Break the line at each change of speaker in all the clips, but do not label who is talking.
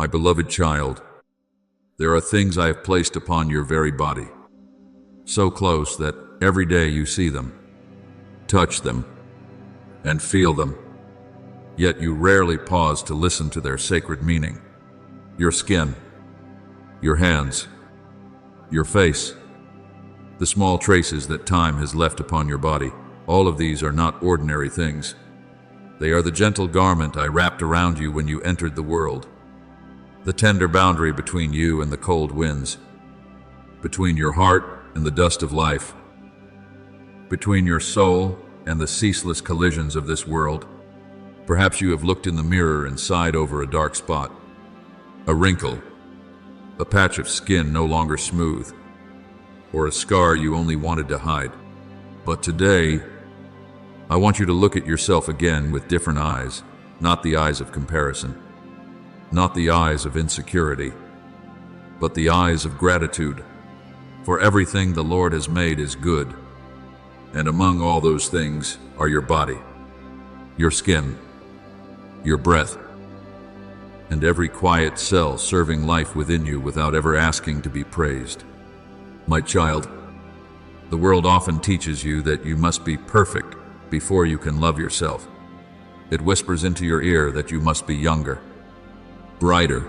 My beloved child, there are things I have placed upon your very body, so close that every day you see them, touch them, and feel them, yet you rarely pause to listen to their sacred meaning. Your skin, your hands, your face, the small traces that time has left upon your body, all of these are not ordinary things. They are the gentle garment I wrapped around you when you entered the world, the tender boundary between you and the cold winds, between your heart and the dust of life, between your soul and the ceaseless collisions of this world. Perhaps you have looked in the mirror and sighed over a dark spot, a wrinkle, a patch of skin no longer smooth, or a scar you only wanted to hide. But today, I want you to look at yourself again with different eyes, not the eyes of comparison, not the eyes of insecurity, but the eyes of gratitude. For everything the Lord has made is good, and among all those things are your body, your skin, your breath, and every quiet cell serving life within you without ever asking to be praised. My child, the world often teaches you that you must be perfect before you can love yourself. It whispers into your ear that you must be younger, brighter,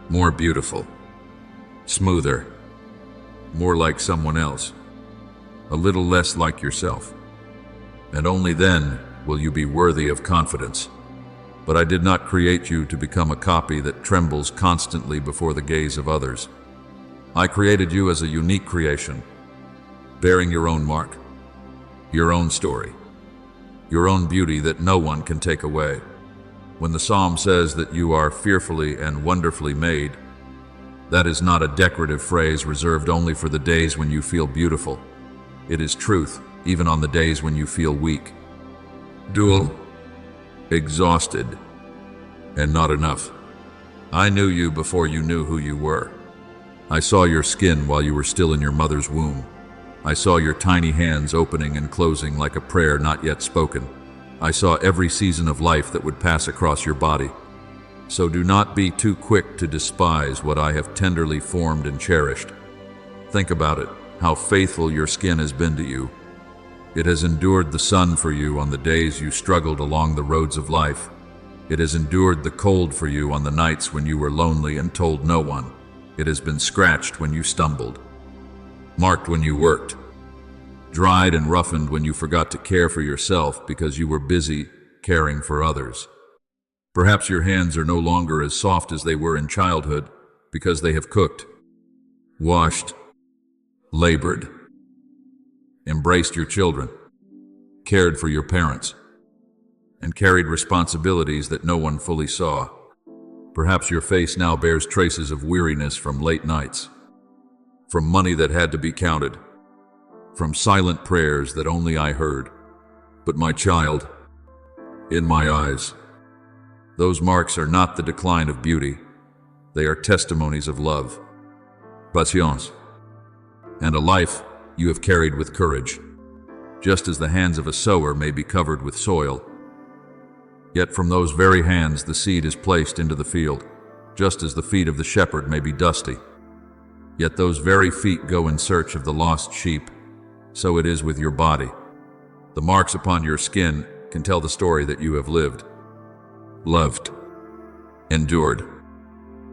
more beautiful, smoother, more like someone else, a little less like yourself. And only then will you be worthy of confidence. But I did not create you to become a copy that trembles constantly before the gaze of others. I created you as a unique creation, bearing your own mark, your own story, your own beauty that no one can take away. When the psalm says that you are fearfully and wonderfully made, that is not a decorative phrase reserved only for the days when you feel beautiful. It is truth, even on the days when you feel weak, dull, exhausted, and not enough. I knew you before you knew who you were. I saw your skin while you were still in your mother's womb. I saw your tiny hands opening and closing like a prayer not yet spoken. I saw every season of life that would pass across your body. So do not be too quick to despise what I have tenderly formed and cherished. Think about it, how faithful your skin has been to you. It has endured the sun for you on the days you struggled along the roads of life. It has endured the cold for you on the nights when you were lonely and told no one. It has been scratched when you stumbled, marked when you worked, dried and roughened when you forgot to care for yourself because you were busy caring for others. Perhaps your hands are no longer as soft as they were in childhood because they have cooked, washed, labored, embraced your children, cared for your parents, and carried responsibilities that no one fully saw. Perhaps your face now bears traces of weariness from late nights, from money that had to be counted, from silent prayers that only I heard. But my child, in my eyes, those marks are not the decline of beauty. They are testimonies of love, patience, and a life you have carried with courage. Just as the hands of a sower may be covered with soil, yet from those very hands the seed is placed into the field. Just as the feet of the shepherd may be dusty, yet those very feet go in search of the lost sheep, so it is with your body. The marks upon your skin can tell the story that you have lived, loved, endured,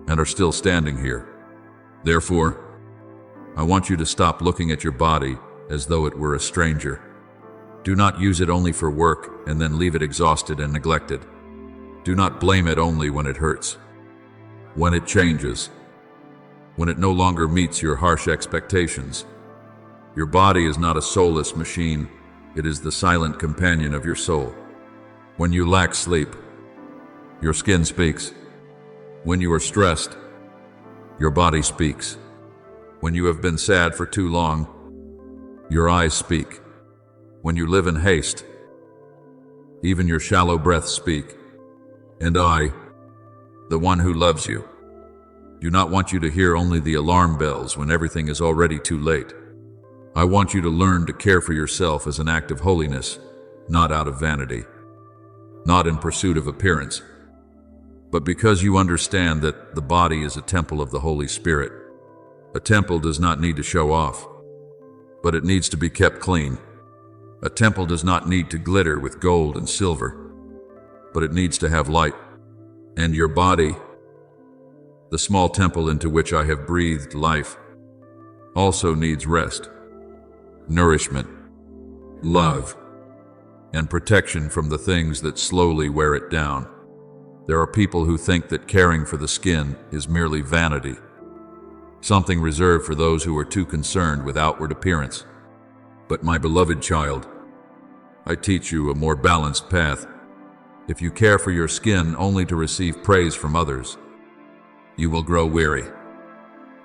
and are still standing here. Therefore, I want you to stop looking at your body as though it were a stranger. Do not use it only for work and then leave it exhausted and neglected. Do not blame it only when it hurts, when it changes, when it no longer meets your harsh expectations. Your body is not a soulless machine. It is the silent companion of your soul. When you lack sleep, your skin speaks. When you are stressed, your body speaks. When you have been sad for too long, your eyes speak. When you live in haste, even your shallow breaths speak. And I, the one who loves you, do not want you to hear only the alarm bells when everything is already too late. I want you to learn to care for yourself as an act of holiness, not out of vanity, not in pursuit of appearance, but because you understand that the body is a temple of the Holy Spirit. A temple does not need to show off, but it needs to be kept clean. A temple does not need to glitter with gold and silver, but it needs to have light. And your body, the small temple into which I have breathed life, also needs rest, nourishment, love, and protection from the things that slowly wear it down. There are people who think that caring for the skin is merely vanity, something reserved for those who are too concerned with outward appearance. But my beloved child, I teach you a more balanced path. If you care for your skin only to receive praise from others, you will grow weary,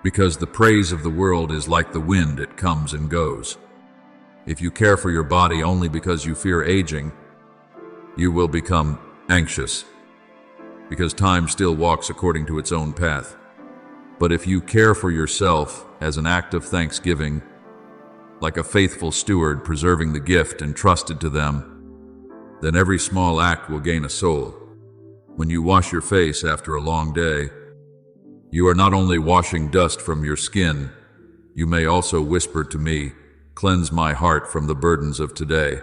because the praise of the world is like the wind, it comes and goes. If you care for your body only because you fear aging, you will become anxious, because time still walks according to its own path. But if you care for yourself as an act of thanksgiving, like a faithful steward preserving the gift entrusted to them, then every small act will gain a soul. When you wash your face after a long day, you are not only washing dust from your skin, you may also whisper to me, "Cleanse my heart from the burdens of today."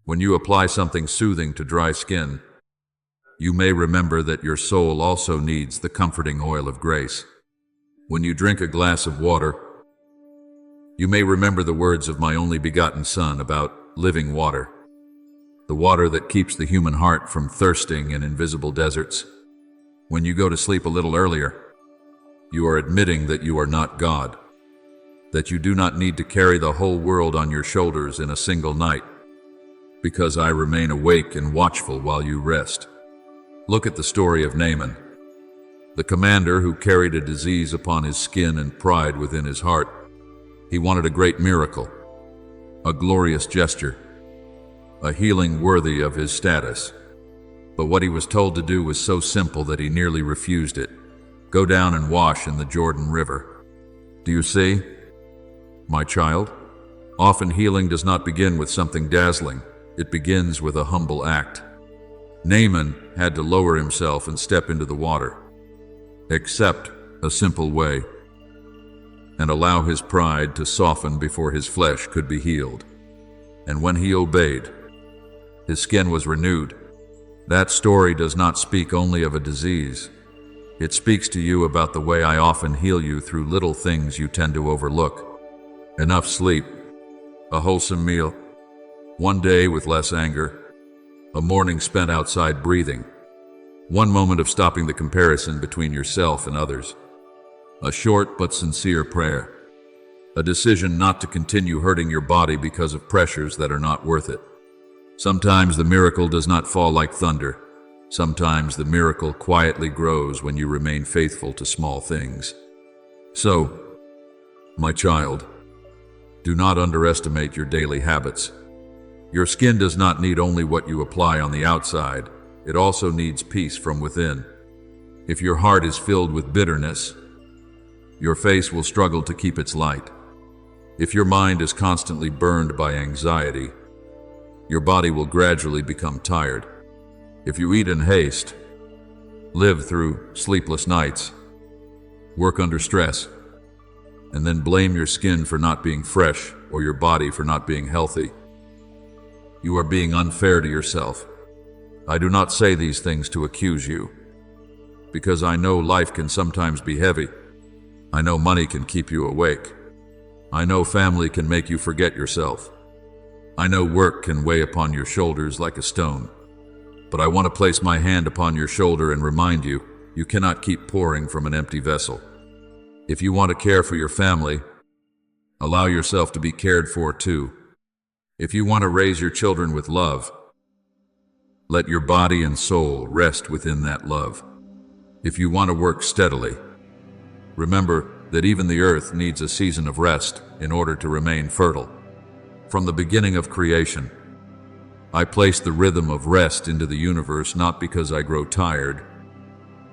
When you apply something soothing to dry skin, you may remember that your soul also needs the comforting oil of grace. When you drink a glass of water, you may remember the words of my only begotten Son about living water, the water that keeps the human heart from thirsting in invisible deserts. When you go to sleep a little earlier, you are admitting that you are not God, that you do not need to carry the whole world on your shoulders in a single night, because I remain awake and watchful while you rest. Look at the story of Naaman, the commander who carried a disease upon his skin and pride within his heart. He wanted a great miracle, a glorious gesture, a healing worthy of his status. But what he was told to do was so simple that he nearly refused it. Go down and wash in the Jordan River. Do you see, my child? Often healing does not begin with something dazzling. It begins with a humble act. Naaman had to lower himself and step into the water, accept a simple way, and allow his pride to soften before his flesh could be healed. And when he obeyed, his skin was renewed. That story does not speak only of a disease. It speaks to you about the way I often heal you through little things you tend to overlook. Enough sleep, a wholesome meal, one day with less anger, a morning spent outside breathing, one moment of stopping the comparison between yourself and others, a short but sincere prayer, a decision not to continue hurting your body because of pressures that are not worth it. Sometimes the miracle does not fall like thunder. Sometimes the miracle quietly grows when you remain faithful to small things. So, my child, do not underestimate your daily habits. Your skin does not need only what you apply on the outside, it also needs peace from within. If your heart is filled with bitterness, your face will struggle to keep its light. If your mind is constantly burned by anxiety, your body will gradually become tired. If you eat in haste, live through sleepless nights, work under stress, and then blame your skin for not being fresh or your body for not being healthy, you are being unfair to yourself. I do not say these things to accuse you, because I know life can sometimes be heavy. I know money can keep you awake. I know family can make you forget yourself. I know work can weigh upon your shoulders like a stone. But I want to place my hand upon your shoulder and remind you, you cannot keep pouring from an empty vessel. If you want to care for your family, allow yourself to be cared for too. If you want to raise your children with love, let your body and soul rest within that love. If you want to work steadily, remember that even the earth needs a season of rest in order to remain fertile. From the beginning of creation, I place the rhythm of rest into the universe not because I grow tired,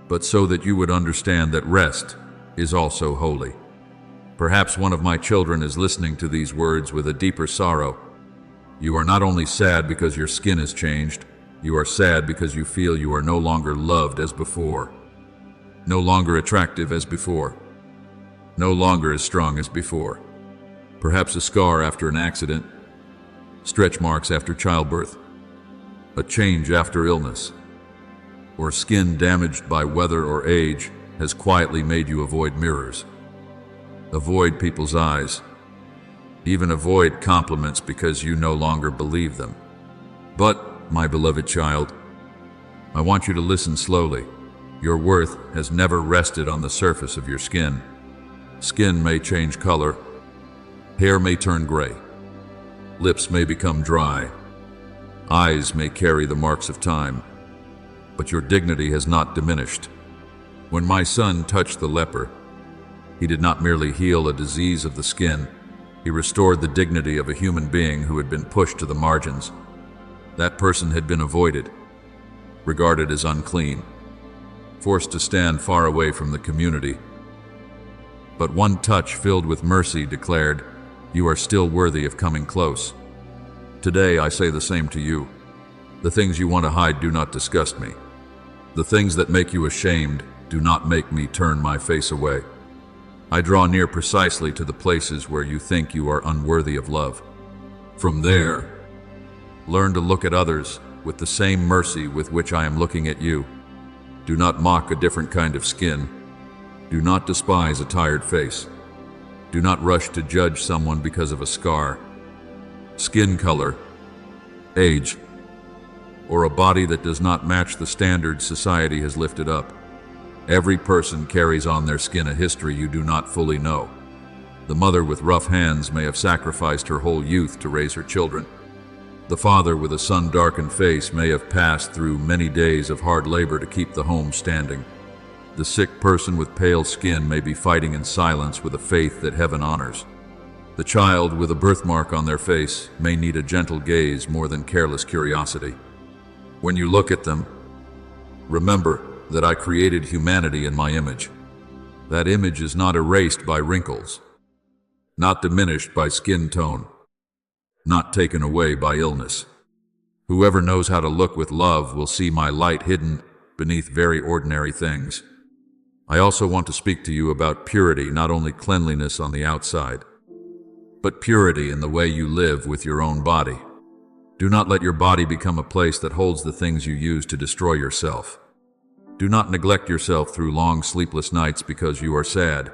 but so that you would understand that rest is also holy. Perhaps one of my children is listening to these words with a deeper sorrow. You are not only sad because your skin has changed, You are sad because you feel you are no longer loved as before, no longer attractive as before, no longer as strong as before. Perhaps a scar after an accident, stretch marks after childbirth, a change after illness, or skin damaged by weather or age has quietly made you avoid mirrors, avoid people's eyes, even avoid compliments because you no longer believe them. But, my beloved child, I want you to listen slowly. Your worth has never rested on the surface of your skin. Skin may change color, hair may turn gray, lips may become dry, eyes may carry the marks of time, but your dignity has not diminished. When my son touched the leper, he did not merely heal a disease of the skin, he restored the dignity of a human being who had been pushed to the margins. That person had been avoided, regarded as unclean, forced to stand far away from the community. But one touch filled with mercy declared, "You are still worthy of coming close." Today I say the same to you. The things you want to hide do not disgust me. The things that make you ashamed do not make me turn my face away. I draw near precisely to the places where you think you are unworthy of love. From there, learn to look at others with the same mercy with which I am looking at you. Do not mock a different kind of skin. Do not despise a tired face. Do not rush to judge someone because of a scar, skin color, age, or a body that does not match the standards society has lifted up. Every person carries on their skin a history you do not fully know. The mother with rough hands may have sacrificed her whole youth to raise her children. The father with a sun-darkened face may have passed through many days of hard labor to keep the home standing. The sick person with pale skin may be fighting in silence with a faith that heaven honors. The child with a birthmark on their face may need a gentle gaze more than careless curiosity. When you look at them, remember that I created humanity in my image. That image is not erased by wrinkles, not diminished by skin tone, not taken away by illness. Whoever knows how to look with love will see my light hidden beneath very ordinary things. I also want to speak to you about purity, not only cleanliness on the outside, but purity in the way you live with your own body. Do not let your body become a place that holds the things you use to destroy yourself. Do not neglect yourself through long sleepless nights because you are sad.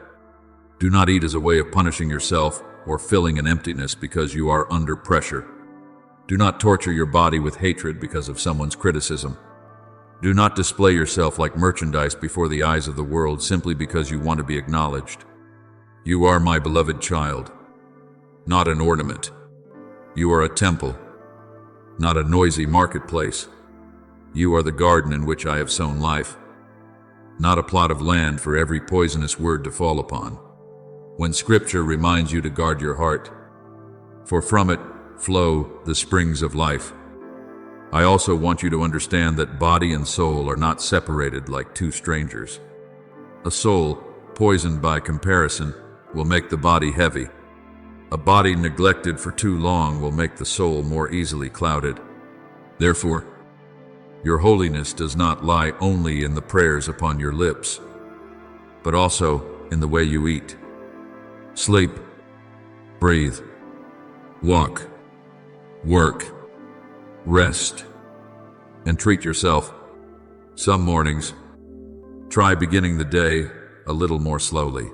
Do not eat as a way of punishing yourself or filling an emptiness because you are under pressure. Do not torture your body with hatred because of someone's criticism. Do not display yourself like merchandise before the eyes of the world simply because you want to be acknowledged. You are my beloved child, not an ornament. You are a temple, not a noisy marketplace. You are the garden in which I have sown life, not a plot of land for every poisonous word to fall upon. When Scripture reminds you to guard your heart, for from it flow the springs of life, I also want you to understand that body and soul are not separated like two strangers. A soul poisoned by comparison will make the body heavy. A body neglected for too long will make the soul more easily clouded. Therefore, your holiness does not lie only in the prayers upon your lips, but also in the way you eat, sleep, breathe, walk, work, rest, and treat yourself. Some mornings, try beginning the day a little more slowly.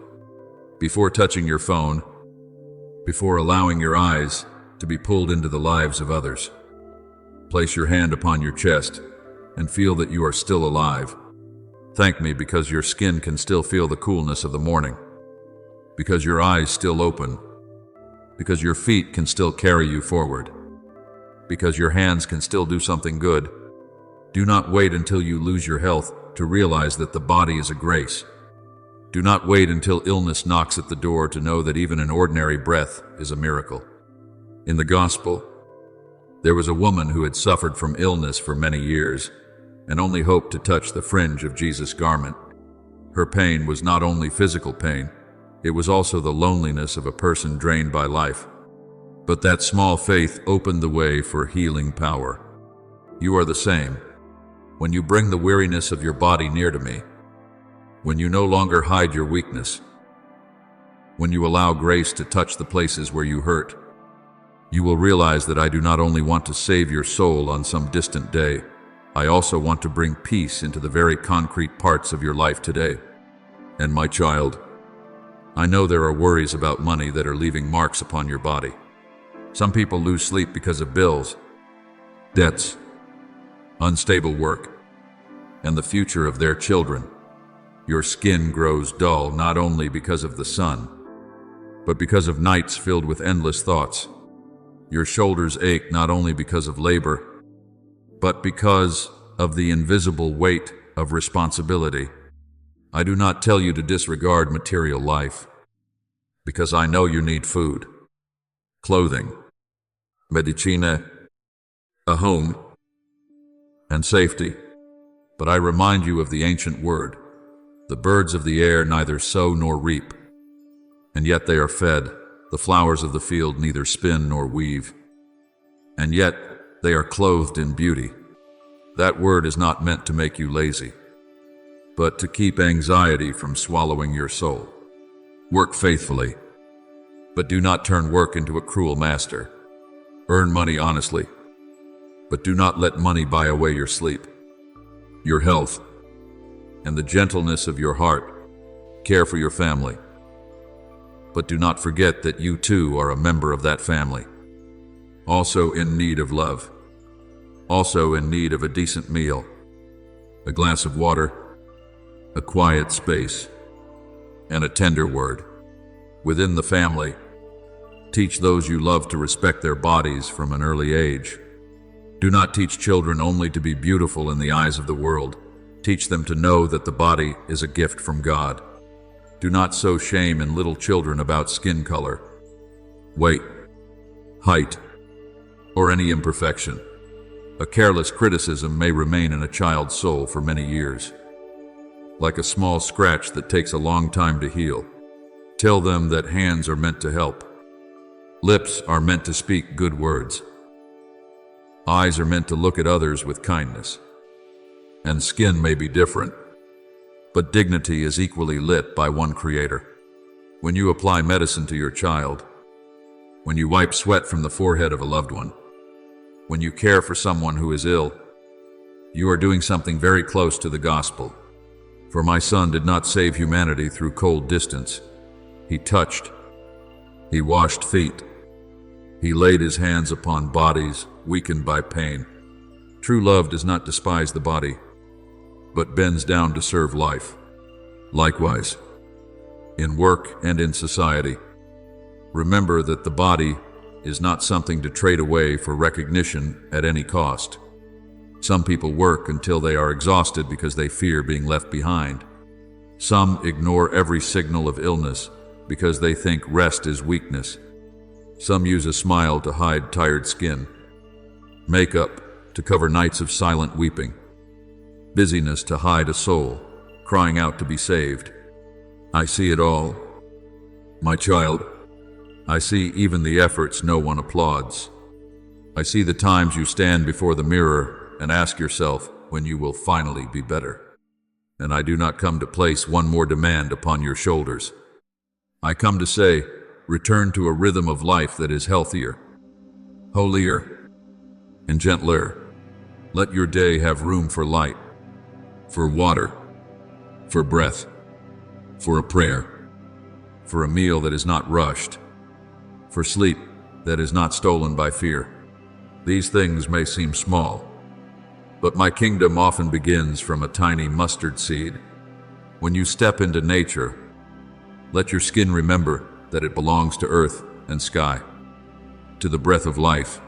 Before touching your phone, before allowing your eyes to be pulled into the lives of others, place your hand upon your chest and feel that you are still alive. Thank me because your skin can still feel the coolness of the morning, because your eyes still open, because your feet can still carry you forward, because your hands can still do something good. Do not wait until you lose your health to realize that the body is a grace. Do not wait until illness knocks at the door to know that even an ordinary breath is a miracle. In the Gospel, there was a woman who had suffered from illness for many years and only hoped to touch the fringe of Jesus' garment. Her pain was not only physical pain, it was also the loneliness of a person drained by life. But that small faith opened the way for healing power. You are the same. When you bring the weariness of your body near to me, when you no longer hide your weakness, when you allow grace to touch the places where you hurt, you will realize that I do not only want to save your soul on some distant day, I also want to bring peace into the very concrete parts of your life today. And my child, I know there are worries about money that are leaving marks upon your body. Some people lose sleep because of bills, debts, unstable work, and the future of their children. Your skin grows dull not only because of the sun, but because of nights filled with endless thoughts. Your shoulders ache not only because of labor, but because of the invisible weight of responsibility. I do not tell you to disregard material life, because I know you need food, clothing, medicina, a home, and safety. But I remind you of the ancient word, the birds of the air neither sow nor reap, and yet they are fed. The flowers of the field neither spin nor weave, and yet they are clothed in beauty. That word is not meant to make you lazy, but to keep anxiety from swallowing your soul. Work faithfully, but do not turn work into a cruel master. Earn money honestly, but do not let money buy away your sleep, your health, and the gentleness of your heart. Care for your family, but do not forget that you too are a member of that family, also in need of love, also in need of a decent meal, a glass of water, a quiet space, and a tender word. Within the family, teach those you love to respect their bodies from an early age. Do not teach children only to be beautiful in the eyes of the world. Teach them to know that the body is a gift from God. Do not sow shame in little children about skin color, weight, height, or any imperfection. A careless criticism may remain in a child's soul for many years, like a small scratch that takes a long time to heal. Tell them that hands are meant to help, lips are meant to speak good words, eyes are meant to look at others with kindness, and skin may be different, but dignity is equally lit by one Creator. When you apply medicine to your child, when you wipe sweat from the forehead of a loved one, when you care for someone who is ill, you are doing something very close to the gospel. For my Son did not save humanity through cold distance. He touched, he washed feet, he laid his hands upon bodies weakened by pain. True love does not despise the body, but bends down to serve life. Likewise, in work and in society, remember that the body is not something to trade away for recognition at any cost. Some people work until they are exhausted because they fear being left behind. Some ignore every signal of illness because they think rest is weakness. Some use a smile to hide tired skin, makeup to cover nights of silent weeping, busyness to hide a soul crying out to be saved. I see it all, my child. I see even the efforts no one applauds. I see the times you stand before the mirror and ask yourself when you will finally be better. And I do not come to place one more demand upon your shoulders. I come to say, return to a rhythm of life that is healthier, holier, and gentler. Let your day have room for light, for water, for breath, for a prayer, for a meal that is not rushed, for sleep that is not stolen by fear. These things may seem small, but my kingdom often begins from a tiny mustard seed. When you step into nature, let your skin remember that it belongs to earth and sky, to the breath of life.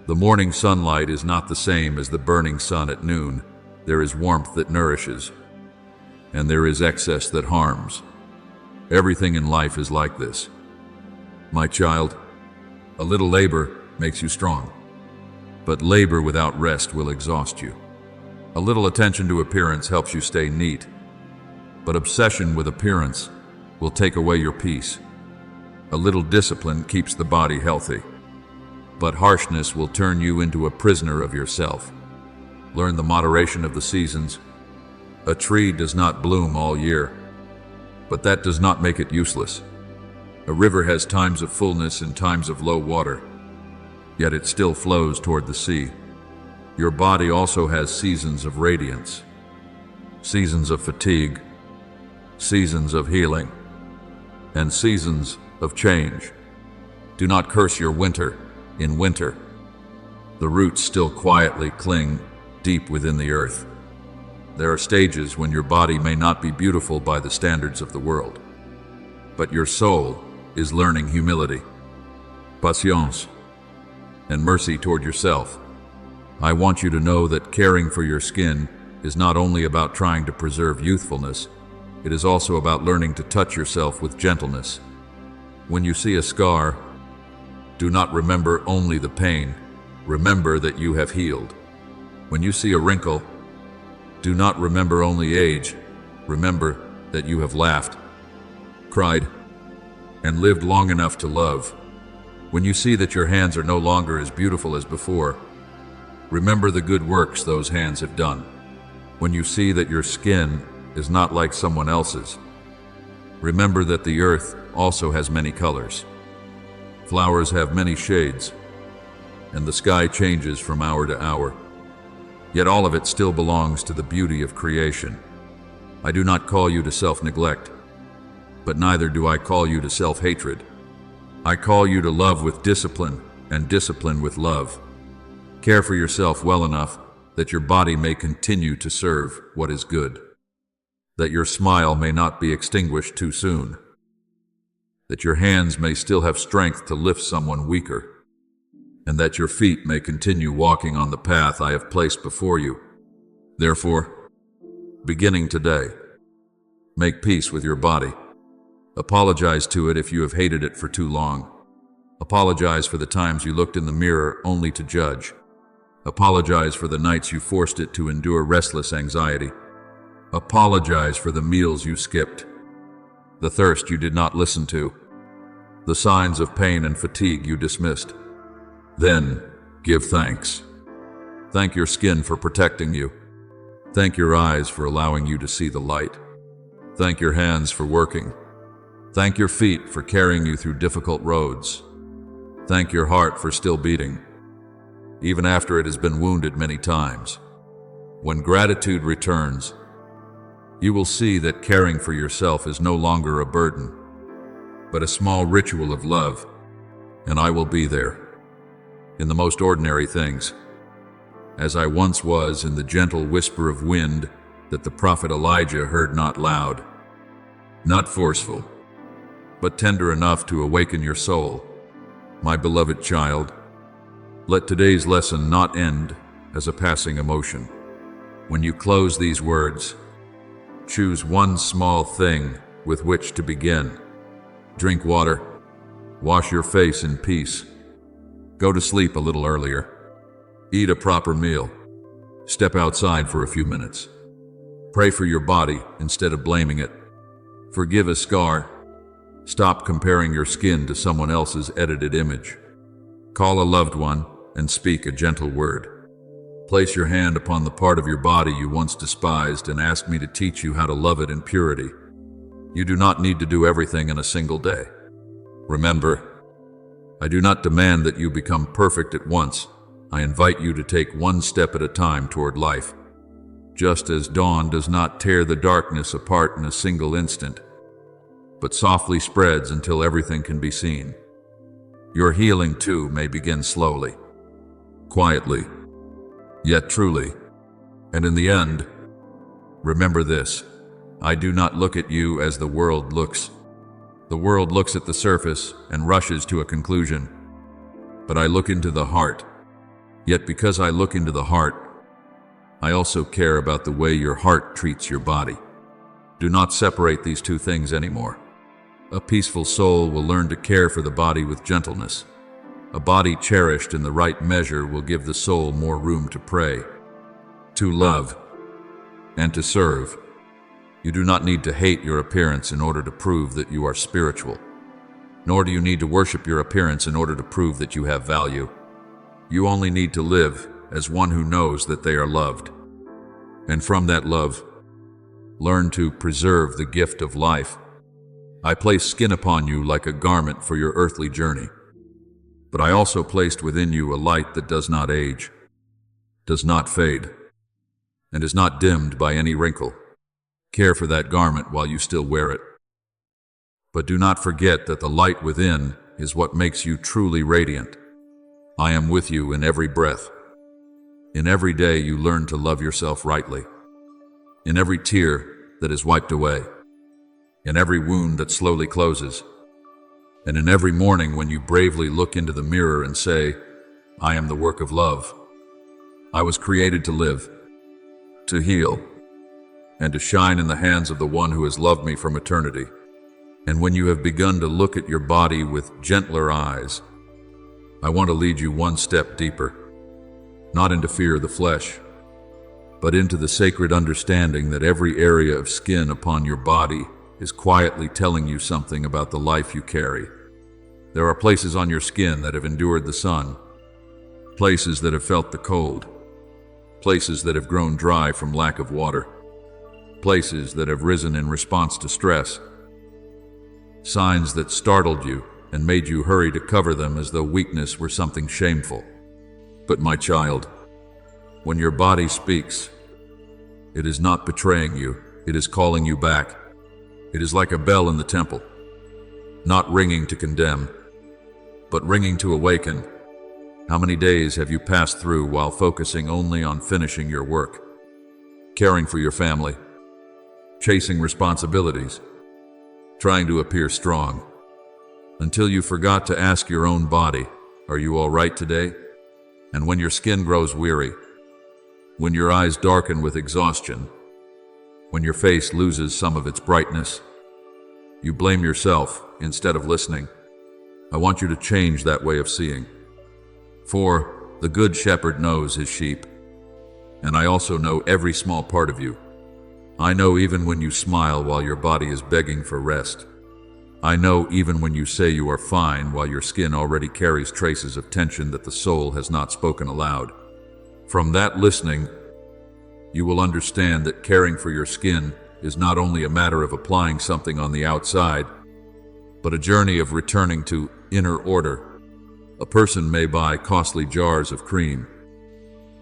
The morning sunlight is not the same as the burning sun at noon. There is warmth that nourishes, and there is excess that harms. Everything in life is like this. My child, a little labor makes you strong, but labor without rest will exhaust you. A little attention to appearance helps you stay neat, but obsession with appearance will take away your peace. A little discipline keeps the body healthy, but harshness will turn you into a prisoner of yourself. Learn the moderation of the seasons. A tree does not bloom all year, but that does not make it useless. A river has times of fullness and times of low water, yet it still flows toward the sea. Your body also has seasons of radiance, seasons of fatigue, seasons of healing, and seasons of change. Do not curse your winter. In winter, the roots still quietly cling deep within the earth. There are stages when your body may not be beautiful by the standards of the world, but your soul is learning humility, patience, and mercy toward yourself. I want you to know that caring for your skin is not only about trying to preserve youthfulness, it is also about learning to touch yourself with gentleness. When you see a scar, do not remember only the pain, remember that you have healed. When you see a wrinkle, do not remember only age, remember that you have laughed, cried, and lived long enough to love. When you see that your hands are no longer as beautiful as before, remember the good works those hands have done. When you see that your skin is not like someone else's, remember that the earth also has many colors. Flowers have many shades, and the sky changes from hour to hour. Yet all of it still belongs to the beauty of creation. I do not call you to self-neglect, but neither do I call you to self-hatred. I call you to love with discipline and discipline with love. Care for yourself well enough that your body may continue to serve what is good, that your smile may not be extinguished too soon, that your hands may still have strength to lift someone weaker, and that your feet may continue walking on the path I have placed before you. Therefore, beginning today, make peace with your body. Apologize to it if you have hated it for too long. Apologize for the times you looked in the mirror only to judge. Apologize for the nights you forced it to endure restless anxiety. Apologize for the meals you skipped, the thirst you did not listen to, the signs of pain and fatigue you dismissed. Then, give thanks. Thank your skin for protecting you. Thank your eyes for allowing you to see the light. Thank your hands for working. Thank your feet for carrying you through difficult roads. Thank your heart for still beating, even after it has been wounded many times. When gratitude returns, you will see that caring for yourself is no longer a burden, but a small ritual of love, and I will be there, in the most ordinary things, as I once was in the gentle whisper of wind that the prophet Elijah heard, not loud, not forceful, but tender enough to awaken your soul. My beloved child, let today's lesson not end as a passing emotion. When you close these words, choose one small thing with which to begin. Drink water, wash your face in peace, go to sleep a little earlier, eat a proper meal, step outside for a few minutes, pray for your body instead of blaming it, forgive a scar, stop comparing your skin to someone else's edited image, call a loved one and speak a gentle word. Place your hand upon the part of your body you once despised and ask me to teach you how to love it in purity. You do not need to do everything in a single day. Remember, I do not demand that you become perfect at once. I invite you to take one step at a time toward life. Just as dawn does not tear the darkness apart in a single instant, but softly spreads until everything can be seen, your healing too may begin slowly, quietly, yet truly. And in the end, remember this: I do not look at you as the world looks. The world looks at the surface and rushes to a conclusion. But I look into the heart. Yet because I look into the heart, I also care about the way your heart treats your body. Do not separate these two things anymore. A peaceful soul will learn to care for the body with gentleness. A body cherished in the right measure will give the soul more room to pray, to love, and to serve. You do not need to hate your appearance in order to prove that you are spiritual, nor do you need to worship your appearance in order to prove that you have value. You only need to live as one who knows that they are loved. And from that love, learn to preserve the gift of life. I place skin upon you like a garment for your earthly journey. But I also placed within you a light that does not age, does not fade, and is not dimmed by any wrinkle. Care for that garment while you still wear it. But do not forget that the light within is what makes you truly radiant. I am with you in every breath. In every day you learn to love yourself rightly. In every tear that is wiped away. In every wound that slowly closes. And in every morning when you bravely look into the mirror and say, I am the work of love. I was created to live, to heal, and to shine in the hands of the one who has loved me from eternity. And when you have begun to look at your body with gentler eyes, I want to lead you one step deeper, not into fear of the flesh, but into the sacred understanding that every area of skin upon your body is quietly telling you something about the life you carry. There are places on your skin that have endured the sun, places that have felt the cold, places that have grown dry from lack of water, places that have risen in response to stress, signs that startled you and made you hurry to cover them as though weakness were something shameful. But my child, when your body speaks, it is not betraying you, it is calling you back. It is like a bell in the temple, not ringing to condemn, but ringing to awaken. How many days have you passed through while focusing only on finishing your work, caring for your family, chasing responsibilities, trying to appear strong, until you forgot to ask your own body, are you all right today? And when your skin grows weary, when your eyes darken with exhaustion, when your face loses some of its brightness, you blame yourself instead of listening. I want you to change that way of seeing. For the good shepherd knows his sheep, and I also know every small part of you. I know even when you smile while your body is begging for rest. I know even when you say you are fine while your skin already carries traces of tension that the soul has not spoken aloud. From that listening, you will understand that caring for your skin is not only a matter of applying something on the outside, but a journey of returning to inner order. A person may buy costly jars of cream,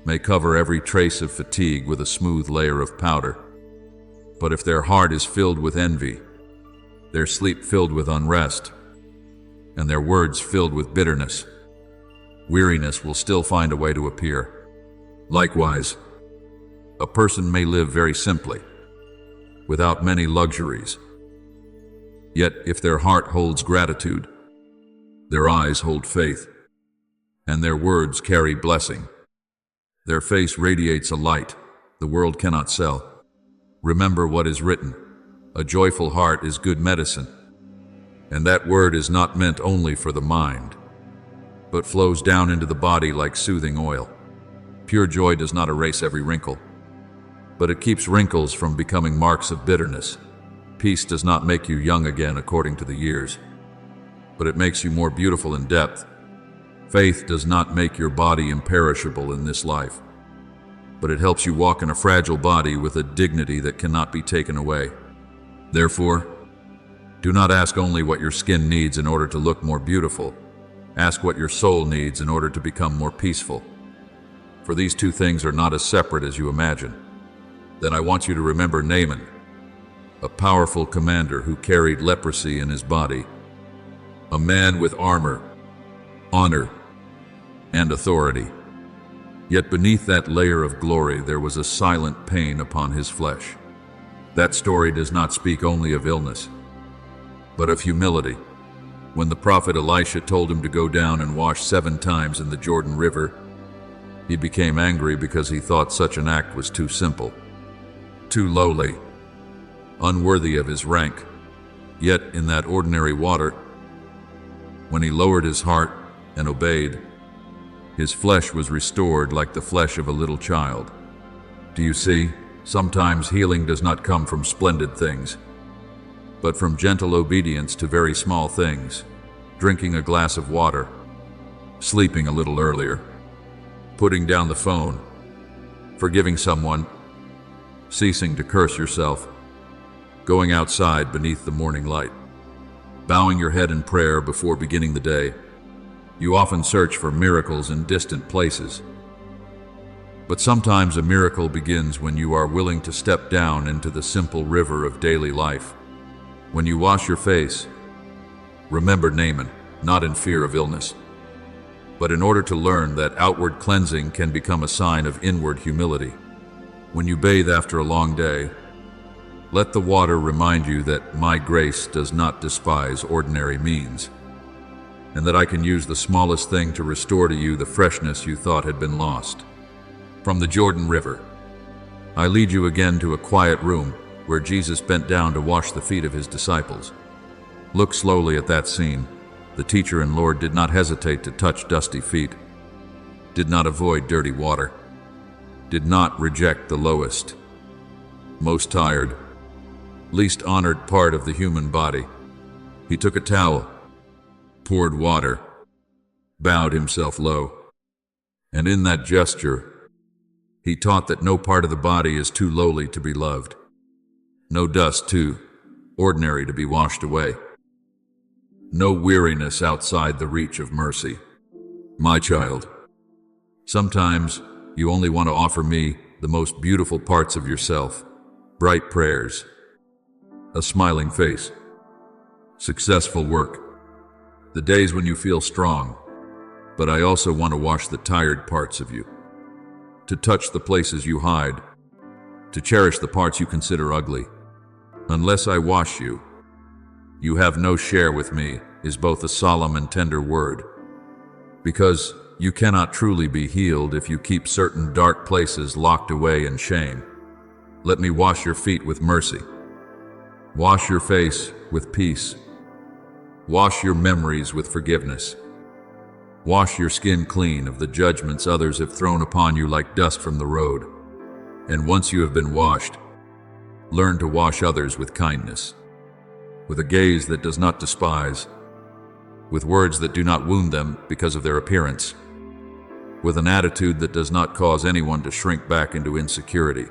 may cover every trace of fatigue with a smooth layer of powder, but if their heart is filled with envy, their sleep filled with unrest, and their words filled with bitterness, weariness will still find a way to appear. Likewise, a person may live very simply, without many luxuries. Yet if their heart holds gratitude, their eyes hold faith, and their words carry blessing, their face radiates a light the world cannot sell. Remember what is written, a joyful heart is good medicine, and that word is not meant only for the mind, but flows down into the body like soothing oil. Pure joy does not erase every wrinkle, but it keeps wrinkles from becoming marks of bitterness. Peace does not make you young again according to the years, but it makes you more beautiful in depth. Faith does not make your body imperishable in this life, but it helps you walk in a fragile body with a dignity that cannot be taken away. Therefore, do not ask only what your skin needs in order to look more beautiful. Ask what your soul needs in order to become more peaceful. For these two things are not as separate as you imagine. Then I want you to remember Naaman, a powerful commander who carried leprosy in his body, a man with armor, honor, and authority. Yet beneath that layer of glory there was a silent pain upon his flesh. That story does not speak only of illness, but of humility. When the prophet Elisha told him to go down and wash 7 times in the Jordan River, he became angry because he thought such an act was too simple, too lowly, unworthy of his rank. Yet in that ordinary water, when he lowered his heart and obeyed, his flesh was restored like the flesh of a little child. Do you see? Sometimes healing does not come from splendid things, but from gentle obedience to very small things. Drinking a glass of water, sleeping a little earlier, putting down the phone, forgiving someone, ceasing to curse yourself, going outside beneath the morning light, bowing your head in prayer before beginning the day. You often search for miracles in distant places. But sometimes a miracle begins when you are willing to step down into the simple river of daily life. When you wash your face, remember Naaman, not in fear of illness, but in order to learn that outward cleansing can become a sign of inward humility. When you bathe after a long day, let the water remind you that my grace does not despise ordinary means, and that I can use the smallest thing to restore to you the freshness you thought had been lost. From the Jordan River, I lead you again to a quiet room where Jesus bent down to wash the feet of his disciples. Look slowly at that scene. The teacher and Lord did not hesitate to touch dusty feet, did not avoid dirty water, did not reject the lowest, most tired, least honored part of the human body. He took a towel, poured water, bowed himself low, and in that gesture, he taught that no part of the body is too lowly to be loved, no dust too ordinary to be washed away, no weariness outside the reach of mercy. My child, sometimes you only want to offer me the most beautiful parts of yourself, bright prayers, a smiling face, successful work, the days when you feel strong, but I also want to wash the tired parts of you, to touch the places you hide, to cherish the parts you consider ugly. Unless I wash you, you have no share with me, is both a solemn and tender word, because you cannot truly be healed if you keep certain dark places locked away in shame. Let me wash your feet with mercy. Wash your face with peace. Wash your memories with forgiveness. Wash your skin clean of the judgments others have thrown upon you like dust from the road. And once you have been washed, learn to wash others with kindness, with a gaze that does not despise, with words that do not wound them because of their appearance, with an attitude that does not cause anyone to shrink back into insecurity.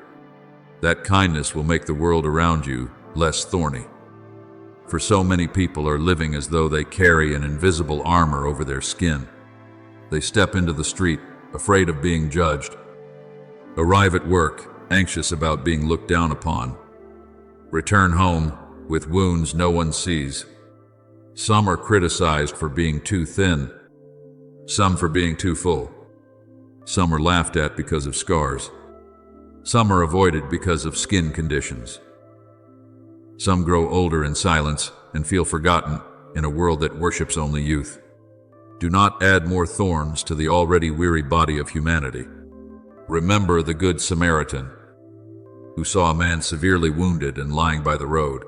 That kindness will make the world around you less thorny. For so many people are living as though they carry an invisible armor over their skin. They step into the street, afraid of being judged, arrive at work, anxious about being looked down upon, return home with wounds no one sees. Some are criticized for being too thin, some for being too full. Some are laughed at because of scars. Some are avoided because of skin conditions. Some grow older in silence and feel forgotten in a world that worships only youth. Do not add more thorns to the already weary body of humanity. Remember the Good Samaritan, who saw a man severely wounded and lying by the road,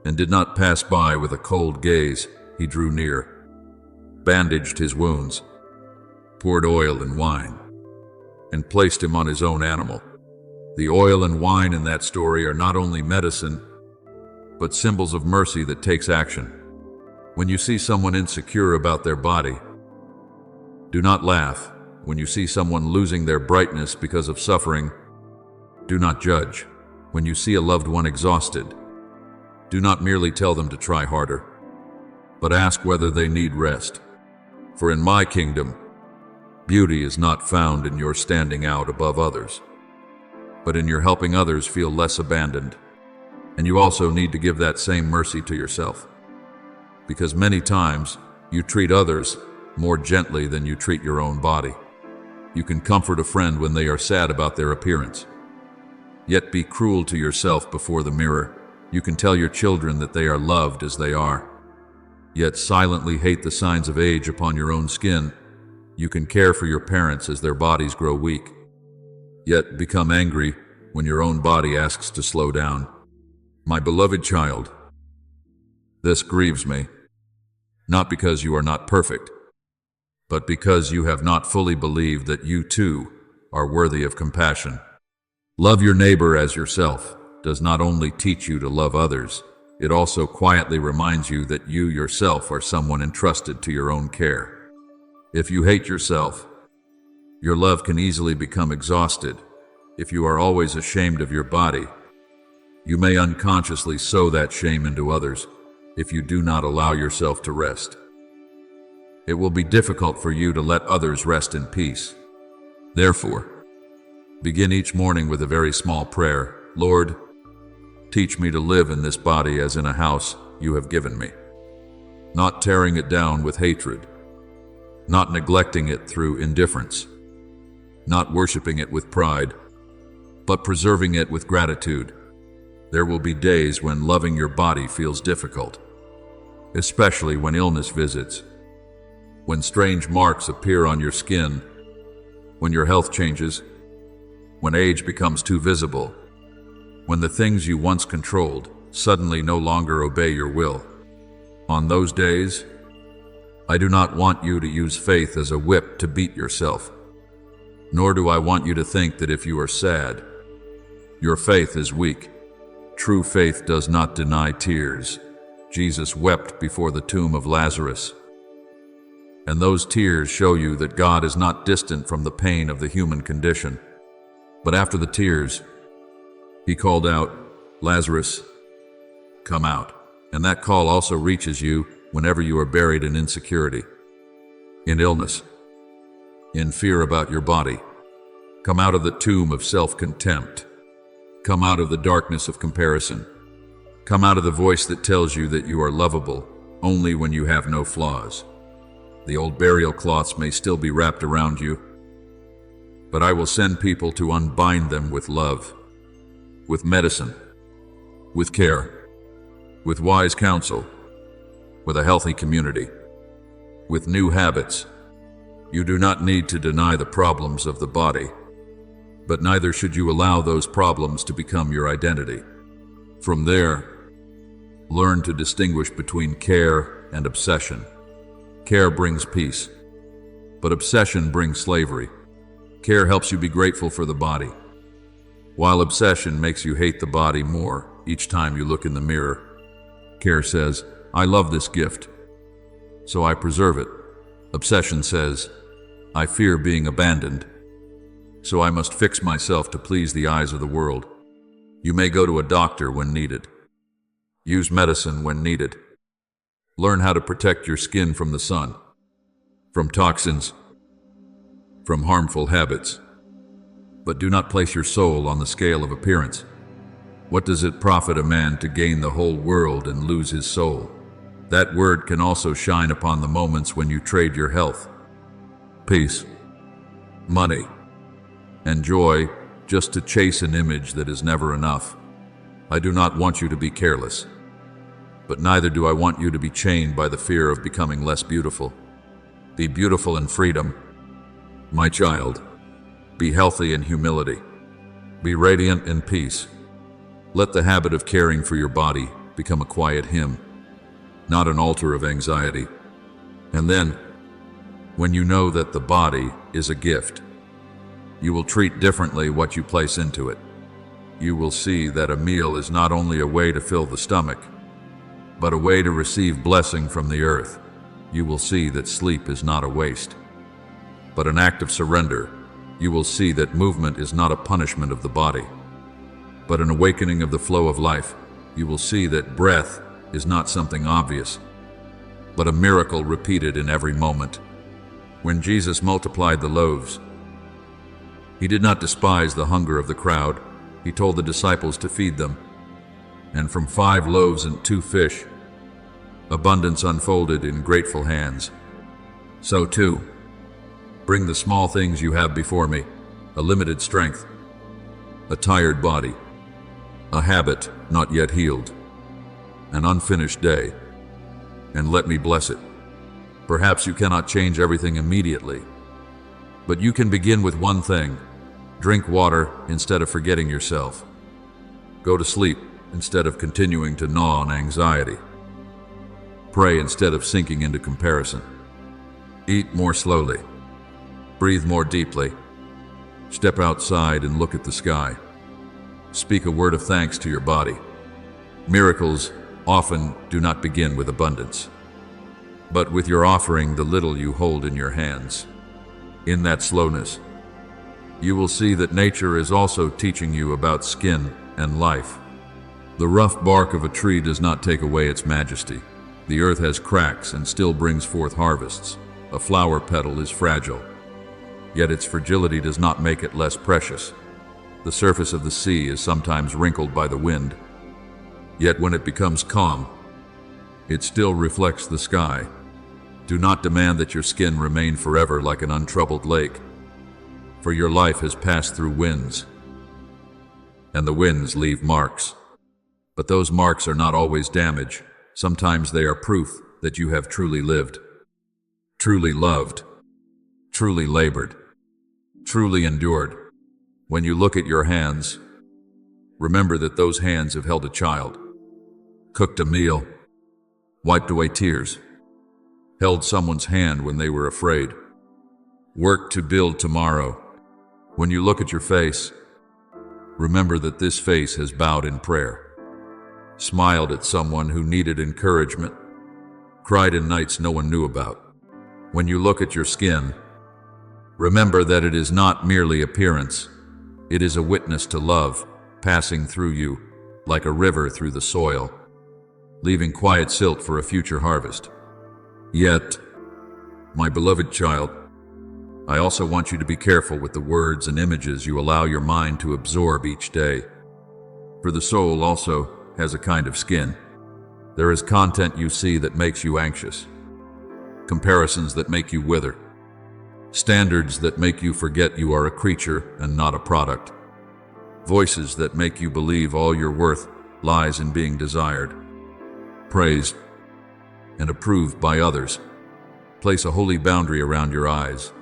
and did not pass by with a cold gaze. He drew near, bandaged his wounds, poured oil and wine, and placed him on his own animal. The oil and wine in that story are not only medicine, but symbols of mercy that takes action. When you see someone insecure about their body, do not laugh. When you see someone losing their brightness because of suffering, do not judge. When you see a loved one exhausted, do not merely tell them to try harder, but ask whether they need rest. For in my kingdom, beauty is not found in your standing out above others, but in your helping others feel less abandoned. And you also need to give that same mercy to yourself, because many times you treat others more gently than you treat your own body. You can comfort a friend when they are sad about their appearance, yet be cruel to yourself before the mirror. You can tell your children that they are loved as they are, yet silently hate the signs of age upon your own skin. You can care for your parents as their bodies grow weak, yet become angry when your own body asks to slow down. My beloved child, this grieves me, not because you are not perfect, but because you have not fully believed that you too are worthy of compassion. Love your neighbor as yourself does not only teach you to love others, it also quietly reminds you that you yourself are someone entrusted to your own care. If you hate yourself, Your love can easily become exhausted if you are always ashamed of your body. You may unconsciously sow that shame into others if you do not allow yourself to rest. It will be difficult for you to let others rest in peace. Therefore, begin each morning with a very small prayer. Lord, teach me to live in this body as in a house you have given me, not tearing it down with hatred, not neglecting it through indifference, not worshiping it with pride, but preserving it with gratitude. There will be days when loving your body feels difficult, especially when illness visits, when strange marks appear on your skin, when your health changes, when age becomes too visible, when the things you once controlled suddenly no longer obey your will. On those days, I do not want you to use faith as a whip to beat yourself, nor do I want you to think that if you are sad, your faith is weak. True faith does not deny tears. Jesus wept before the tomb of Lazarus, and those tears show you that God is not distant from the pain of the human condition. But after the tears, he called out, "Lazarus, come out." And that call also reaches you whenever you are buried in insecurity, in illness, in fear about your body. Come out of the tomb of self-contempt. Come out of the darkness of comparison. Come out of the voice that tells you that you are lovable only when you have no flaws. The old burial cloths may still be wrapped around you, but I will send people to unbind them with love, with medicine, with care, with wise counsel, with a healthy community, with new habits. You do not need to deny the problems of the body, but neither should you allow those problems to become your identity. From there, learn to distinguish between care and obsession. Care brings peace, but obsession brings slavery. Care helps you be grateful for the body, while obsession makes you hate the body more each time you look in the mirror. Care says, "I love this gift, so I preserve it." Obsession says, "I fear being abandoned, so I must fix myself to please the eyes of the world." You may go to a doctor when needed. Use medicine when needed. Learn how to protect your skin from the sun, from toxins, from harmful habits. But do not place your soul on the scale of appearance. What does it profit a man to gain the whole world and lose his soul? That word can also shine upon the moments when you trade your health, peace, money, and joy just to chase an image that is never enough. I do not want you to be careless, but neither do I want you to be chained by the fear of becoming less beautiful. Be beautiful in freedom, my child. Be healthy in humility. Be radiant in peace. Let the habit of caring for your body become a quiet hymn, not an altar of anxiety. And then, when you know that the body is a gift, you will treat differently what you place into it. You will see that a meal is not only a way to fill the stomach, but a way to receive blessing from the earth. You will see that sleep is not a waste, but an act of surrender. You will see that movement is not a punishment of the body, but an awakening of the flow of life. You will see that breath is not something obvious, but a miracle repeated in every moment. When Jesus multiplied the loaves, he did not despise the hunger of the crowd. He told the disciples to feed them. And from 5 loaves and 2 fish, abundance unfolded in grateful hands. So too, bring the small things you have before me, a limited strength, a tired body, a habit not yet healed, an unfinished day, and let me bless it. Perhaps you cannot change everything immediately, but you can begin with one thing. Drink water instead of forgetting yourself. Go to sleep instead of continuing to gnaw on anxiety. Pray instead of sinking into comparison. Eat more slowly. Breathe more deeply. Step outside and look at the sky. Speak a word of thanks to your body. Miracles often do not begin with abundance, but with your offering the little you hold in your hands. In that slowness, You will see that nature is also teaching you about skin and life. The rough bark of a tree does not take away its majesty. The earth has cracks and still brings forth harvests. A flower petal is fragile, yet its fragility does not make it less precious. The surface of the sea is sometimes wrinkled by the wind, yet when it becomes calm, it still reflects the sky. Do not demand that your skin remain forever like an untroubled lake, for your life has passed through winds, and the winds leave marks. But those marks are not always damage. Sometimes they are proof that you have truly lived, truly loved, truly labored, truly endured. When you look at your hands, remember that those hands have held a child, cooked a meal, wiped away tears, held someone's hand when they were afraid, worked to build tomorrow. When you look at your face, remember that this face has bowed in prayer, smiled at someone who needed encouragement, cried in nights no one knew about. When you look at your skin, remember that it is not merely appearance. It is a witness to love passing through you like a river through the soil, leaving quiet silt for a future harvest. Yet, my beloved child, I also want you to be careful with the words and images you allow your mind to absorb each day. For the soul also has a kind of skin. There is content you see that makes you anxious, comparisons that make you wither, standards that make you forget you are a creature and not a product, voices that make you believe all your worth lies in being desired, praised, and approved by others. Place a holy boundary around your eyes,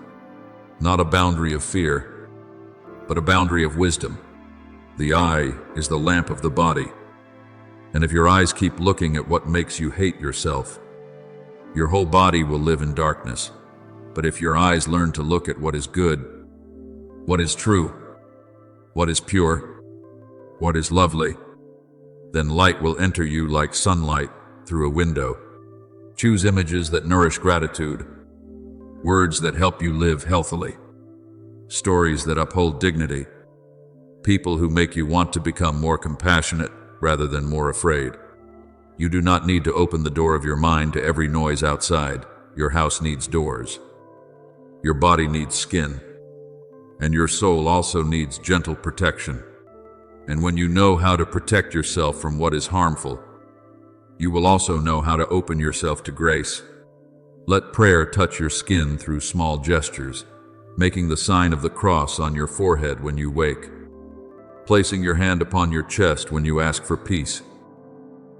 not a boundary of fear, but a boundary of wisdom. The eye is the lamp of the body, and if your eyes keep looking at what makes you hate yourself, your whole body will live in darkness. But if your eyes learn to look at what is good, what is true, what is pure, what is lovely, then light will enter you like sunlight through a window. Choose images that nourish gratitude, words that help you live healthily, stories that uphold dignity, people who make you want to become more compassionate rather than more afraid. You do not need to open the door of your mind to every noise outside. Your house needs doors. Your body needs skin, and your soul also needs gentle protection. And when you know how to protect yourself from what is harmful, you will also know how to open yourself to grace. Let prayer touch your skin through small gestures, making the sign of the cross on your forehead when you wake, placing your hand upon your chest when you ask for peace,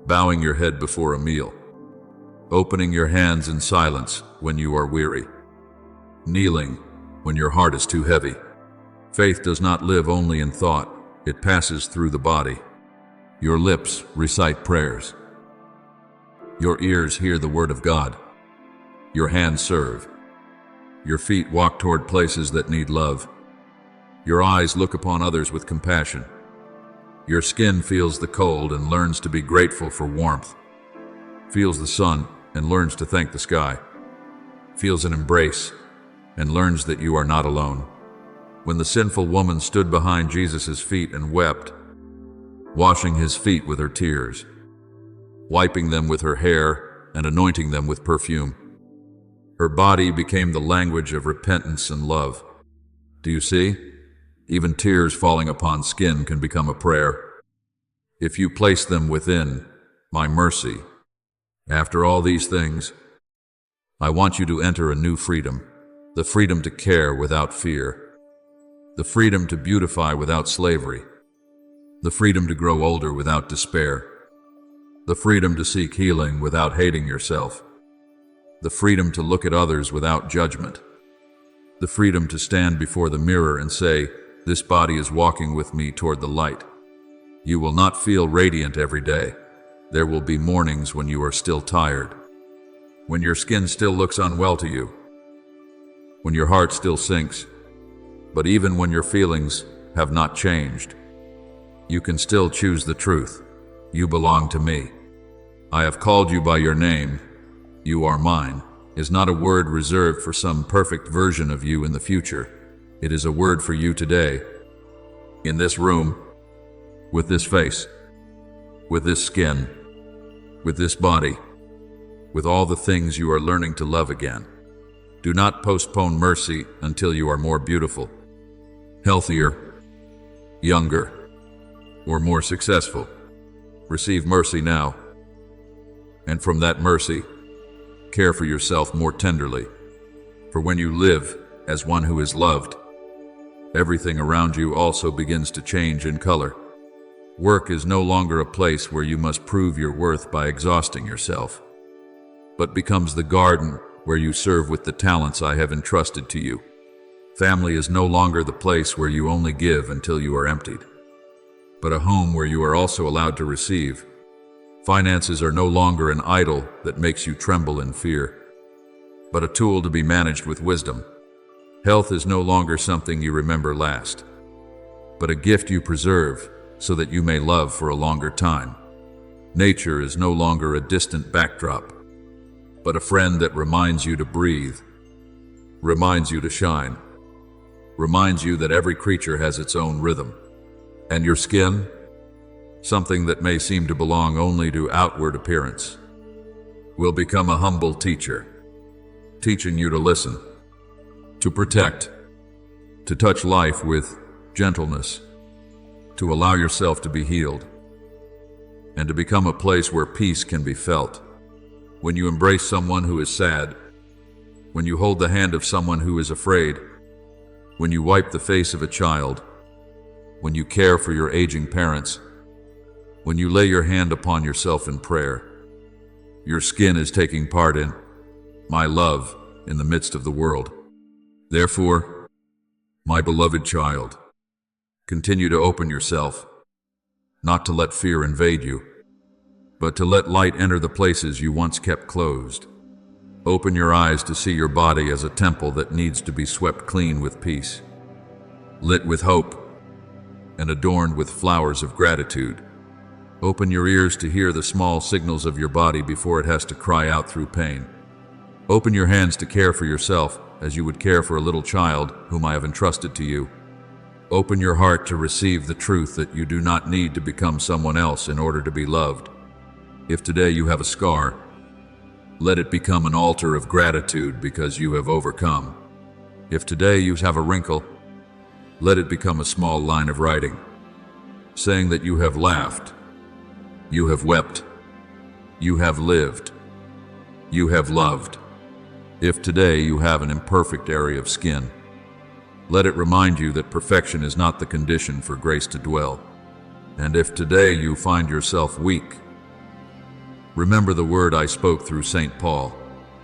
bowing your head before a meal, opening your hands in silence when you are weary, kneeling when your heart is too heavy. Faith does not live only in thought, it passes through the body. Your lips recite prayers. Your ears hear the word of God. Your hands serve. Your feet walk toward places that need love. Your eyes look upon others with compassion. Your skin feels the cold and learns to be grateful for warmth, feels the sun and learns to thank the sky, feels an embrace and learns that you are not alone. When the sinful woman stood behind Jesus' feet and wept, washing his feet with her tears, wiping them with her hair and anointing them with perfume, her body became the language of repentance and love. Do you see? Even tears falling upon skin can become a prayer, if you place them within my mercy. After all these things, I want you to enter a new freedom, the freedom to care without fear, the freedom to beautify without slavery, the freedom to grow older without despair, the freedom to seek healing without hating yourself, the freedom to look at others without judgment, the freedom to stand before the mirror and say, "This body is walking with me toward the light." You will not feel radiant every day. There will be mornings when you are still tired, when your skin still looks unwell to you, when your heart still sinks. But even when your feelings have not changed, you can still choose the truth. You belong to me. I have called you by your name. You are mine is not a word reserved for some perfect version of you in the future. It is a word for you today, in this room, with this face, with this skin, with this body, with all the things you are learning to love again. Do not postpone mercy until you are more beautiful, healthier, younger, or more successful. Receive mercy now, and from that mercy, care for yourself more tenderly. For when you live as one who is loved, everything around you also begins to change in color. Work is no longer a place where you must prove your worth by exhausting yourself, but becomes the garden where you serve with the talents I have entrusted to you. Family is no longer the place where you only give until you are emptied, but a home where you are also allowed to receive. Finances are no longer an idol that makes you tremble in fear, but a tool to be managed with wisdom. Health is no longer something you remember last, but a gift you preserve so that you may love for a longer time. Nature is no longer a distant backdrop, but a friend that reminds you to breathe, reminds you to shine, reminds you that every creature has its own rhythm. And your skin, something that may seem to belong only to outward appearance, will become a humble teacher, teaching you to listen, to protect, to touch life with gentleness, to allow yourself to be healed, and to become a place where peace can be felt. When you embrace someone who is sad, when you hold the hand of someone who is afraid, when you wipe the face of a child, when you care for your aging parents, when you lay your hand upon yourself in prayer, your skin is taking part in my love in the midst of the world. Therefore, my beloved child, continue to open yourself, not to let fear invade you, but to let light enter the places you once kept closed. Open your eyes to see your body as a temple that needs to be swept clean with peace, lit with hope, and adorned with flowers of gratitude. Open your ears to hear the small signals of your body before it has to cry out through pain. Open your hands to care for yourself as you would care for a little child whom I have entrusted to you. Open your heart to receive the truth that you do not need to become someone else in order to be loved. If today you have a scar, let it become an altar of gratitude because you have overcome. If today you have a wrinkle, let it become a small line of writing, saying that you have laughed, you have wept, you have lived, you have loved. If today you have an imperfect area of skin, let it remind you that perfection is not the condition for grace to dwell. And if today you find yourself weak, remember the word I spoke through St. Paul,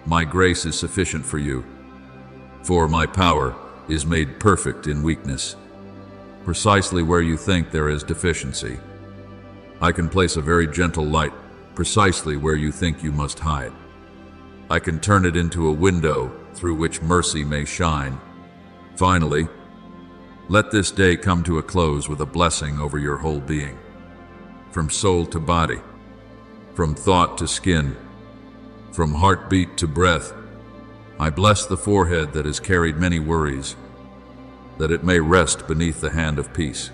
my grace is sufficient for you, for my power is made perfect in weakness. Precisely where you think there is deficiency, I can place a very gentle light precisely where you think you must hide. I can turn it into a window through which mercy may shine. Finally, let this day come to a close with a blessing over your whole being, from soul to body, from thought to skin, from heartbeat to breath. I bless the forehead that has carried many worries, that it may rest beneath the hand of peace.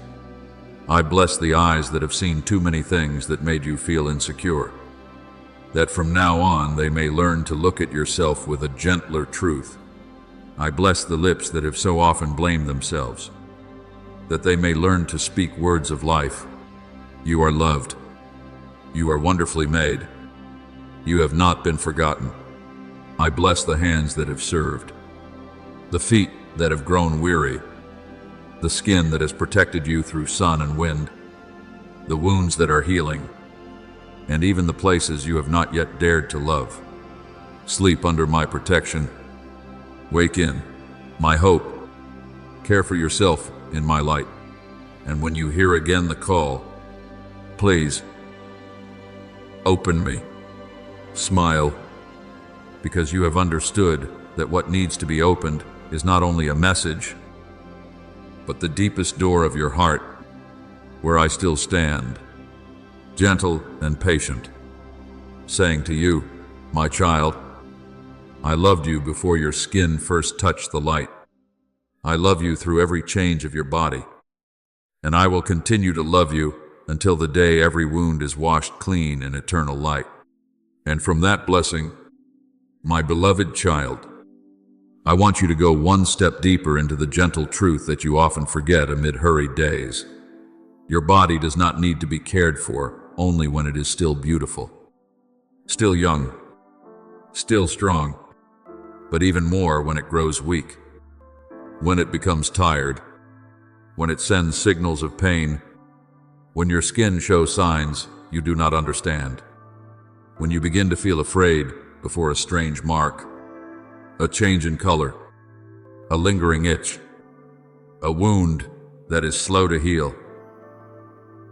I bless the eyes that have seen too many things that made you feel insecure, that from now on they may learn to look at yourself with a gentler truth. I bless the lips that have so often blamed themselves, that they may learn to speak words of life. You are loved. You are wonderfully made. You have not been forgotten. I bless the hands that have served, the feet that have grown weary, the skin that has protected you through sun and wind, the wounds that are healing, and even the places you have not yet dared to love. Sleep under my protection. Wake in my hope. Care for yourself in my light. And when you hear again the call, please open me. Smile, because you have understood that what needs to be opened is not only a message, but the deepest door of your heart, where I still stand, gentle and patient, saying to you, my child, I loved you before your skin first touched the light. I love you through every change of your body, and I will continue to love you until the day every wound is washed clean in eternal light. And from that blessing, my beloved child, I want you to go one step deeper into the gentle truth that you often forget amid hurried days. Your body does not need to be cared for only when it is still beautiful, still young, still strong, but even more when it grows weak, when it becomes tired, when it sends signals of pain, when your skin shows signs you do not understand, when you begin to feel afraid before a strange mark, a change in color, a lingering itch, a wound that is slow to heal,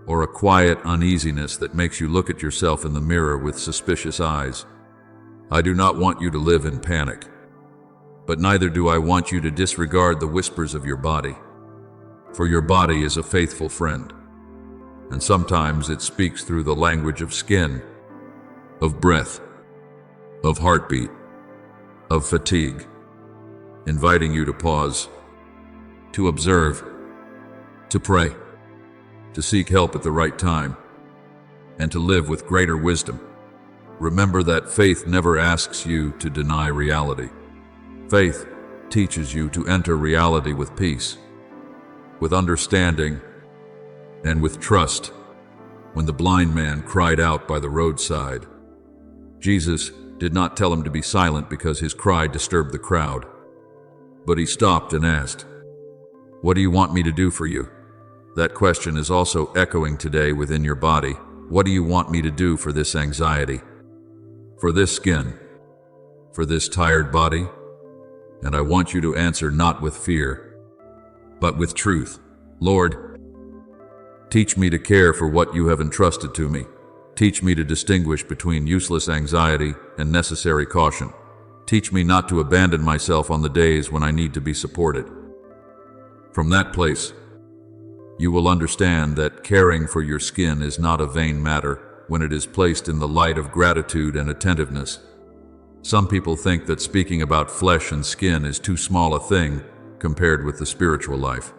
or a quiet uneasiness that makes you look at yourself in the mirror with suspicious eyes. I do not want you to live in panic, but neither do I want you to disregard the whispers of your body, for your body is a faithful friend, and sometimes it speaks through the language of skin, of breath, of heartbeat, of fatigue, inviting you to pause, to observe, to pray, to seek help at the right time, and to live with greater wisdom. Remember that faith never asks you to deny reality. Faith teaches you to enter reality with peace, with understanding, and with trust. When the blind man cried out by the roadside, Jesus did not tell him to be silent because his cry disturbed the crowd, but he stopped and asked, "What do you want me to do for you?" That question is also echoing today within your body. What do you want me to do for this anxiety, for this skin, for this tired body? And I want you to answer not with fear, but with truth. Lord, teach me to care for what you have entrusted to me. Teach me to distinguish between useless anxiety and necessary caution. Teach me not to abandon myself on the days when I need to be supported. From that place, you will understand that caring for your skin is not a vain matter when it is placed in the light of gratitude and attentiveness. Some people think that speaking about flesh and skin is too small a thing compared with the spiritual life.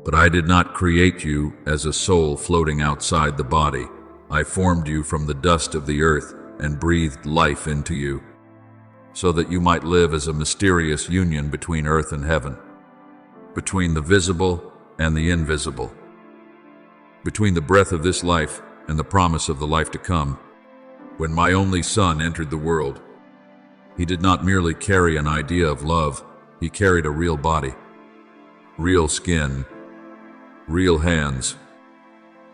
But I did not create you as a soul floating outside the body. I formed you from the dust of the earth and breathed life into you, so that you might live as a mysterious union between earth and heaven, between the visible and the invisible, between the breath of this life and the promise of the life to come. When my only son entered the world, he did not merely carry an idea of love, he carried a real body, real skin, real hands,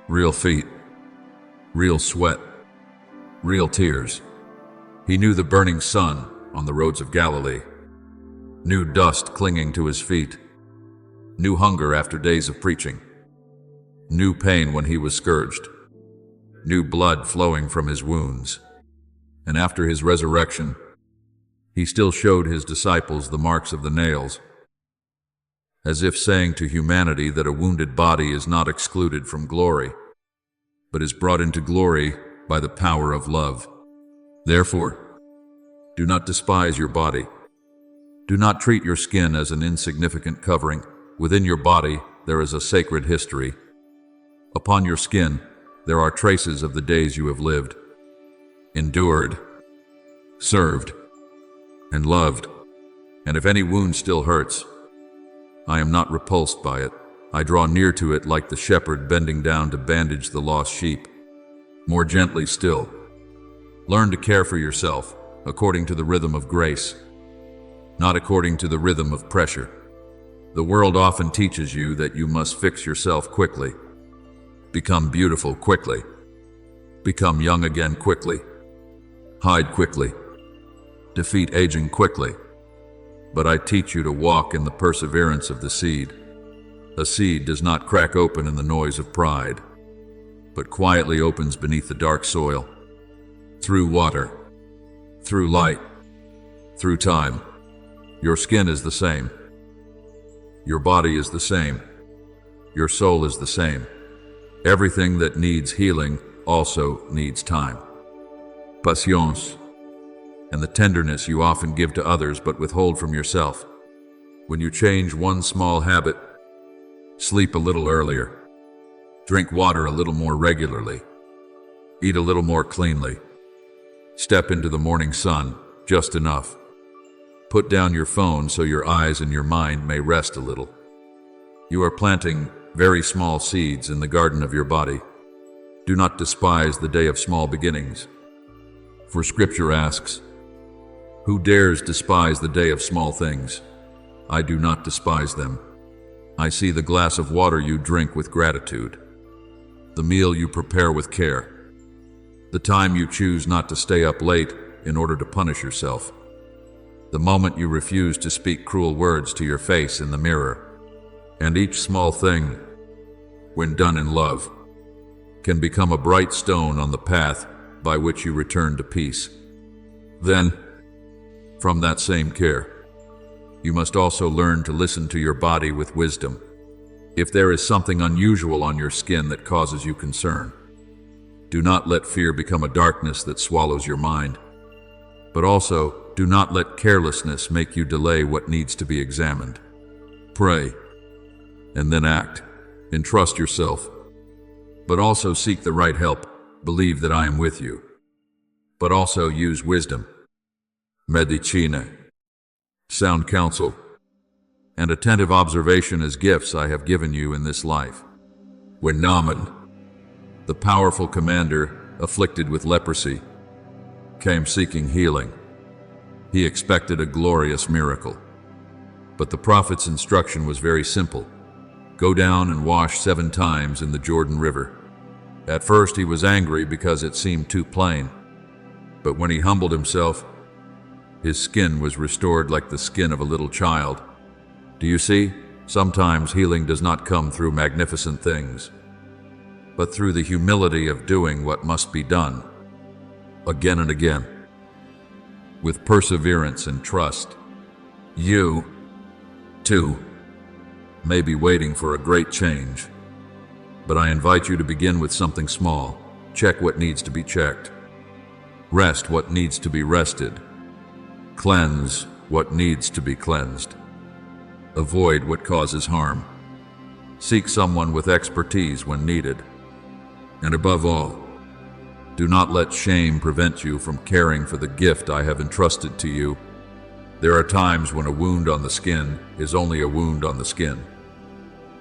real feet, real sweat, real tears. He knew the burning sun on the roads of Galilee, knew dust clinging to his feet, knew hunger after days of preaching, knew pain when he was scourged, knew blood flowing from his wounds. And after his resurrection, he still showed his disciples the marks of the nails, as if saying to humanity that a wounded body is not excluded from glory, but is brought into glory by the power of love. Therefore, do not despise your body. Do not treat your skin as an insignificant covering. Within your body, there is a sacred history. Upon your skin, there are traces of the days you have lived, endured, served, and loved. And if any wound still hurts, I am not repulsed by it. I draw near to it like the shepherd bending down to bandage the lost sheep. More gently still, learn to care for yourself according to the rhythm of grace, not according to the rhythm of pressure. The world often teaches you that you must fix yourself quickly, become beautiful quickly, become young again quickly, hide quickly, defeat aging quickly. But I teach you to walk in the perseverance of the seed. A seed does not crack open in the noise of pride, but quietly opens beneath the dark soil, through water, through light, through time. Your skin is the same. Your body is the same. Your soul is the same. Everything that needs healing also needs time, patience, and the tenderness you often give to others but withhold from yourself. When you change one small habit, sleep a little earlier, drink water a little more regularly, eat a little more cleanly, step into the morning sun just enough, put down your phone so your eyes and your mind may rest a little. You are planting very small seeds in the garden of your body. Do not despise the day of small beginnings. For Scripture asks, "Who dares despise the day of small things? I do not despise them. I see the glass of water you drink with gratitude, the meal you prepare with care, the time you choose not to stay up late in order to punish yourself, the moment you refuse to speak cruel words to your face in the mirror. And each small thing, when done in love, can become a bright stone on the path by which you return to peace." Then, from that same care, you must also learn to listen to your body with wisdom. If there is something unusual on your skin that causes you concern, do not let fear become a darkness that swallows your mind. But also, do not let carelessness make you delay what needs to be examined. Pray, and then act. Entrust yourself, but also seek the right help. Believe that I am with you, but also use wisdom, medicina, sound counsel, and attentive observation as gifts I have given you in this life. When Naaman, the powerful commander afflicted with leprosy, came seeking healing, he expected a glorious miracle. But the prophet's instruction was very simple. Go down and wash 7 times in the Jordan River. At first he was angry because it seemed too plain, but when he humbled himself, his skin was restored like the skin of a little child. Do you see? Sometimes healing does not come through magnificent things, but through the humility of doing what must be done, again and again, with perseverance and trust. You, too, may be waiting for a great change, but I invite you to begin with something small. Check what needs to be checked. Rest what needs to be rested. Cleanse what needs to be cleansed. Avoid what causes harm. Seek someone with expertise when needed. And above all, do not let shame prevent you from caring for the gift I have entrusted to you. There are times when a wound on the skin is only a wound on the skin.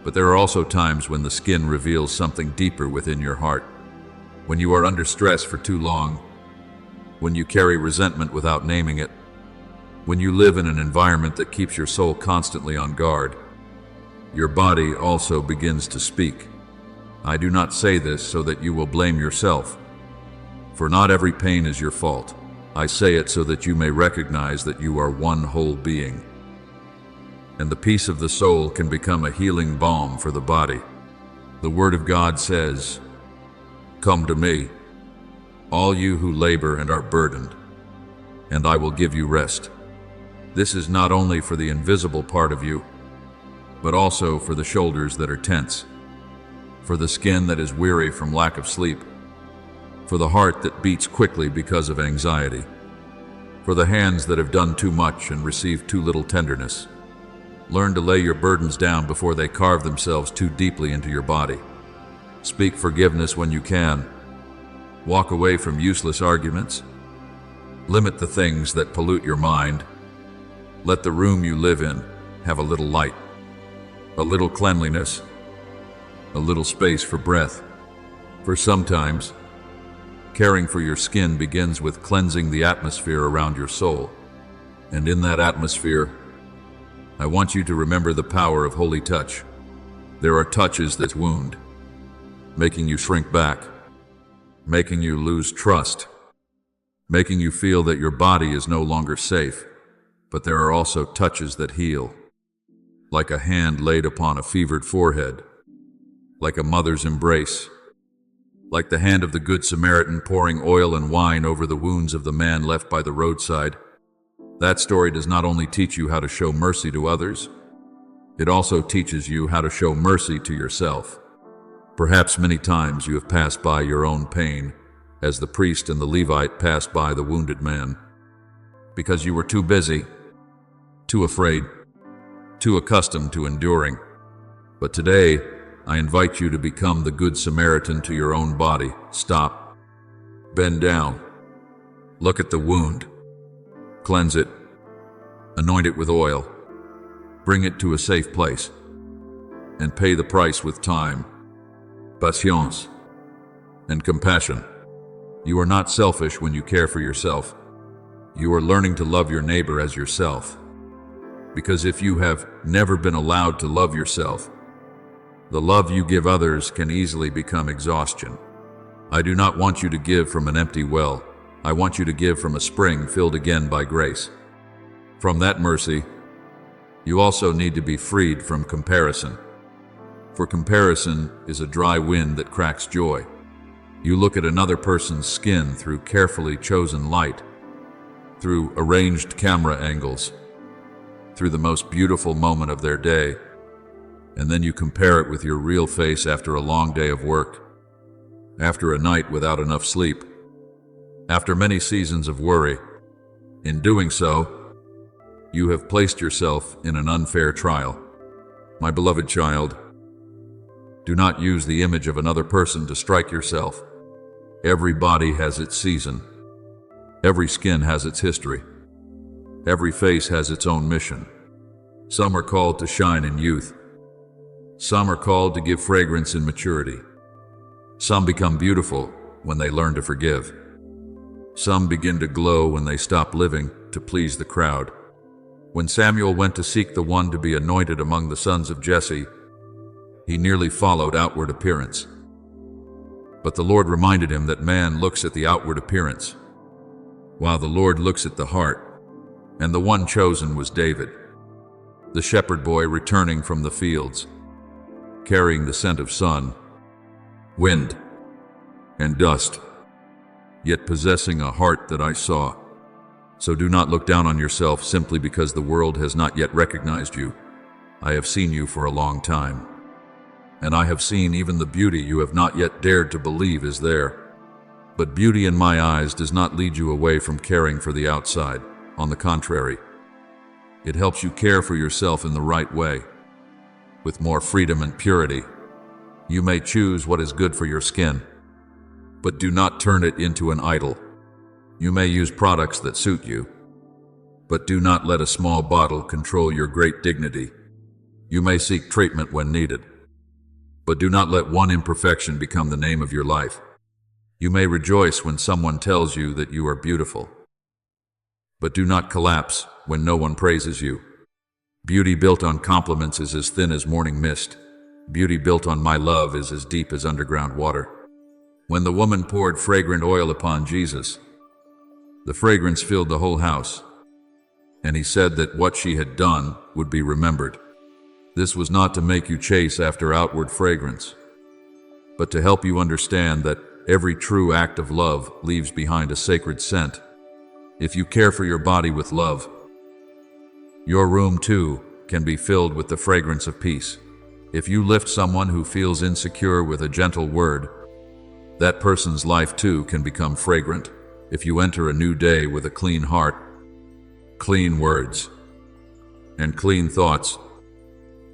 But there are also times when the skin reveals something deeper within your heart. When you are under stress for too long, when you carry resentment without naming it, when you live in an environment that keeps your soul constantly on guard, your body also begins to speak. I do not say this so that you will blame yourself, for not every pain is your fault. I say it so that you may recognize that you are one whole being, and the peace of the soul can become a healing balm for the body. The Word of God says, "Come to me, all you who labor and are burdened, and I will give you rest." This is not only for the invisible part of you, but also for the shoulders that are tense, for the skin that is weary from lack of sleep, for the heart that beats quickly because of anxiety, for the hands that have done too much and received too little tenderness. Learn to lay your burdens down before they carve themselves too deeply into your body. Speak forgiveness when you can. Walk away from useless arguments. Limit the things that pollute your mind. Let the room you live in have a little light, a little cleanliness, a little space for breath. For sometimes, caring for your skin begins with cleansing the atmosphere around your soul. And in that atmosphere, I want you to remember the power of holy touch. There are touches that wound, making you shrink back, making you lose trust, making you feel that your body is no longer safe. But there are also touches that heal, like a hand laid upon a fevered forehead, like a mother's embrace, like the hand of the Good Samaritan pouring oil and wine over the wounds of the man left by the roadside. That story does not only teach you how to show mercy to others, it also teaches you how to show mercy to yourself. Perhaps many times you have passed by your own pain as the priest and the Levite passed by the wounded man, because you were too busy, too afraid, too accustomed to enduring. But today, I invite you to become the Good Samaritan to your own body. Stop. Bend down. Look at the wound. Cleanse it. Anoint it with oil. Bring it to a safe place. And pay the price with time, patience, and compassion. You are not selfish when you care for yourself. You are learning to love your neighbor as yourself. Because if you have never been allowed to love yourself, the love you give others can easily become exhaustion. I do not want you to give from an empty well. I want you to give from a spring filled again by grace. From that mercy, you also need to be freed from comparison. For comparison is a dry wind that cracks joy. You look at another person's skin through carefully chosen light, through arranged camera angles, through the most beautiful moment of their day, and then you compare it with your real face after a long day of work, after a night without enough sleep, after many seasons of worry. In doing so, you have placed yourself in an unfair trial. My beloved child, do not use the image of another person to strike yourself. Every body has its season. Every skin has its history. Every face has its own mission. Some are called to shine in youth. Some are called to give fragrance in maturity. Some become beautiful when they learn to forgive. Some begin to glow when they stop living to please the crowd. When Samuel went to seek the one to be anointed among the sons of Jesse, he nearly followed outward appearance. But the Lord reminded him that man looks at the outward appearance, while the Lord looks at the heart. And the one chosen was David, the shepherd boy returning from the fields, carrying the scent of sun, wind, and dust, yet possessing a heart that I saw. So do not look down on yourself simply because the world has not yet recognized you. I have seen you for a long time, and I have seen even the beauty you have not yet dared to believe is there. But beauty in my eyes does not lead you away from caring for the outside. On the contrary, it helps you care for yourself in the right way, with more freedom and purity. You may choose what is good for your skin, but do not turn it into an idol. You may use products that suit you, but do not let a small bottle control your great dignity. You may seek treatment when needed, but do not let one imperfection become the name of your life. You may rejoice when someone tells you that you are beautiful, but do not collapse when no one praises you. Beauty built on compliments is as thin as morning mist. Beauty built on my love is as deep as underground water. When the woman poured fragrant oil upon Jesus, the fragrance filled the whole house, and he said that what she had done would be remembered. This was not to make you chase after outward fragrance, but to help you understand that every true act of love leaves behind a sacred scent. If you care for your body with love, your room too can be filled with the fragrance of peace. If you lift someone who feels insecure with a gentle word, that person's life too can become fragrant. If you enter a new day with a clean heart, clean words, and clean thoughts,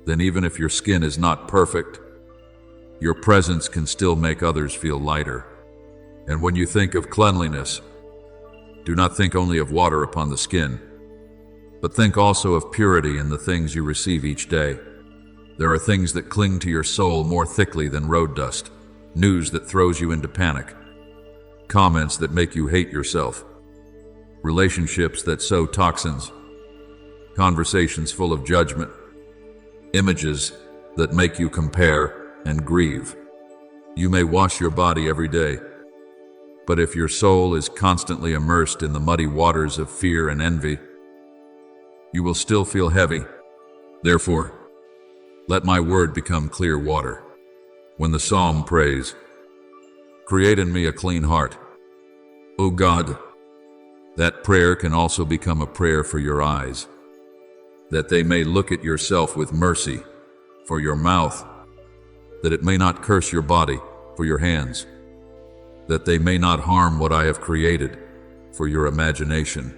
then even if your skin is not perfect, your presence can still make others feel lighter. And when you think of cleanliness, do not think only of water upon the skin, but think also of purity in the things you receive each day. There are things that cling to your soul more thickly than road dust, news that throws you into panic, comments that make you hate yourself, relationships that sow toxins, conversations full of judgment, images that make you compare and grieve. You may wash your body every day, but if your soul is constantly immersed in the muddy waters of fear and envy, you will still feel heavy. Therefore, let my word become clear water. When the psalm prays, "Create in me a clean heart, O God," that prayer can also become a prayer for your eyes, that they may look at yourself with mercy, for your mouth, that it may not curse your body, for your hands, that they may not harm what I have created, for your imagination,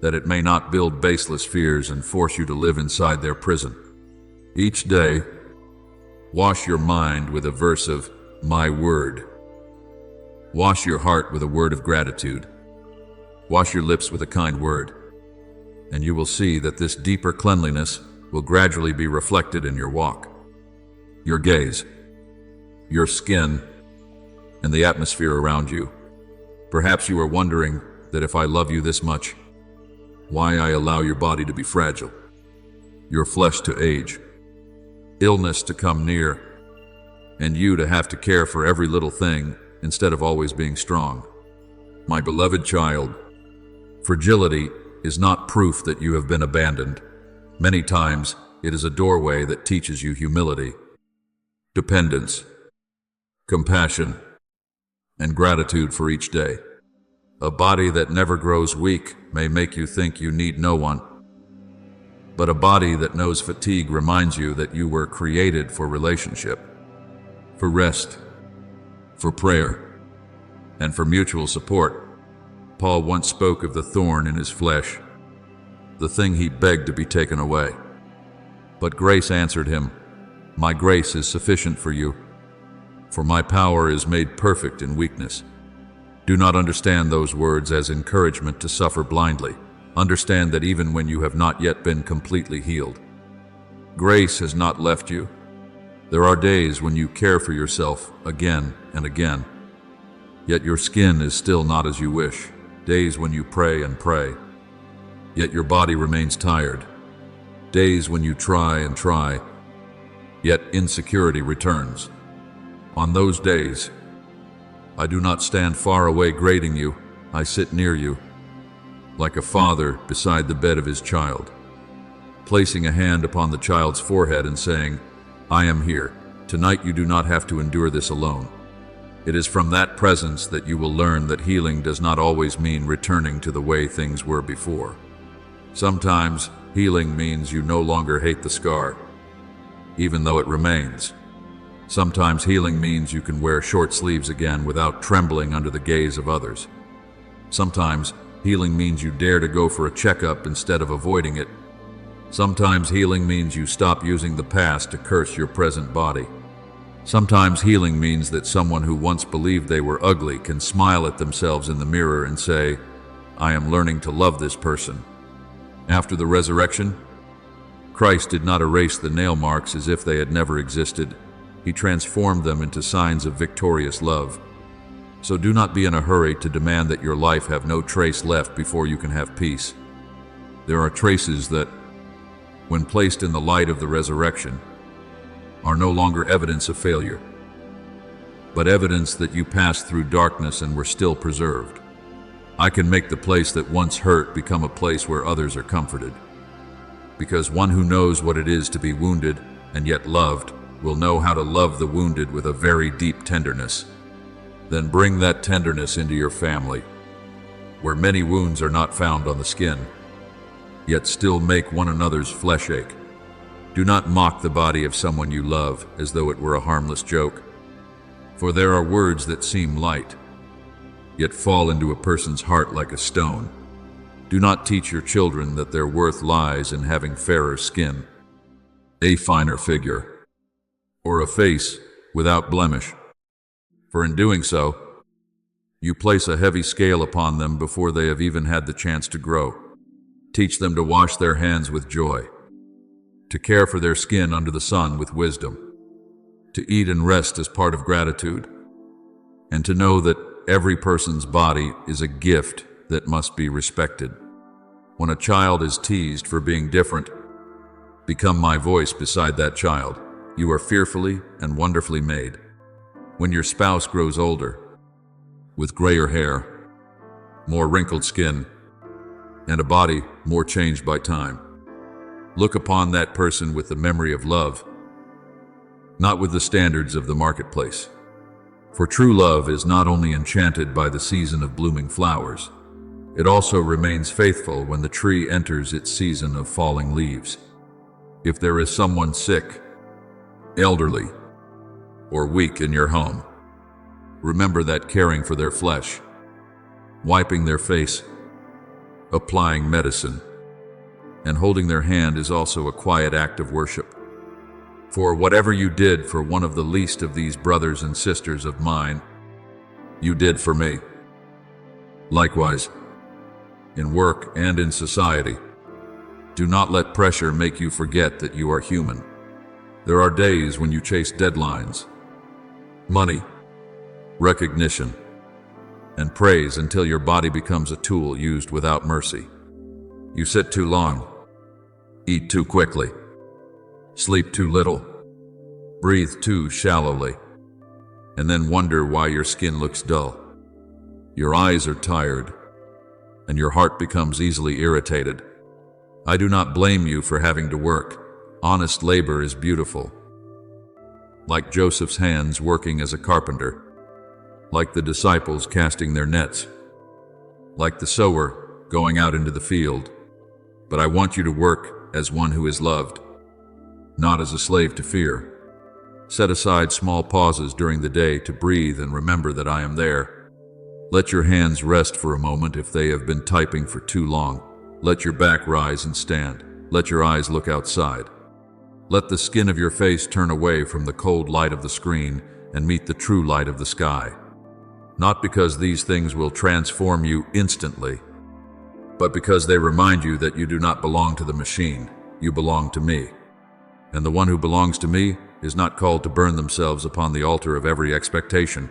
that it may not build baseless fears and force you to live inside their prison. Each day, wash your mind with a verse of my word. Wash your heart with a word of gratitude. Wash your lips with a kind word, and you will see that this deeper cleanliness will gradually be reflected in your walk, your gaze, your skin, and the atmosphere around you. Perhaps you are wondering that if I love you this much, why I allow your body to be fragile, your flesh to age, illness to come near, and you to have to care for every little thing instead of always being strong. My beloved child, fragility is not proof that you have been abandoned. Many times, it is a doorway that teaches you humility, dependence, compassion, and gratitude for each day. A body that never grows weak may make you think you need no one, but a body that knows fatigue reminds you that you were created for relationship, for rest, for prayer, and for mutual support. Paul once spoke of the thorn in his flesh, the thing he begged to be taken away. But grace answered him, my grace is sufficient for you, for my power is made perfect in weakness. Do not understand those words as encouragement to suffer blindly. Understand that even when you have not yet been completely healed, grace has not left you. There are days when you care for yourself again and again, yet your skin is still not as you wish. Days when you pray and pray, yet your body remains tired. Days when you try and try, yet insecurity returns. On those days, I do not stand far away grading you. I sit near you, like a father beside the bed of his child, placing a hand upon the child's forehead and saying, I am here. Tonight you do not have to endure this alone. It is from that presence that you will learn that healing does not always mean returning to the way things were before. Sometimes healing means you no longer hate the scar, even though it remains. Sometimes healing means you can wear short sleeves again without trembling under the gaze of others. Sometimes healing means you dare to go for a checkup instead of avoiding it. Sometimes healing means you stop using the past to curse your present body. Sometimes healing means that someone who once believed they were ugly can smile at themselves in the mirror and say, I am learning to love this person. After the resurrection, Christ did not erase the nail marks as if they had never existed. He transformed them into signs of victorious love. So do not be in a hurry to demand that your life have no trace left before you can have peace. There are traces that, when placed in the light of the resurrection, are no longer evidence of failure, but evidence that you passed through darkness and were still preserved. I can make the place that once hurt become a place where others are comforted, because one who knows what it is to be wounded and yet loved will know how to love the wounded with a very deep tenderness. Then bring that tenderness into your family, where many wounds are not found on the skin, yet still make one another's flesh ache. Do not mock the body of someone you love as though it were a harmless joke, for there are words that seem light, yet fall into a person's heart like a stone. Do not teach your children that their worth lies in having fairer skin, a finer figure, or a face without blemish, for in doing so, you place a heavy scale upon them before they have even had the chance to grow. Teach them to wash their hands with joy, to care for their skin under the sun with wisdom, to eat and rest as part of gratitude, and to know that every person's body is a gift that must be respected. When a child is teased for being different, become my voice beside that child. You are fearfully and wonderfully made. When your spouse grows older, with grayer hair, more wrinkled skin, and a body more changed by time, look upon that person with the memory of love, not with the standards of the marketplace. For true love is not only enchanted by the season of blooming flowers, it also remains faithful when the tree enters its season of falling leaves. If there is someone sick, elderly, or weak in your home, remember that caring for their flesh, wiping their face, applying medicine, and holding their hand is also a quiet act of worship. For whatever you did for one of the least of these brothers and sisters of mine, you did for me. Likewise, in work and in society, do not let pressure make you forget that you are human. There are days when you chase deadlines, money, recognition, and praise until your body becomes a tool used without mercy. You sit too long, eat too quickly, sleep too little, breathe too shallowly, and then wonder why your skin looks dull. Your eyes are tired, and your heart becomes easily irritated. I do not blame you for having to work. Honest labor is beautiful. Like Joseph's hands working as a carpenter, like the disciples casting their nets, like the sower going out into the field. But I want you to work as one who is loved, not as a slave to fear. Set aside small pauses during the day to breathe and remember that I am there. Let your hands rest for a moment if they have been typing for too long. Let your back rise and stand. Let your eyes look outside. Let the skin of your face turn away from the cold light of the screen and meet the true light of the sky. Not because these things will transform you instantly, but because they remind you that you do not belong to the machine, you belong to me. And the one who belongs to me is not called to burn themselves upon the altar of every expectation,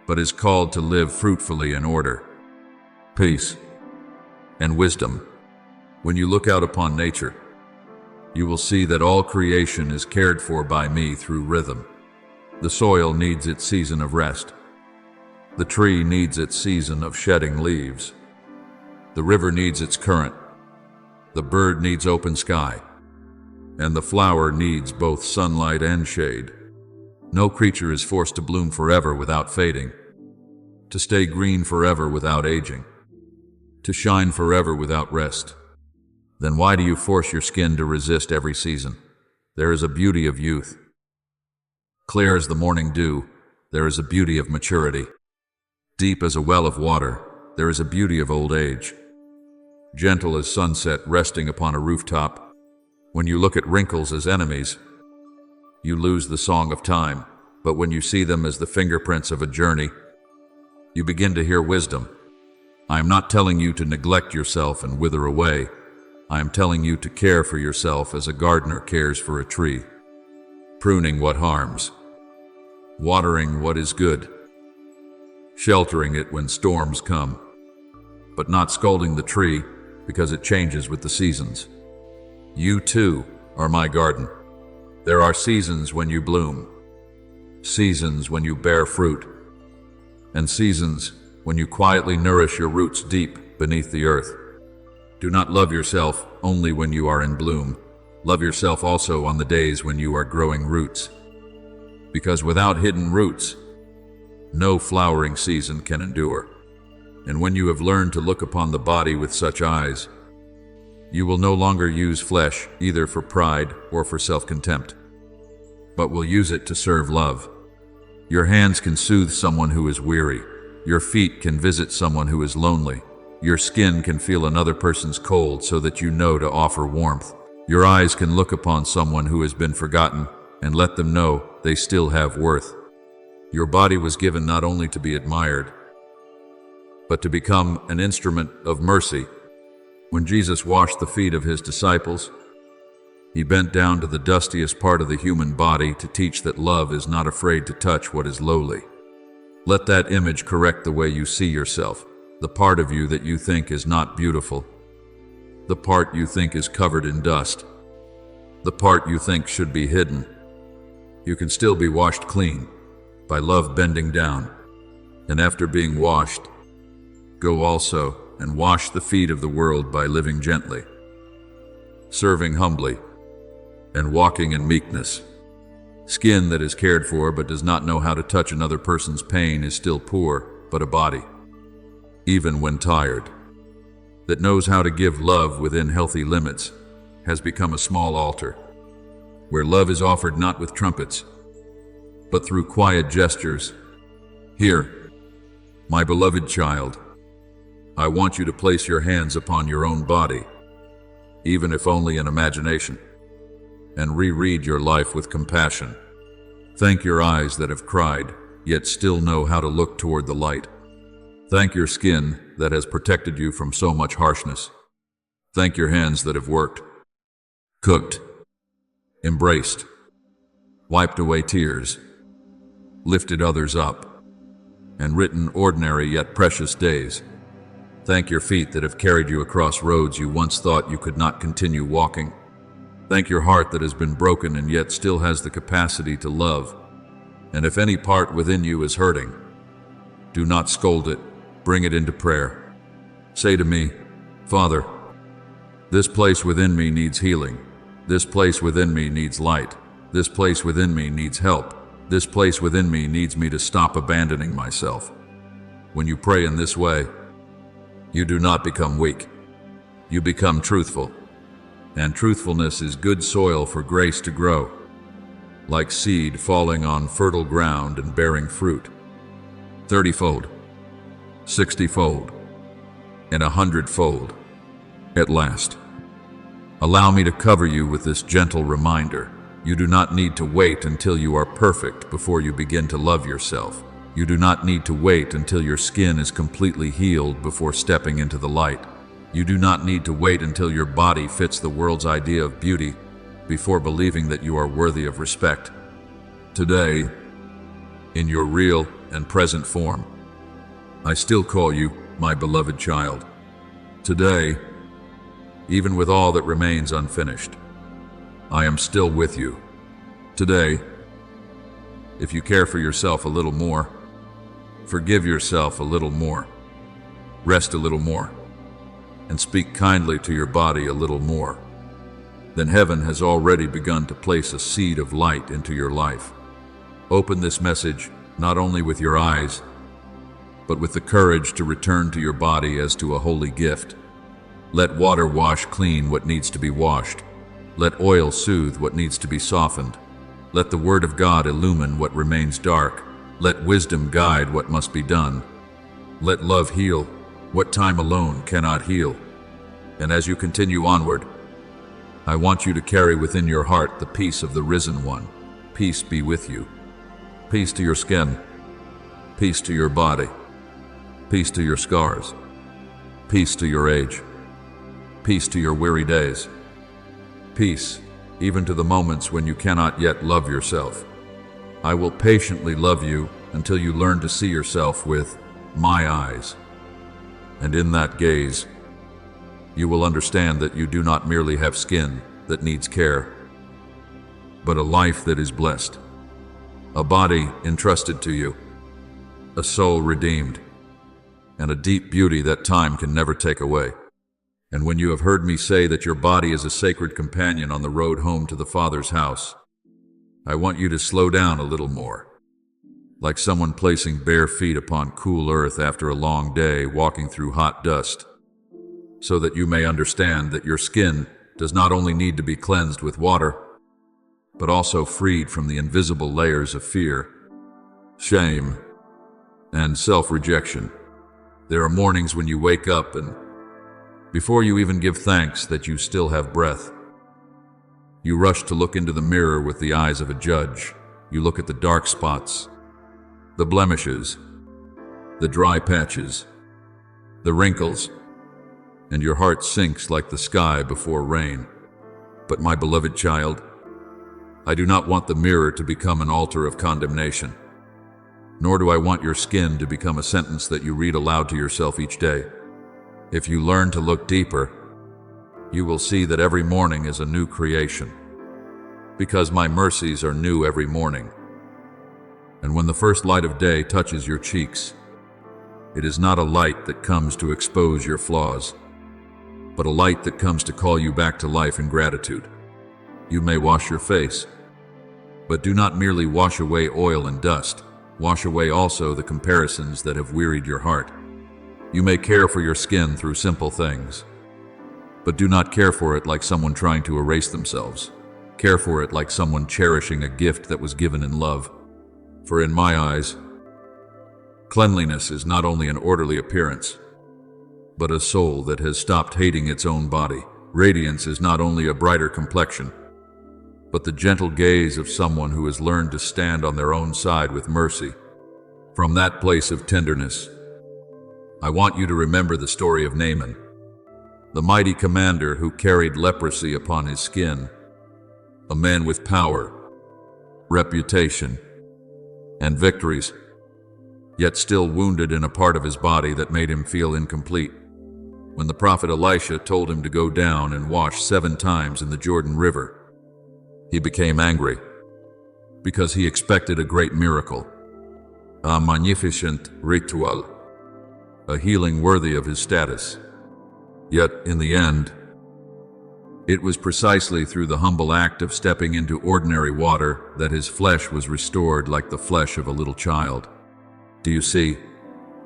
but is called to live fruitfully in order, peace, and wisdom. When you look out upon nature, you will see that all creation is cared for by me through rhythm. The soil needs its season of rest. The tree needs its season of shedding leaves. The river needs its current. The bird needs open sky. And the flower needs both sunlight and shade. No creature is forced to bloom forever without fading, to stay green forever without aging, to shine forever without rest. Then why do you force your skin to resist every season? There is a beauty of youth. Clear as the morning dew, there is a beauty of maturity. Deep as a well of water, there is a beauty of old age. Gentle as sunset resting upon a rooftop, when you look at wrinkles as enemies, you lose the song of time. But when you see them as the fingerprints of a journey, you begin to hear wisdom. I am not telling you to neglect yourself and wither away. I am telling you to care for yourself as a gardener cares for a tree, pruning what harms, watering what is good, sheltering it when storms come, but not scolding the tree because it changes with the seasons. You too are my garden. There are seasons when you bloom, seasons when you bear fruit, and seasons when you quietly nourish your roots deep beneath the earth. Do not love yourself only when you are in bloom. Love yourself also on the days when you are growing roots. Because without hidden roots, no flowering season can endure. And when you have learned to look upon the body with such eyes, you will no longer use flesh either for pride or for self-contempt, but will use it to serve love. Your hands can soothe someone who is weary. Your feet can visit someone who is lonely. Your skin can feel another person's cold so that you know to offer warmth. Your eyes can look upon someone who has been forgotten and let them know they still have worth. Your body was given not only to be admired, but to become an instrument of mercy. When Jesus washed the feet of his disciples, he bent down to the dustiest part of the human body to teach that love is not afraid to touch what is lowly. Let that image correct the way you see yourself, the part of you that you think is not beautiful, the part you think is covered in dust, the part you think should be hidden. You can still be washed clean by love bending down, and after being washed, go also and wash the feet of the world by living gently, serving humbly, and walking in meekness. Skin that is cared for but does not know how to touch another person's pain is still poor, but a body, even when tired, that knows how to give love within healthy limits, has become a small altar, where love is offered not with trumpets, but through quiet gestures. Here, my beloved child, I want you to place your hands upon your own body, even if only in imagination, and reread your life with compassion. Thank your eyes that have cried, yet still know how to look toward the light. Thank your skin that has protected you from so much harshness. Thank your hands that have worked, cooked, embraced, wiped away tears, lifted others up, and written ordinary yet precious days. Thank your feet that have carried you across roads you once thought you could not continue walking. Thank your heart that has been broken and yet still has the capacity to love. And if any part within you is hurting, do not scold it, bring it into prayer. Say to me, Father, this place within me needs healing. This place within me needs light. This place within me needs help. This place within me needs me to stop abandoning myself. When you pray in this way, you do not become weak. You become truthful. And truthfulness is good soil for grace to grow, like seed falling on fertile ground and bearing fruit, 30-fold, 60-fold, and 100-fold at last. Allow me to cover you with this gentle reminder. You do not need to wait until you are perfect before you begin to love yourself. You do not need to wait until your skin is completely healed before stepping into the light. You do not need to wait until your body fits the world's idea of beauty before believing that you are worthy of respect. Today, in your real and present form, I still call you my beloved child. Today, even with all that remains unfinished, I am still with you. Today, if you care for yourself a little more, forgive yourself a little more, rest a little more, and speak kindly to your body a little more, then heaven has already begun to place a seed of light into your life. Open this message not only with your eyes, but with the courage to return to your body as to a holy gift. Let water wash clean what needs to be washed. Let oil soothe what needs to be softened. Let the word of God illumine what remains dark. Let wisdom guide what must be done. Let love heal what time alone cannot heal. And as you continue onward, I want you to carry within your heart the peace of the risen one. Peace be with you. Peace to your skin. Peace to your body. Peace to your scars. Peace to your age. Peace to your weary days. Peace, even to the moments when you cannot yet love yourself. I will patiently love you until you learn to see yourself with my eyes. And in that gaze, you will understand that you do not merely have skin that needs care, but a life that is blessed, a body entrusted to you, a soul redeemed, and a deep beauty that time can never take away. And when you have heard me say that your body is a sacred companion on the road home to the Father's house, I want you to slow down a little more, like someone placing bare feet upon cool earth after a long day walking through hot dust, so that you may understand that your skin does not only need to be cleansed with water, but also freed from the invisible layers of fear, shame, and self-rejection. There are mornings when you wake up and, before you even give thanks that you still have breath, you rush to look into the mirror with the eyes of a judge. You look at the dark spots, the blemishes, the dry patches, the wrinkles, and your heart sinks like the sky before rain. But my beloved child, I do not want the mirror to become an altar of condemnation, nor do I want your skin to become a sentence that you read aloud to yourself each day. If you learn to look deeper, you will see that every morning is a new creation, because my mercies are new every morning. And when the first light of day touches your cheeks, it is not a light that comes to expose your flaws, but a light that comes to call you back to life in gratitude. You may wash your face, but do not merely wash away oil and dust. Wash away also the comparisons that have wearied your heart. You may care for your skin through simple things, but do not care for it like someone trying to erase themselves. Care for it like someone cherishing a gift that was given in love. For in my eyes, cleanliness is not only an orderly appearance, but a soul that has stopped hating its own body. Radiance is not only a brighter complexion, but the gentle gaze of someone who has learned to stand on their own side with mercy. From that place of tenderness, I want you to remember the story of Naaman, the mighty commander who carried leprosy upon his skin, a man with power, reputation, and victories, yet still wounded in a part of his body that made him feel incomplete. When the prophet Elisha told him to go down and wash 7 times in the Jordan River, he became angry because he expected a great miracle, a magnificent ritual, a healing worthy of his status. Yet, in the end, it was precisely through the humble act of stepping into ordinary water that his flesh was restored like the flesh of a little child. Do you see?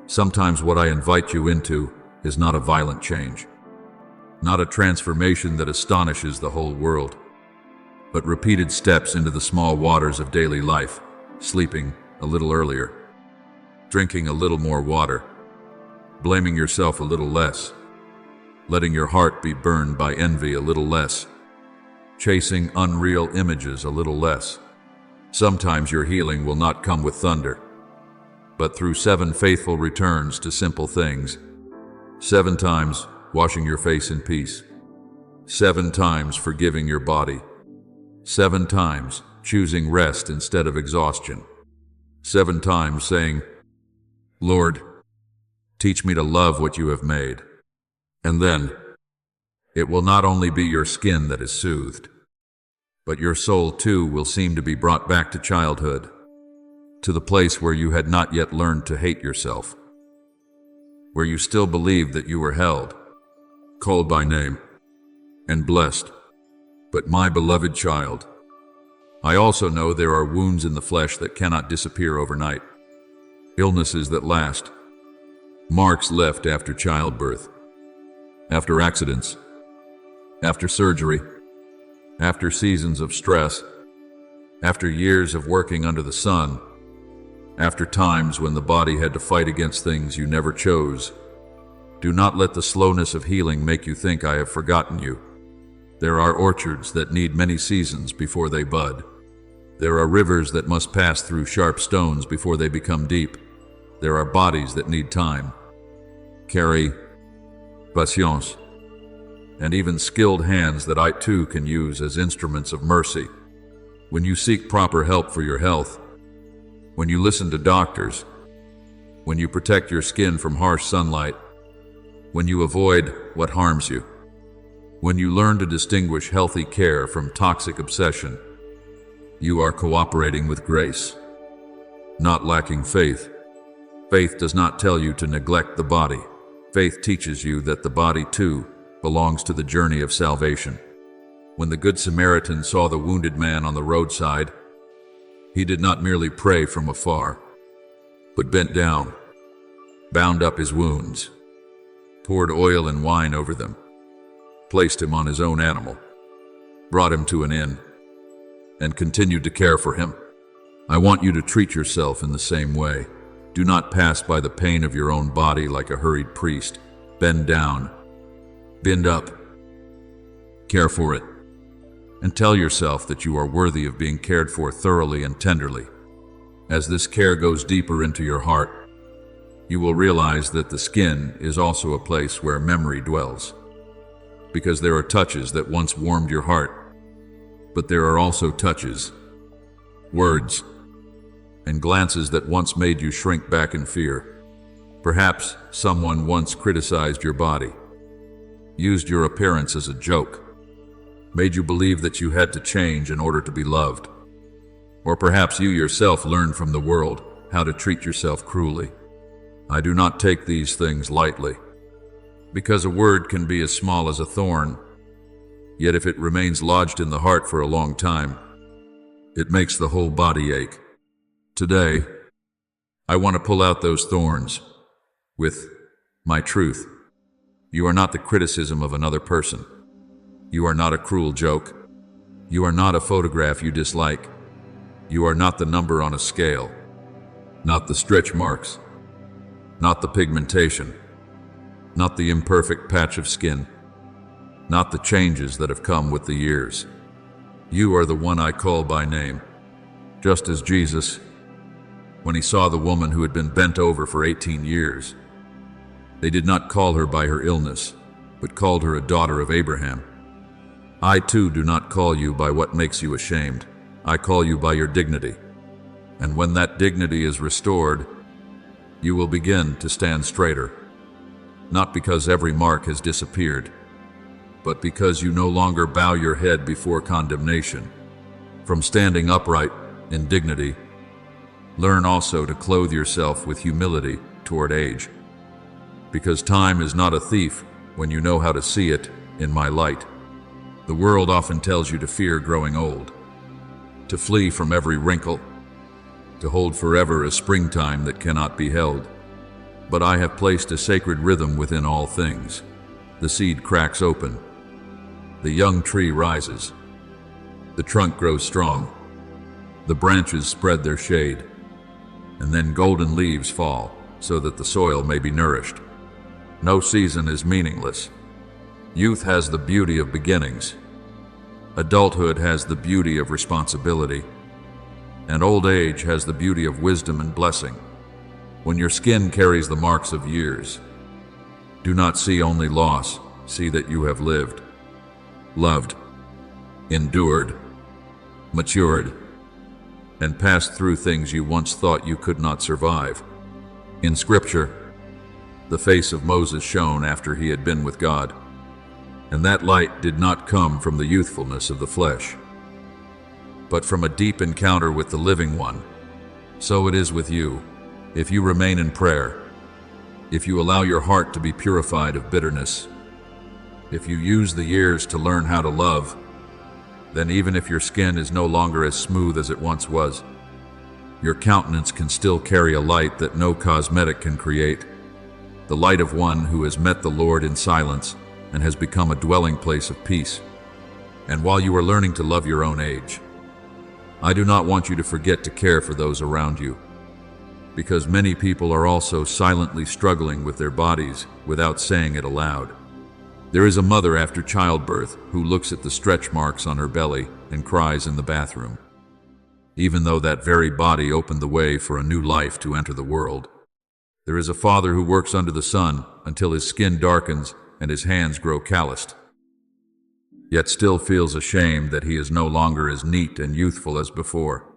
Sometimes what I invite you into is not a violent change, not a transformation that astonishes the whole world, but repeated steps into the small waters of daily life, sleeping a little earlier, drinking a little more water, blaming yourself a little less, letting your heart be burned by envy a little less, chasing unreal images a little less. Sometimes your healing will not come with thunder, but through 7 faithful returns to simple things. 7 times washing your face in peace, 7 times forgiving your body, 7 times choosing rest instead of exhaustion, 7 times saying, Lord, teach me to love what you have made. And then, it will not only be your skin that is soothed, but your soul too will seem to be brought back to childhood, to the place where you had not yet learned to hate yourself, where you still believed that you were held, called by name, and blessed. But my beloved child, I also know there are wounds in the flesh that cannot disappear overnight, illnesses that last, marks left after childbirth, after accidents, after surgery, after seasons of stress, after years of working under the sun, after times when the body had to fight against things you never chose. Do not let the slowness of healing make you think I have forgotten you. There are orchards that need many seasons before they bud. There are rivers that must pass through sharp stones before they become deep. There are bodies that need time, carry, patience, and even skilled hands that I too can use as instruments of mercy. When you seek proper help for your health, when you listen to doctors, when you protect your skin from harsh sunlight, when you avoid what harms you, when you learn to distinguish healthy care from toxic obsession, you are cooperating with grace, not lacking faith. Faith does not tell you to neglect the body. Faith teaches you that the body too belongs to the journey of salvation. When the Good Samaritan saw the wounded man on the roadside, he did not merely pray from afar, but bent down, bound up his wounds, poured oil and wine over them, placed him on his own animal, brought him to an inn, and continued to care for him. I want you to treat yourself in the same way. Do not pass by the pain of your own body like a hurried priest. Bend down, bend up, care for it, and tell yourself that you are worthy of being cared for thoroughly and tenderly. As this care goes deeper into your heart, you will realize that the skin is also a place where memory dwells, because there are touches that once warmed your heart, but there are also touches, words, and glances that once made you shrink back in fear. Perhaps someone once criticized your body, used your appearance as a joke, made you believe that you had to change in order to be loved. Or perhaps you yourself learned from the world how to treat yourself cruelly. I do not take these things lightly, because a word can be as small as a thorn, yet if it remains lodged in the heart for a long time, it makes the whole body ache. Today, I want to pull out those thorns with my truth. You are not the criticism of another person. You are not a cruel joke. You are not a photograph you dislike. You are not the number on a scale, not the stretch marks, not the pigmentation. not the imperfect patch of skin, not the changes that have come with the years. You are the one I call by name, just as Jesus, when he saw the woman who had been bent over for 18 years, they did not call her by her illness, but called her a daughter of Abraham. I too do not call you by what makes you ashamed. I call you by your dignity. And when that dignity is restored, you will begin to stand straighter, not because every mark has disappeared, but because you no longer bow your head before condemnation. From standing upright in dignity, learn also to clothe yourself with humility toward age, because time is not a thief when you know how to see it in my light. The world often tells you to fear growing old, to flee from every wrinkle, to hold forever a springtime that cannot be held. But I have placed a sacred rhythm within all things. The seed cracks open, the young tree rises, the trunk grows strong, the branches spread their shade, and then golden leaves fall so that the soil may be nourished. No season is meaningless. Youth has the beauty of beginnings. Adulthood has the beauty of responsibility. And old age has the beauty of wisdom and blessing. When your skin carries the marks of years, do not see only loss, see that you have lived, loved, endured, matured, and passed through things you once thought you could not survive. In Scripture, the face of Moses shone after he had been with God, and that light did not come from the youthfulness of the flesh, but from a deep encounter with the living one. So it is with you, if you remain in prayer, if you allow your heart to be purified of bitterness, if you use the years to learn how to love, then even if your skin is no longer as smooth as it once was, your countenance can still carry a light that no cosmetic can create, the light of one who has met the Lord in silence and has become a dwelling place of peace. And while you are learning to love your own age, I do not want you to forget to care for those around you, because many people are also silently struggling with their bodies without saying it aloud. There is a mother after childbirth who looks at the stretch marks on her belly and cries in the bathroom, even though that very body opened the way for a new life to enter the world. There is a father who works under the sun until his skin darkens and his hands grow calloused, yet still feels ashamed that he is no longer as neat and youthful as before.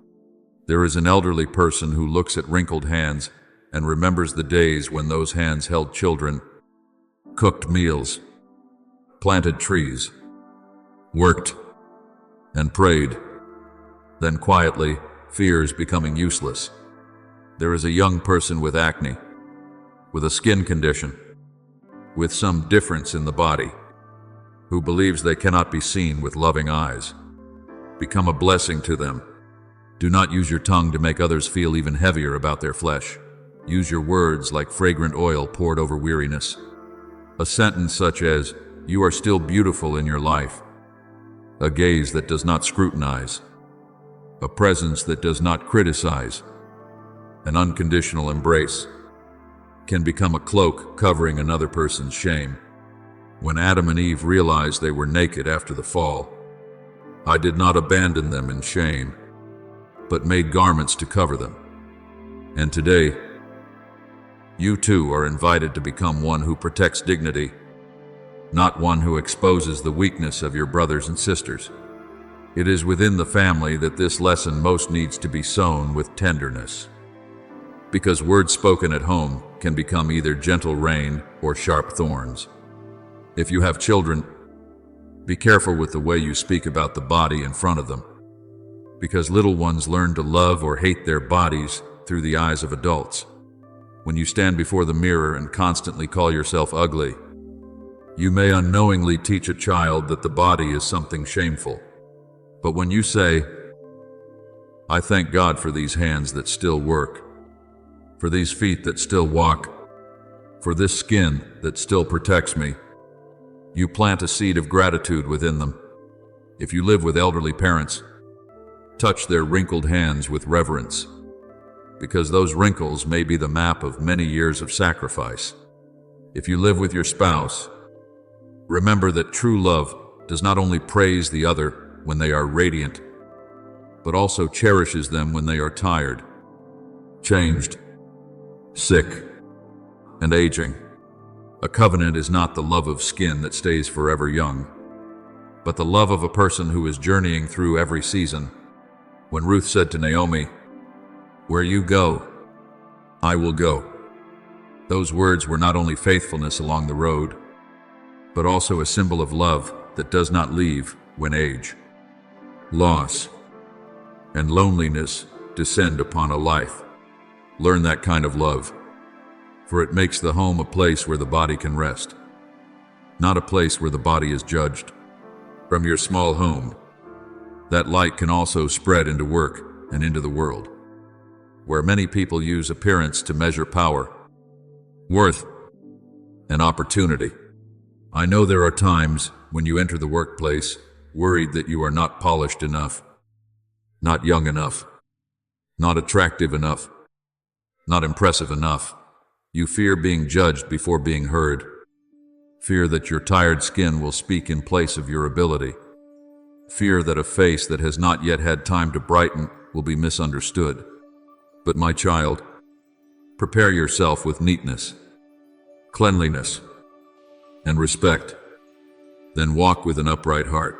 There is an elderly person who looks at wrinkled hands and remembers the days when those hands held children, cooked meals, planted trees, worked, and prayed. Then quietly, fears becoming useless. There is a young person with acne, with a skin condition, with some difference in the body, who believes they cannot be seen with loving eyes. Become a blessing to them. Do not use your tongue to make others feel even heavier about their flesh. Use your words like fragrant oil poured over weariness. A sentence such as, "You are still beautiful in your life." A gaze that does not scrutinize. A presence that does not criticize. An unconditional embrace can become a cloak covering another person's shame. When Adam and Eve realized they were naked after the fall, I did not abandon them in shame, but made garments to cover them. And today, you too are invited to become one who protects dignity, not one who exposes the weakness of your brothers and sisters. It is within the family that this lesson most needs to be sown with tenderness, because words spoken at home can become either gentle rain or sharp thorns. If you have children, be careful with the way you speak about the body in front of them, because little ones learn to love or hate their bodies through the eyes of adults. When you stand before the mirror and constantly call yourself ugly, you may unknowingly teach a child that the body is something shameful. But when you say, "I thank God for these hands that still work, for these feet that still walk, for this skin that still protects me," you plant a seed of gratitude within them. If you live with elderly parents, touch their wrinkled hands with reverence, because those wrinkles may be the map of many years of sacrifice. If you live with your spouse, remember that true love does not only praise the other when they are radiant, but also cherishes them when they are tired, changed, sick, and aging. A covenant is not the love of skin that stays forever young, but the love of a person who is journeying through every season. When Ruth said to Naomi, "Where you go, I will go," those words were not only faithfulness along the road, but also a symbol of love that does not leave when age, loss, and loneliness descend upon a life. Learn that kind of love, for it makes the home a place where the body can rest, not a place where the body is judged. From your small home, that light can also spread into work and into the world, where many people use appearance to measure power, worth, and opportunity. I know there are times when you enter the workplace worried that you are not polished enough, not young enough, not attractive enough, not impressive enough. You fear being judged before being heard. Fear that your tired skin will speak in place of your ability. Fear that a face that has not yet had time to brighten will be misunderstood. But my child, prepare yourself with neatness, cleanliness, and respect. Then walk with an upright heart,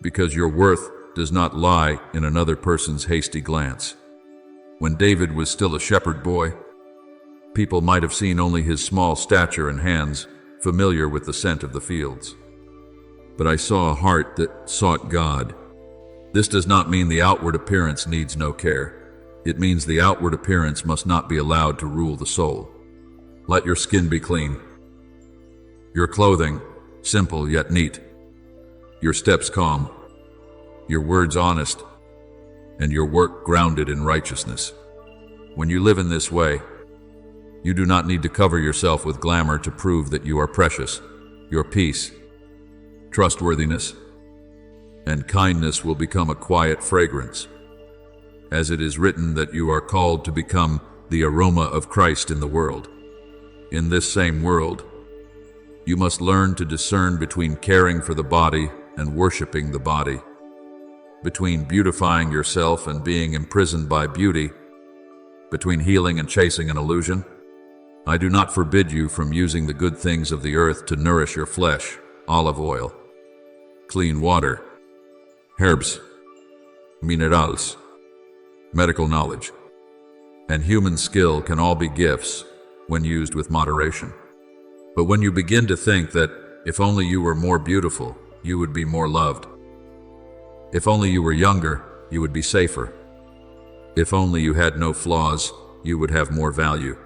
because your worth does not lie in another person's hasty glance. When David was still a shepherd boy, people might have seen only his small stature and hands, familiar with the scent of the fields. But I saw a heart that sought God. This does not mean the outward appearance needs no care. It means the outward appearance must not be allowed to rule the soul. Let your skin be clean, your clothing simple yet neat, your steps calm, your words honest, and your work grounded in righteousness. When you live in this way, you do not need to cover yourself with glamour to prove that you are precious. Your peace, trustworthiness, and kindness will become a quiet fragrance, as it is written that you are called to become the aroma of Christ in the world. In this same world, you must learn to discern between caring for the body and worshiping the body, between beautifying yourself and being imprisoned by beauty, between healing and chasing an illusion. I do not forbid you from using the good things of the earth to nourish your flesh: olive oil, clean water, herbs, minerals, medical knowledge, and human skill can all be gifts when used with moderation. But when you begin to think that if only you were more beautiful, you would be more loved, if only you were younger, you would be safer, if only you had no flaws, you would have more value,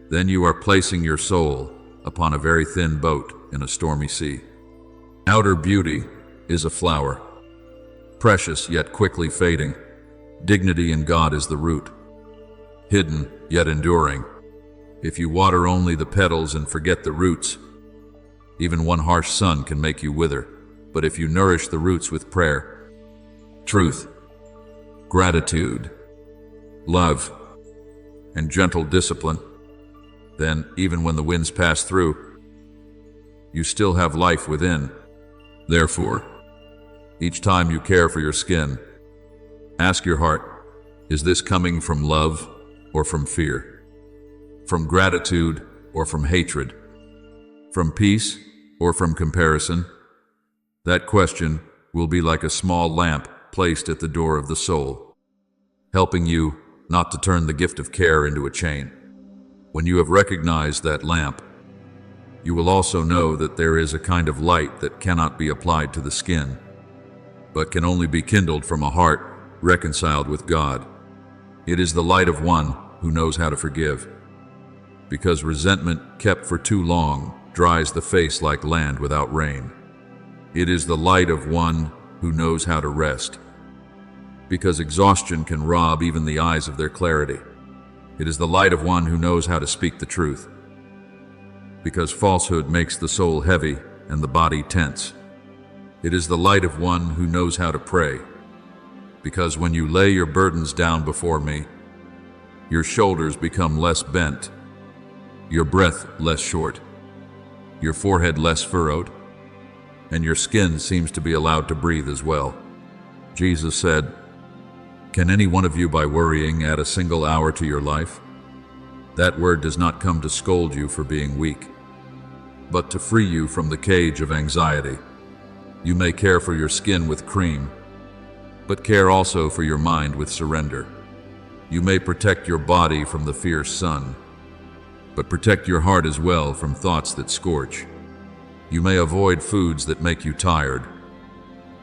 then you are placing your soul upon a very thin boat in a stormy sea. Outer beauty is a flower, precious yet quickly fading. Dignity in God is the root, hidden yet enduring. If you water only the petals and forget the roots, even one harsh sun can make you wither. But if you nourish the roots with prayer, truth, gratitude, love, and gentle discipline, then even when the winds pass through, you still have life within. Therefore, each time you care for your skin, ask your heart, is this coming from love or from fear? From gratitude or from hatred? From peace or from comparison? That question will be like a small lamp placed at the door of the soul, helping you not to turn the gift of care into a chain. When you have recognized that lamp, you will also know that there is a kind of light that cannot be applied to the skin, but can only be kindled from a heart reconciled with God. It is the light of one who knows how to forgive, because resentment kept for too long dries the face like land without rain. It is the light of one who knows how to rest, because exhaustion can rob even the eyes of their clarity. It is the light of one who knows how to speak the truth, because falsehood makes the soul heavy and the body tense. It is the light of one who knows how to pray, because when you lay your burdens down before me, your shoulders become less bent, your breath less short, your forehead less furrowed, and your skin seems to be allowed to breathe as well. Jesus said, "Can any one of you by worrying add a single hour to your life?" That word does not come to scold you for being weak, but to free you from the cage of anxiety. You may care for your skin with cream, but care also for your mind with surrender. You may protect your body from the fierce sun, but protect your heart as well from thoughts that scorch. You may avoid foods that make you tired,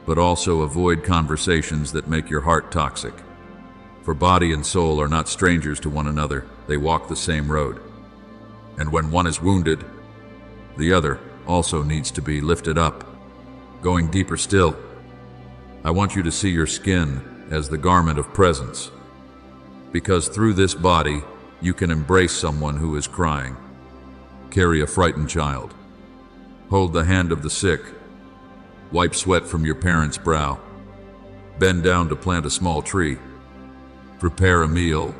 but also avoid conversations that make your heart toxic. For body and soul are not strangers to one another, they walk the same road. And when one is wounded, the other also needs to be lifted up. Going deeper still, I want you to see your skin as the garment of presence, because through this body you can embrace someone who is crying, carry a frightened child, hold the hand of the sick, wipe sweat from your parent's brow, bend down to plant a small tree, prepare a meal,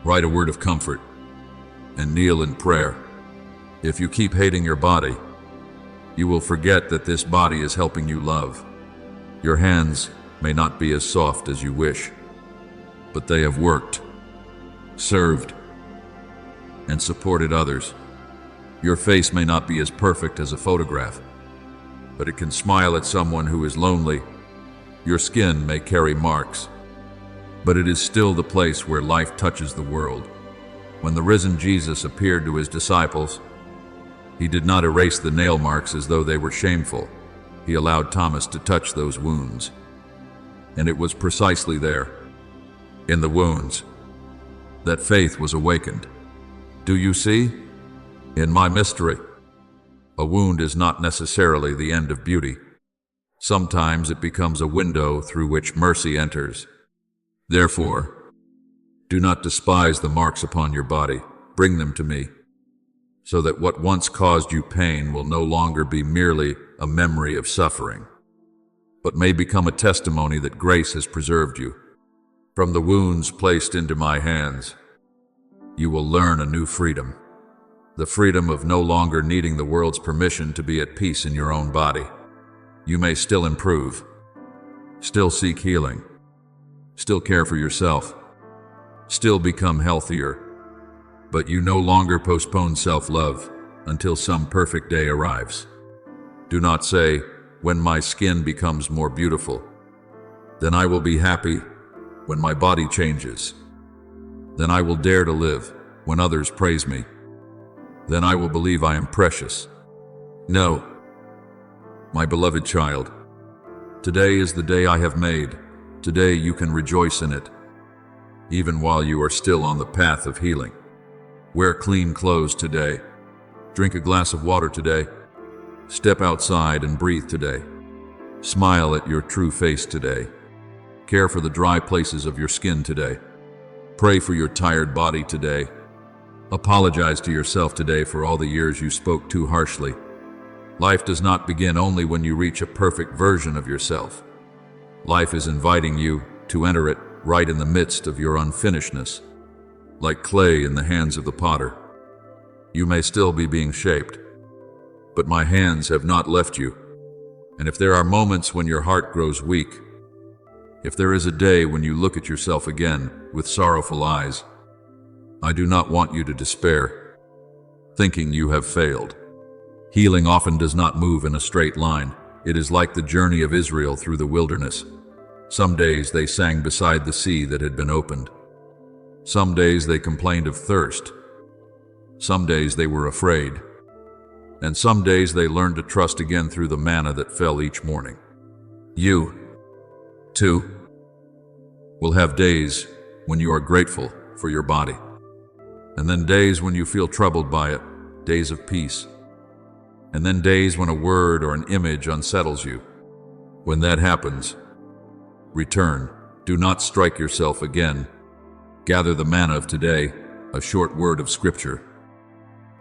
write a word of comfort, and kneel in prayer. If you keep hating your body, you will forget that this body is helping you love. Your hands may not be as soft as you wish, but they have worked, served, and supported others. Your face may not be as perfect as a photograph, but it can smile at someone who is lonely. Your skin may carry marks, but it is still the place where life touches the world. When the risen Jesus appeared to his disciples, he did not erase the nail marks as though they were shameful. He allowed Thomas to touch those wounds. And it was precisely there, in the wounds, that faith was awakened. Do you see? In my mystery, a wound is not necessarily the end of beauty. Sometimes it becomes a window through which mercy enters. Therefore, do not despise the marks upon your body. Bring them to me, so that what once caused you pain will no longer be merely a memory of suffering, but may become a testimony that grace has preserved you. From the wounds placed into my hands, you will learn a new freedom, the freedom of no longer needing the world's permission to be at peace in your own body. You may still improve, still seek healing, still care for yourself, still become healthier, but you no longer postpone self-love until some perfect day arrives. Do not say, "When my skin becomes more beautiful, then I will be happy. When my body changes, then I will dare to live. When others praise me, then I will believe I am precious." No, my beloved child, today is the day I have made. Today you can rejoice in it, even while you are still on the path of healing. Wear clean clothes today. Drink a glass of water today. Step outside and breathe today. Smile at your true face today. Care for the dry places of your skin today. Pray for your tired body today. Apologize to yourself today for all the years you spoke too harshly. Life does not begin only when you reach a perfect version of yourself. Life is inviting you to enter it right in the midst of your unfinishedness, like clay in the hands of the potter. You may still be being shaped, but my hands have not left you. And if there are moments when your heart grows weak, if there is a day when you look at yourself again with sorrowful eyes, I do not want you to despair, thinking you have failed. Healing often does not move in a straight line. It is like the journey of Israel through the wilderness. Some days they sang beside the sea that had been opened. Some days they complained of thirst. Some days they were afraid. And some days they learned to trust again through the manna that fell each morning. You, too, will have days when you are grateful for your body, and then days when you feel troubled by it, days of peace, and then days when a word or an image unsettles you. When that happens, return. Do not strike yourself again. Gather the manna of today, a short word of scripture,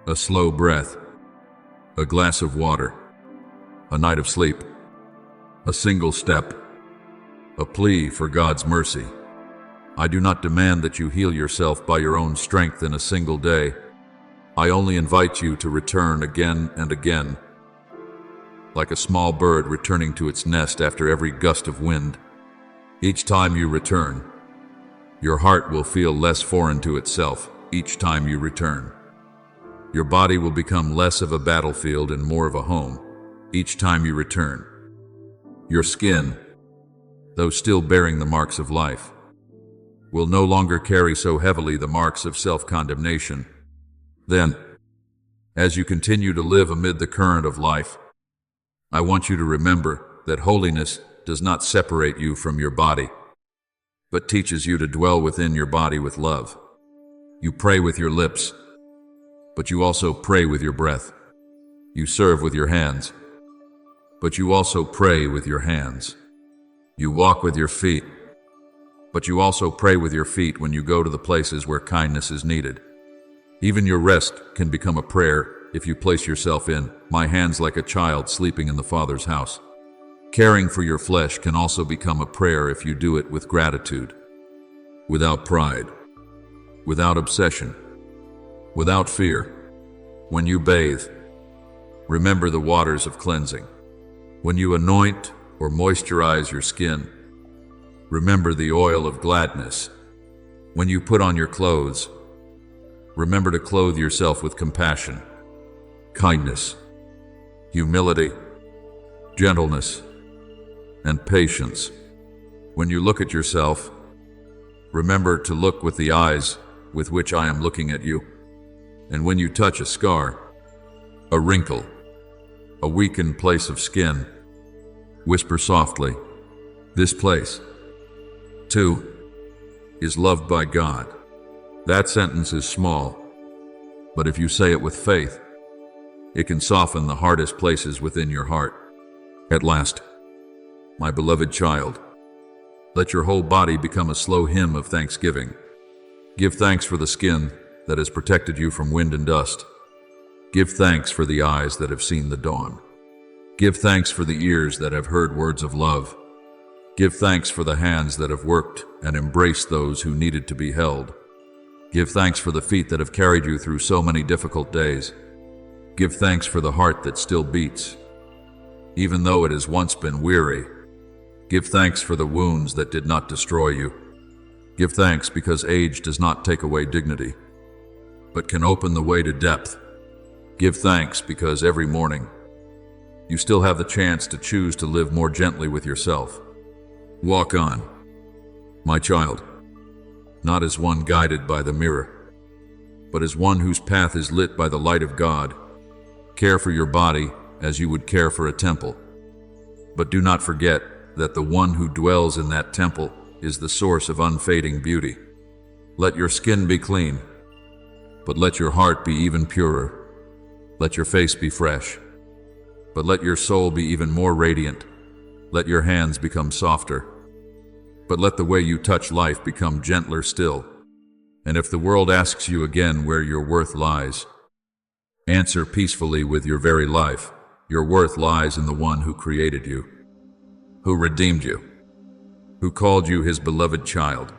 a slow breath, a glass of water, a night of sleep, a single step, a plea for God's mercy. I do not demand that you heal yourself by your own strength in a single day. I only invite you to return again and again, like a small bird returning to its nest after every gust of wind. Each time you return, your heart will feel less foreign to itself. Each time you return, your body will become less of a battlefield and more of a home. Each time you return, your skin, though still bearing the marks of life, will no longer carry so heavily the marks of self-condemnation. Then, as you continue to live amid the current of life, I want you to remember that holiness does not separate you from your body, but teaches you to dwell within your body with love. You pray with your lips, but you also pray with your breath. You serve with your hands, but you also pray with your hands. You walk with your feet, but you also pray with your feet when you go to the places where kindness is needed. Even your rest can become a prayer if you place yourself in my hands like a child sleeping in the Father's house. Caring for your flesh can also become a prayer if you do it with gratitude, without pride, without obsession, without fear. When you bathe, remember the waters of cleansing. When you anoint or moisturize your skin, remember the oil of gladness. When you put on your clothes, remember to clothe yourself with compassion, kindness, humility, gentleness, and patience. When you look at yourself, remember to look with the eyes with which I am looking at you. And when you touch a scar, a wrinkle, a weakened place of skin, whisper softly, "This place, too, is loved by God." That sentence is small, but if you say it with faith, it can soften the hardest places within your heart. At last, my beloved child, let your whole body become a slow hymn of thanksgiving. Give thanks for the skin that has protected you from wind and dust. Give thanks for the eyes that have seen the dawn. Give thanks for the ears that have heard words of love. Give thanks for the hands that have worked and embraced those who needed to be held. Give thanks for the feet that have carried you through so many difficult days. Give thanks for the heart that still beats, even though it has once been weary. Give thanks for the wounds that did not destroy you. Give thanks because age does not take away dignity, but can open the way to depth. Give thanks because every morning you still have the chance to choose to live more gently with yourself. Walk on, my child, not as one guided by the mirror, but as one whose path is lit by the light of God. Care for your body as you would care for a temple, but do not forget that the one who dwells in that temple is the source of unfading beauty. Let your skin be clean, but let your heart be even purer. Let your face be fresh, but let your soul be even more radiant. Let your hands become softer, but let the way you touch life become gentler still. And if the world asks you again where your worth lies, answer peacefully with your very life. Your worth lies in the one who created you, who redeemed you, who called you his beloved child,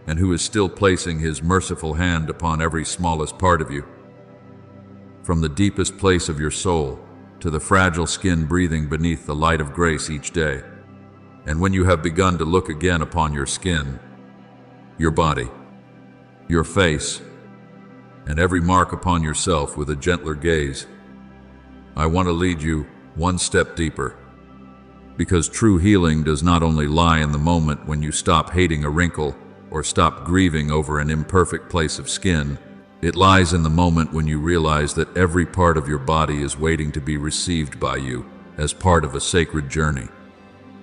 and who is still placing his merciful hand upon every smallest part of you. From the deepest place of your soul to the fragile skin breathing beneath the light of grace each day. And when you have begun to look again upon your skin, your body, your face, and every mark upon yourself with a gentler gaze, I want to lead you one step deeper. Because true healing does not only lie in the moment when you stop hating a wrinkle or stop grieving over an imperfect place of skin. It lies in the moment when you realize that every part of your body is waiting to be received by you as part of a sacred journey.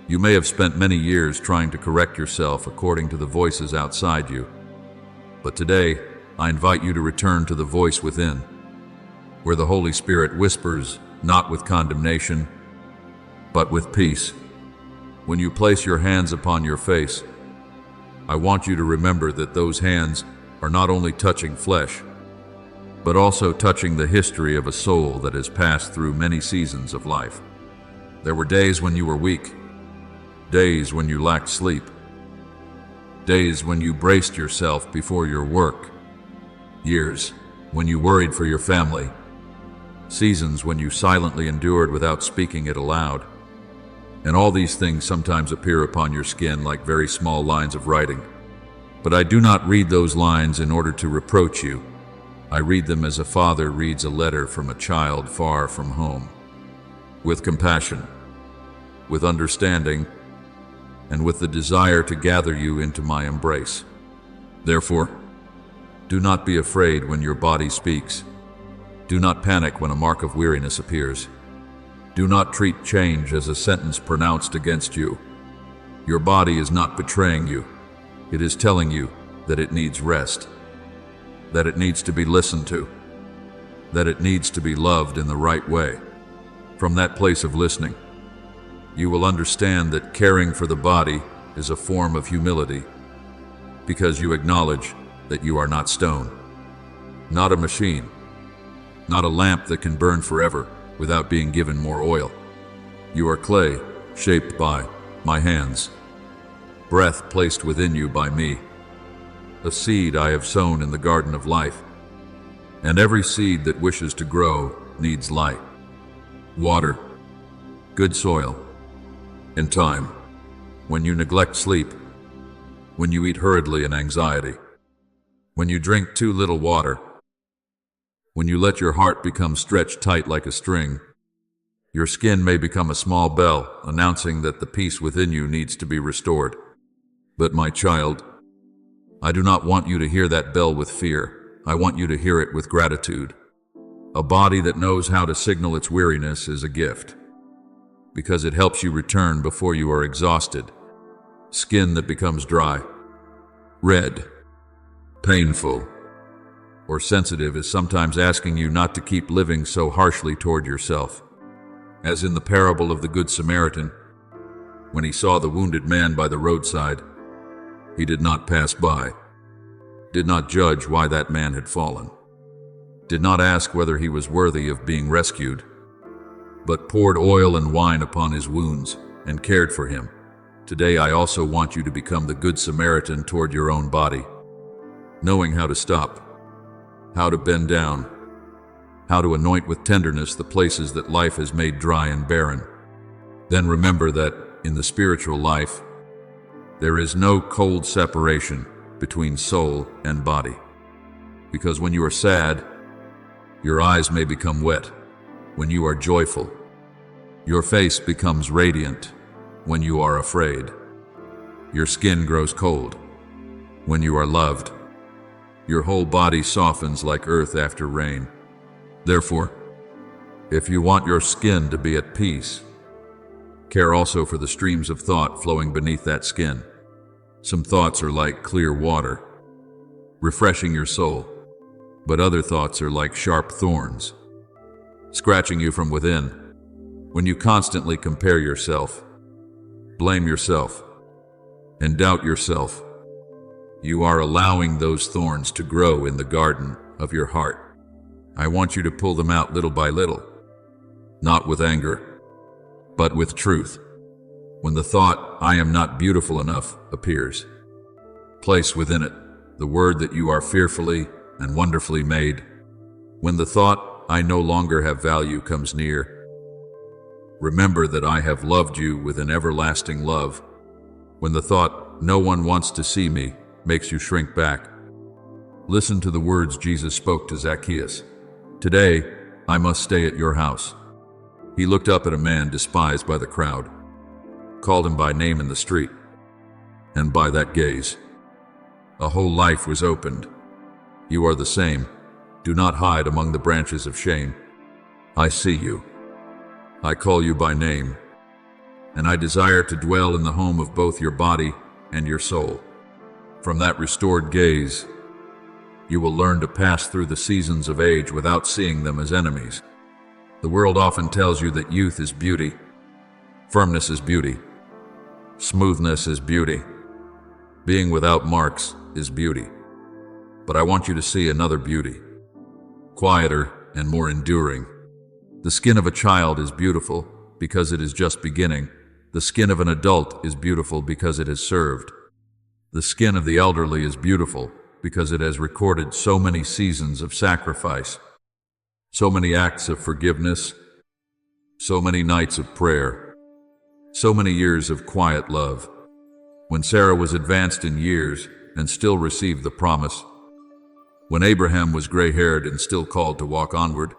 You may have spent many years trying to correct yourself according to the voices outside you, but today I invite you to return to the voice within, where the Holy Spirit whispers, not with condemnation, but with peace. When you place your hands upon your face, I want you to remember that those hands are not only touching flesh, but also touching the history of a soul that has passed through many seasons of life. There were days when you were weak, days when you lacked sleep, days when you braced yourself before your work, years when you worried for your family, seasons when you silently endured without speaking it aloud. And all these things sometimes appear upon your skin like very small lines of writing. But I do not read those lines in order to reproach you. I read them as a father reads a letter from a child far from home, with compassion, with understanding, and with the desire to gather you into my embrace. Therefore, do not be afraid when your body speaks. Do not panic when a mark of weariness appears. Do not treat change as a sentence pronounced against you. Your body is not betraying you. It is telling you that it needs rest, that it needs to be listened to, that it needs to be loved in the right way. From that place of listening, you will understand that caring for the body is a form of humility, because you acknowledge that you are not stone, not a machine, not a lamp that can burn forever without being given more oil. You are clay, shaped by my hands, breath placed within you by me, a seed I have sown in the garden of life. And every seed that wishes to grow needs light, water, good soil, and time. When you neglect sleep, when you eat hurriedly in anxiety, when you drink too little water, when you let your heart become stretched tight like a string, your skin may become a small bell announcing that the peace within you needs to be restored. But my child, I do not want you to hear that bell with fear. I want you to hear it with gratitude. A body that knows how to signal its weariness is a gift, because it helps you return before you are exhausted. Skin that becomes dry, red, painful, or sensitive is sometimes asking you not to keep living so harshly toward yourself. As in the parable of the Good Samaritan, when he saw the wounded man by the roadside, he did not pass by, did not judge why that man had fallen, did not ask whether he was worthy of being rescued, but poured oil and wine upon his wounds and cared for him. Today I also want you to become the Good Samaritan toward your own body, knowing how to stop, how to bend down, how to anoint with tenderness the places that life has made dry and barren. Then remember that in the spiritual life, there is no cold separation between soul and body. Because when you are sad, your eyes may become wet. When you are joyful, your face becomes radiant. When you are afraid, your skin grows cold. When you are loved, your whole body softens like earth after rain. Therefore, if you want your skin to be at peace, care also for the streams of thought flowing beneath that skin. Some thoughts are like clear water, refreshing your soul, but other thoughts are like sharp thorns, scratching you from within. When you constantly compare yourself, blame yourself, and doubt yourself, you are allowing those thorns to grow in the garden of your heart. I want you to pull them out little by little, not with anger, but with truth. When the thought, "I am not beautiful enough," appears, place within it the word that you are fearfully and wonderfully made. When the thought, "I no longer have value," comes near, remember that I have loved you with an everlasting love. When the thought, "No one wants to see me," makes you shrink back, listen to the words Jesus spoke to Zacchaeus. "Today, I must stay at your house." He looked up at a man despised by the crowd, called him by name in the street, and by that gaze, a whole life was opened. You are the same. Do not hide among the branches of shame. I see you. I call you by name, and I desire to dwell in the home of both your body and your soul. From that restored gaze, you will learn to pass through the seasons of age without seeing them as enemies. The world often tells you that youth is beauty, firmness is beauty, smoothness is beauty, being without marks is beauty. But I want you to see another beauty, quieter and more enduring. The skin of a child is beautiful because it is just beginning. The skin of an adult is beautiful because it has served. The skin of the elderly is beautiful because it has recorded so many seasons of sacrifice, so many acts of forgiveness, so many nights of prayer, so many years of quiet love. When Sarah was advanced in years and still received the promise, when Abraham was gray-haired and still called to walk onward,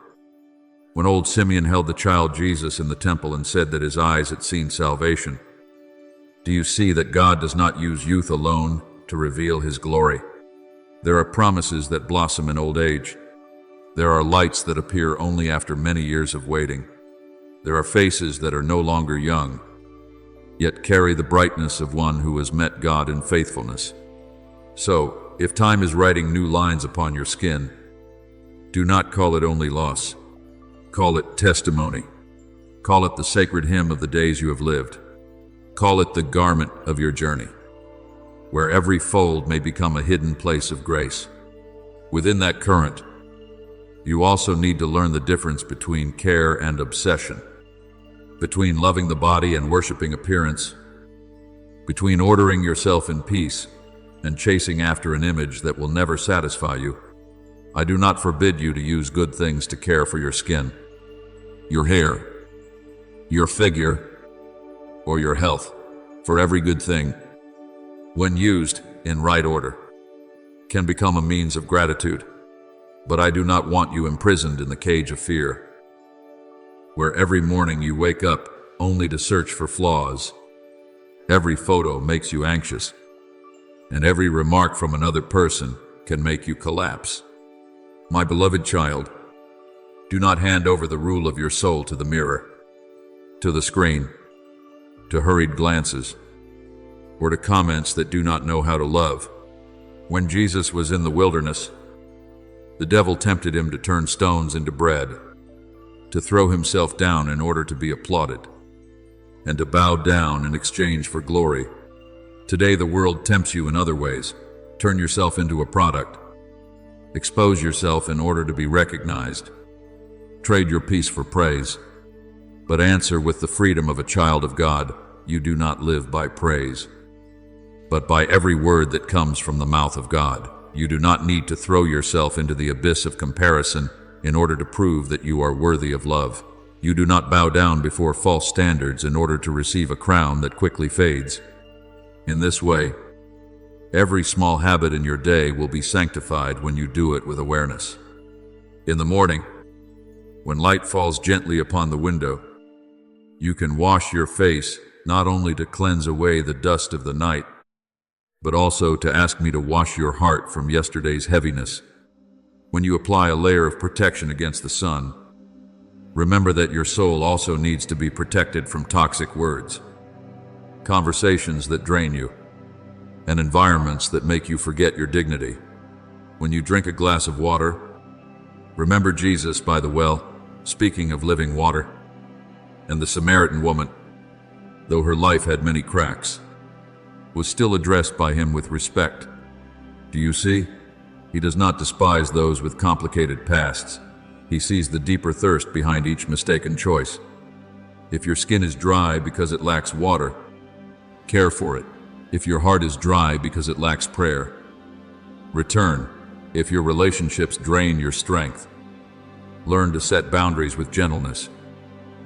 when old Simeon held the child Jesus in the temple and said that his eyes had seen salvation. Do you see that God does not use youth alone to reveal his glory? There are promises that blossom in old age. There are lights that appear only after many years of waiting. There are faces that are no longer young, yet carry the brightness of one who has met God in faithfulness. So, if time is writing new lines upon your skin, do not call it only loss. Call it testimony. Call it the sacred hymn of the days you have lived. Call it the garment of your journey, where every fold may become a hidden place of grace. Within that current, you also need to learn the difference between care and obsession, between loving the body and worshiping appearance, between ordering yourself in peace and chasing after an image that will never satisfy you. I do not forbid you to use good things to care for your skin, your hair, your figure, or your health, for every good thing, when used in right order, can become a means of gratitude. But I do not want you imprisoned in the cage of fear, where every morning you wake up only to search for flaws. Every photo makes you anxious, and every remark from another person can make you collapse. My beloved child, do not hand over the rule of your soul to the mirror, to the screen, to hurried glances, or to comments that do not know how to love. When Jesus was in the wilderness, the devil tempted him to turn stones into bread, to throw himself down in order to be applauded, and to bow down in exchange for glory. Today the world tempts you in other ways. Turn yourself into a product. Expose yourself in order to be recognized. Trade your peace for praise, but answer with the freedom of a child of God. You do not live by praise, but by every word that comes from the mouth of God. You do not need to throw yourself into the abyss of comparison in order to prove that you are worthy of love. You do not bow down before false standards in order to receive a crown that quickly fades. In this way, every small habit in your day will be sanctified when you do it with awareness. In the morning, when light falls gently upon the window, you can wash your face not only to cleanse away the dust of the night, but also to ask me to wash your heart from yesterday's heaviness. When you apply a layer of protection against the sun, remember that your soul also needs to be protected from toxic words, conversations that drain you, and environments that make you forget your dignity. When you drink a glass of water, remember Jesus by the well, speaking of living water, and the Samaritan woman, though her life had many cracks, was still addressed by him with respect. Do you see? He does not despise those with complicated pasts. He sees the deeper thirst behind each mistaken choice. If your skin is dry because it lacks water, care for it. If your heart is dry because it lacks prayer, return. If your relationships drain your strength, learn to set boundaries with gentleness.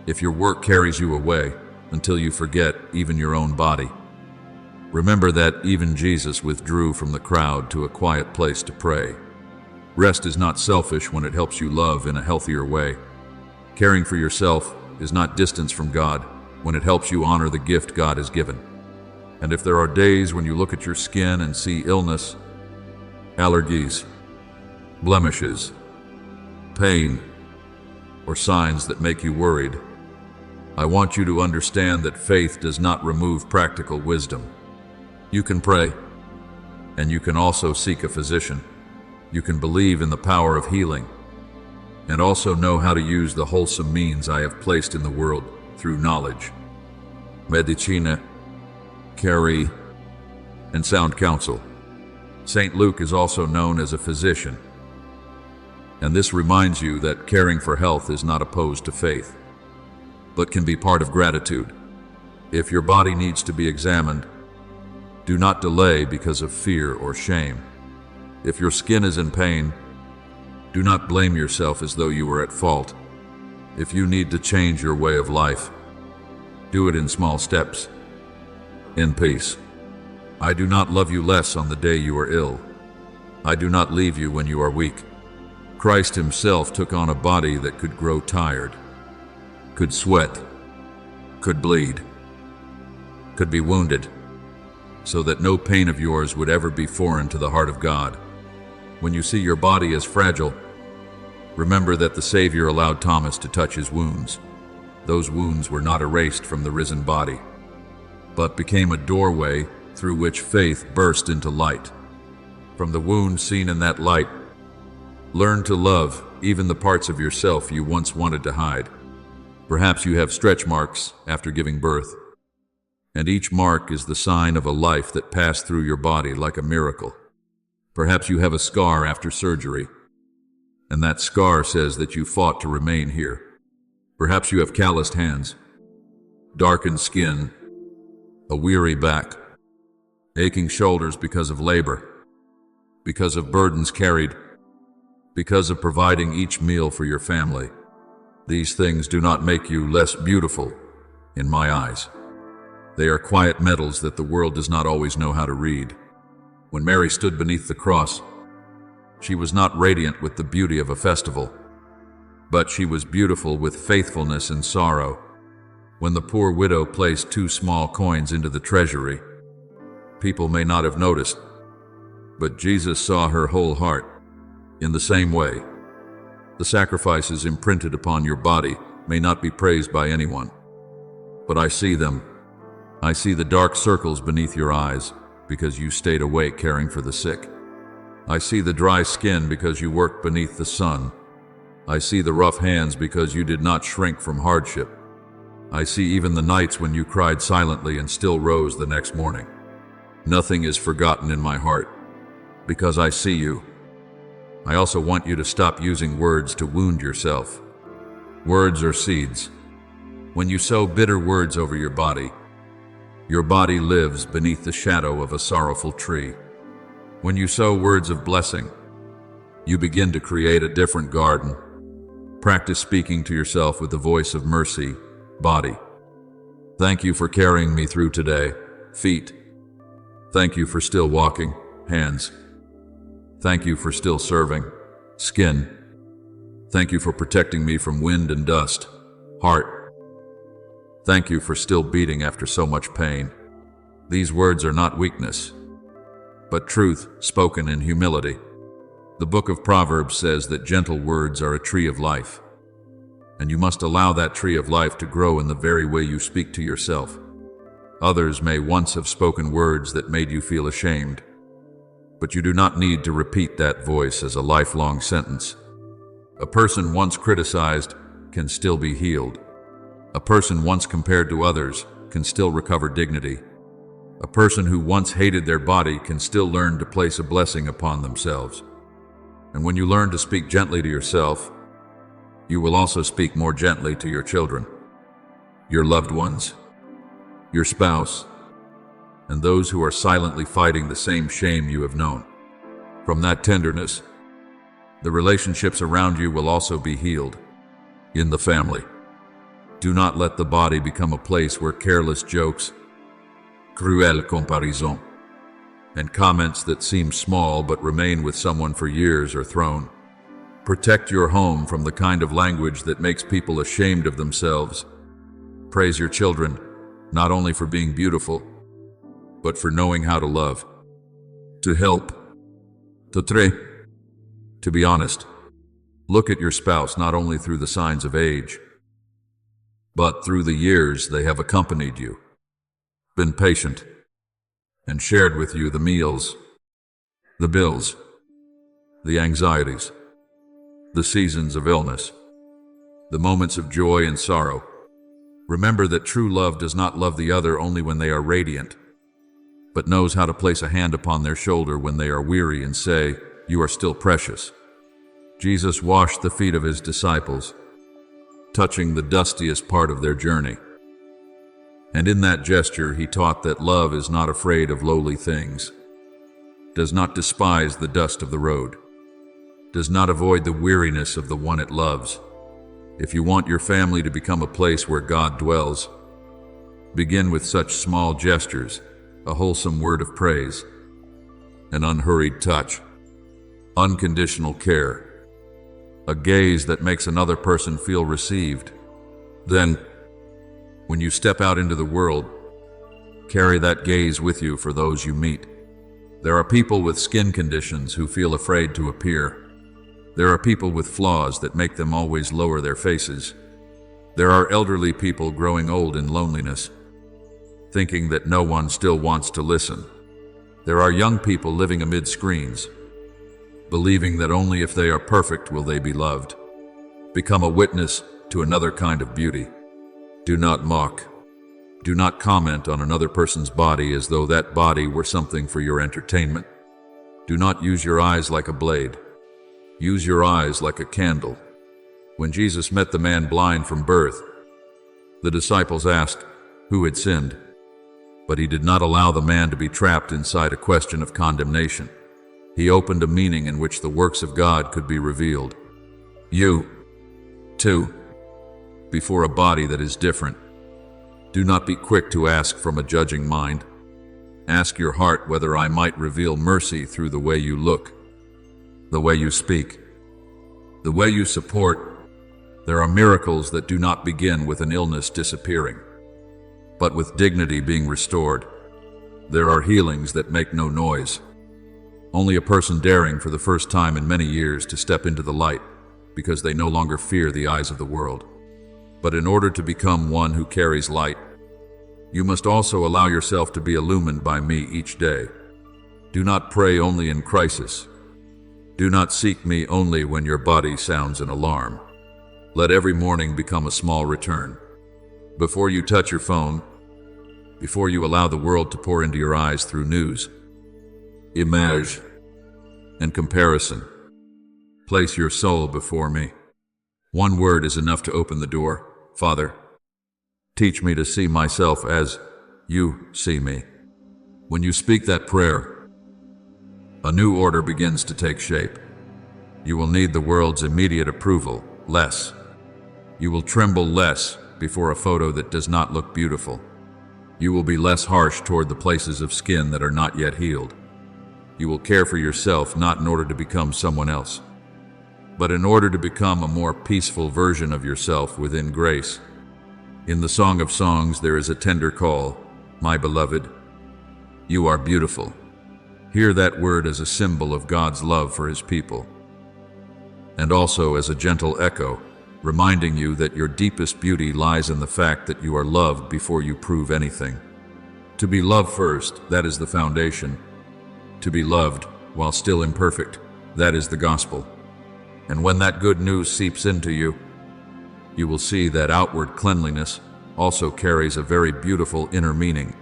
If your work carries you away until you forget even your own body, remember that even Jesus withdrew from the crowd to a quiet place to pray. Rest is not selfish when it helps you love in a healthier way. Caring for yourself is not distance from God when it helps you honor the gift God has given. And if there are days when you look at your skin and see illness, allergies, blemishes, pain, or signs that make you worried, I want you to understand that faith does not remove practical wisdom. You can pray, and you can also seek a physician. You can believe in the power of healing, and also know how to use the wholesome means I have placed in the world through knowledge, medicina, care, and sound counsel. St. Luke is also known as a physician, and this reminds you that caring for health is not opposed to faith, but can be part of gratitude. If your body needs to be examined, do not delay because of fear or shame. If your skin is in pain, do not blame yourself as though you were at fault. If you need to change your way of life, do it in small steps, in peace. I do not love you less on the day you are ill. I do not leave you when you are weak. Christ himself took on a body that could grow tired, could sweat, could bleed, could be wounded, so that no pain of yours would ever be foreign to the heart of God. When you see your body as fragile, remember that the Savior allowed Thomas to touch his wounds. Those wounds were not erased from the risen body, but became a doorway through which faith burst into light. From the wound seen in that light, learn to love even the parts of yourself you once wanted to hide. Perhaps you have stretch marks after giving birth, and each mark is the sign of a life that passed through your body like a miracle. Perhaps you have a scar after surgery, and that scar says that you fought to remain here. Perhaps you have calloused hands, darkened skin, a weary back, aching shoulders because of labor, because of burdens carried, because of providing each meal for your family. These things do not make you less beautiful in my eyes. They are quiet medals that the world does not always know how to read. When Mary stood beneath the cross, she was not radiant with the beauty of a festival, but she was beautiful with faithfulness and sorrow. When the poor widow placed 2 small coins into the treasury, people may not have noticed, but Jesus saw her whole heart. In the same way, the sacrifices imprinted upon your body may not be praised by anyone, but I see them. I see the dark circles beneath your eyes because you stayed awake caring for the sick. I see the dry skin because you worked beneath the sun. I see the rough hands because you did not shrink from hardship. I see even the nights when you cried silently and still rose the next morning. Nothing is forgotten in my heart because I see you. I also want you to stop using words to wound yourself. Words are seeds. When you sow bitter words over your body lives beneath the shadow of a sorrowful tree. When you sow words of blessing, you begin to create a different garden. Practice speaking to yourself with the voice of mercy, body. Thank you for carrying me through today, feet. Thank you for still walking, hands. Thank you for still serving, skin. Thank you for protecting me from wind and dust, heart. Thank you for still beating after so much pain. These words are not weakness, but truth spoken in humility. The book of Proverbs says that gentle words are a tree of life, and you must allow that tree of life to grow in the very way you speak to yourself. Others may once have spoken words that made you feel ashamed, but you do not need to repeat that voice as a lifelong sentence. A person once criticized can still be healed. A person once compared to others can still recover dignity. A person who once hated their body can still learn to place a blessing upon themselves. And when you learn to speak gently to yourself, you will also speak more gently to your children, your loved ones, your spouse, and those who are silently fighting the same shame you have known. From that tenderness, the relationships around you will also be healed. In the family, do not let the body become a place where careless jokes, cruel comparaison, and comments that seem small but remain with someone for years are thrown. Protect your home from the kind of language that makes people ashamed of themselves. Praise your children, not only for being beautiful, but for knowing how to love, to help, to be honest. Look at your spouse not only through the signs of age, but through the years they have accompanied you, been patient, and shared with you the meals, the bills, the anxieties, the seasons of illness, the moments of joy and sorrow. Remember that true love does not love the other only when they are radiant, but knows how to place a hand upon their shoulder when they are weary and say, "You are still precious." Jesus washed the feet of his disciples, touching the dustiest part of their journey. And in that gesture, he taught that love is not afraid of lowly things. does not despise the dust of the road, does not avoid the weariness of the one it loves. If you want your family to become a place where God dwells, begin with such small gestures, a wholesome word of praise, an unhurried touch, unconditional care, a gaze that makes another person feel received. Then, when you step out into the world, carry that gaze with you for those you meet. There are people with skin conditions who feel afraid to appear. There are people with flaws that make them always lower their faces. There are elderly people growing old in loneliness, thinking that no one still wants to listen. There are young people living amid screens, believing that only if they are perfect will they be loved. Become a witness to another kind of beauty. Do not mock. Do not comment on another person's body as though that body were something for your entertainment. Do not use your eyes like a blade. Use your eyes like a candle. When Jesus met the man blind from birth, the disciples asked, "Who had sinned?" But he did not allow the man to be trapped inside a question of condemnation. He opened a meaning in which the works of God could be revealed. You, too, before a body that is different. Do not be quick to ask from a judging mind. Ask your heart whether I might reveal mercy through the way you look, the way you speak, the way you support. There are miracles that do not begin with an illness disappearing, but with dignity being restored. There are healings that make no noise. Only a person daring for the first time in many years to step into the light because they no longer fear the eyes of the world. But in order to become one who carries light, you must also allow yourself to be illumined by me each day. Do not pray only in crisis. Do not seek me only when your body sounds an alarm. Let every morning become a small return. Before you touch your phone, before you allow the world to pour into your eyes through news, image, and comparison, place your soul before me. One word is enough to open the door. Father, teach me to see myself as you see me. When you speak that prayer, a new order begins to take shape. You will need the world's immediate approval less. You will tremble less before a photo that does not look beautiful. You will be less harsh toward the places of skin that are not yet healed. You will care for yourself not in order to become someone else, but in order to become a more peaceful version of yourself within grace. In the Song of Songs, there is a tender call, "My beloved, you are beautiful." Hear that word as a symbol of God's love for His people, and also as a gentle echo, reminding you that your deepest beauty lies in the fact that you are loved before you prove anything. To be loved first, that is the foundation. To be loved while still imperfect, that is the gospel. And when that good news seeps into you, you will see that outward cleanliness also carries a very beautiful inner meaning.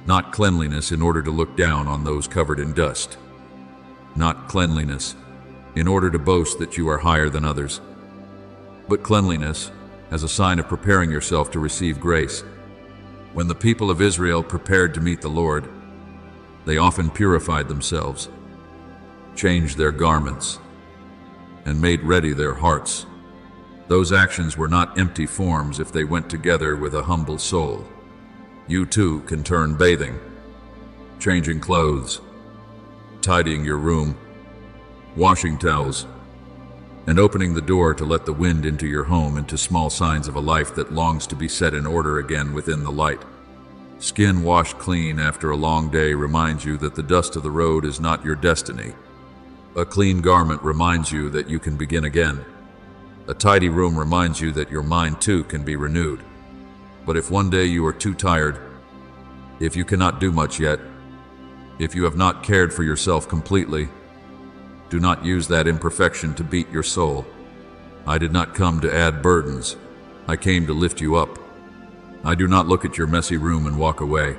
Not cleanliness in order to look down on those covered in dust. Not cleanliness in order to boast that you are higher than others, but cleanliness as a sign of preparing yourself to receive grace. When the people of Israel prepared to meet the Lord, they often purified themselves, changed their garments, and made ready their hearts. Those actions were not empty forms if they went together with a humble soul. You too can turn bathing, changing clothes, tidying your room, washing towels, and opening the door to let the wind into your home into small signs of a life that longs to be set in order again within the light. Skin washed clean after a long day reminds you that the dust of the road is not your destiny. A clean garment reminds you that you can begin again. A tidy room reminds you that your mind too can be renewed. But if one day you are too tired, if you cannot do much yet, if you have not cared for yourself completely, do not use that imperfection to beat your soul. I did not come to add burdens. I came to lift you up. I do not look at your messy room and walk away.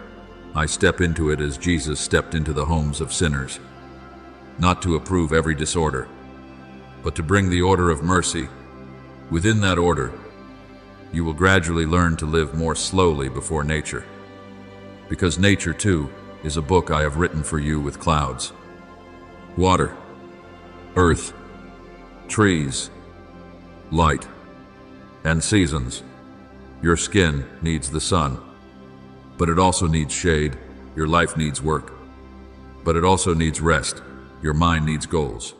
I step into it as Jesus stepped into the homes of sinners, not to approve every disorder, but to bring the order of mercy. Within that order, you will gradually learn to live more slowly before nature, because nature too is a book I have written for you with clouds. water, earth, trees, light, and seasons. Your skin needs the sun, but it also needs shade. Your life needs work, but it also needs rest. Your mind needs goals,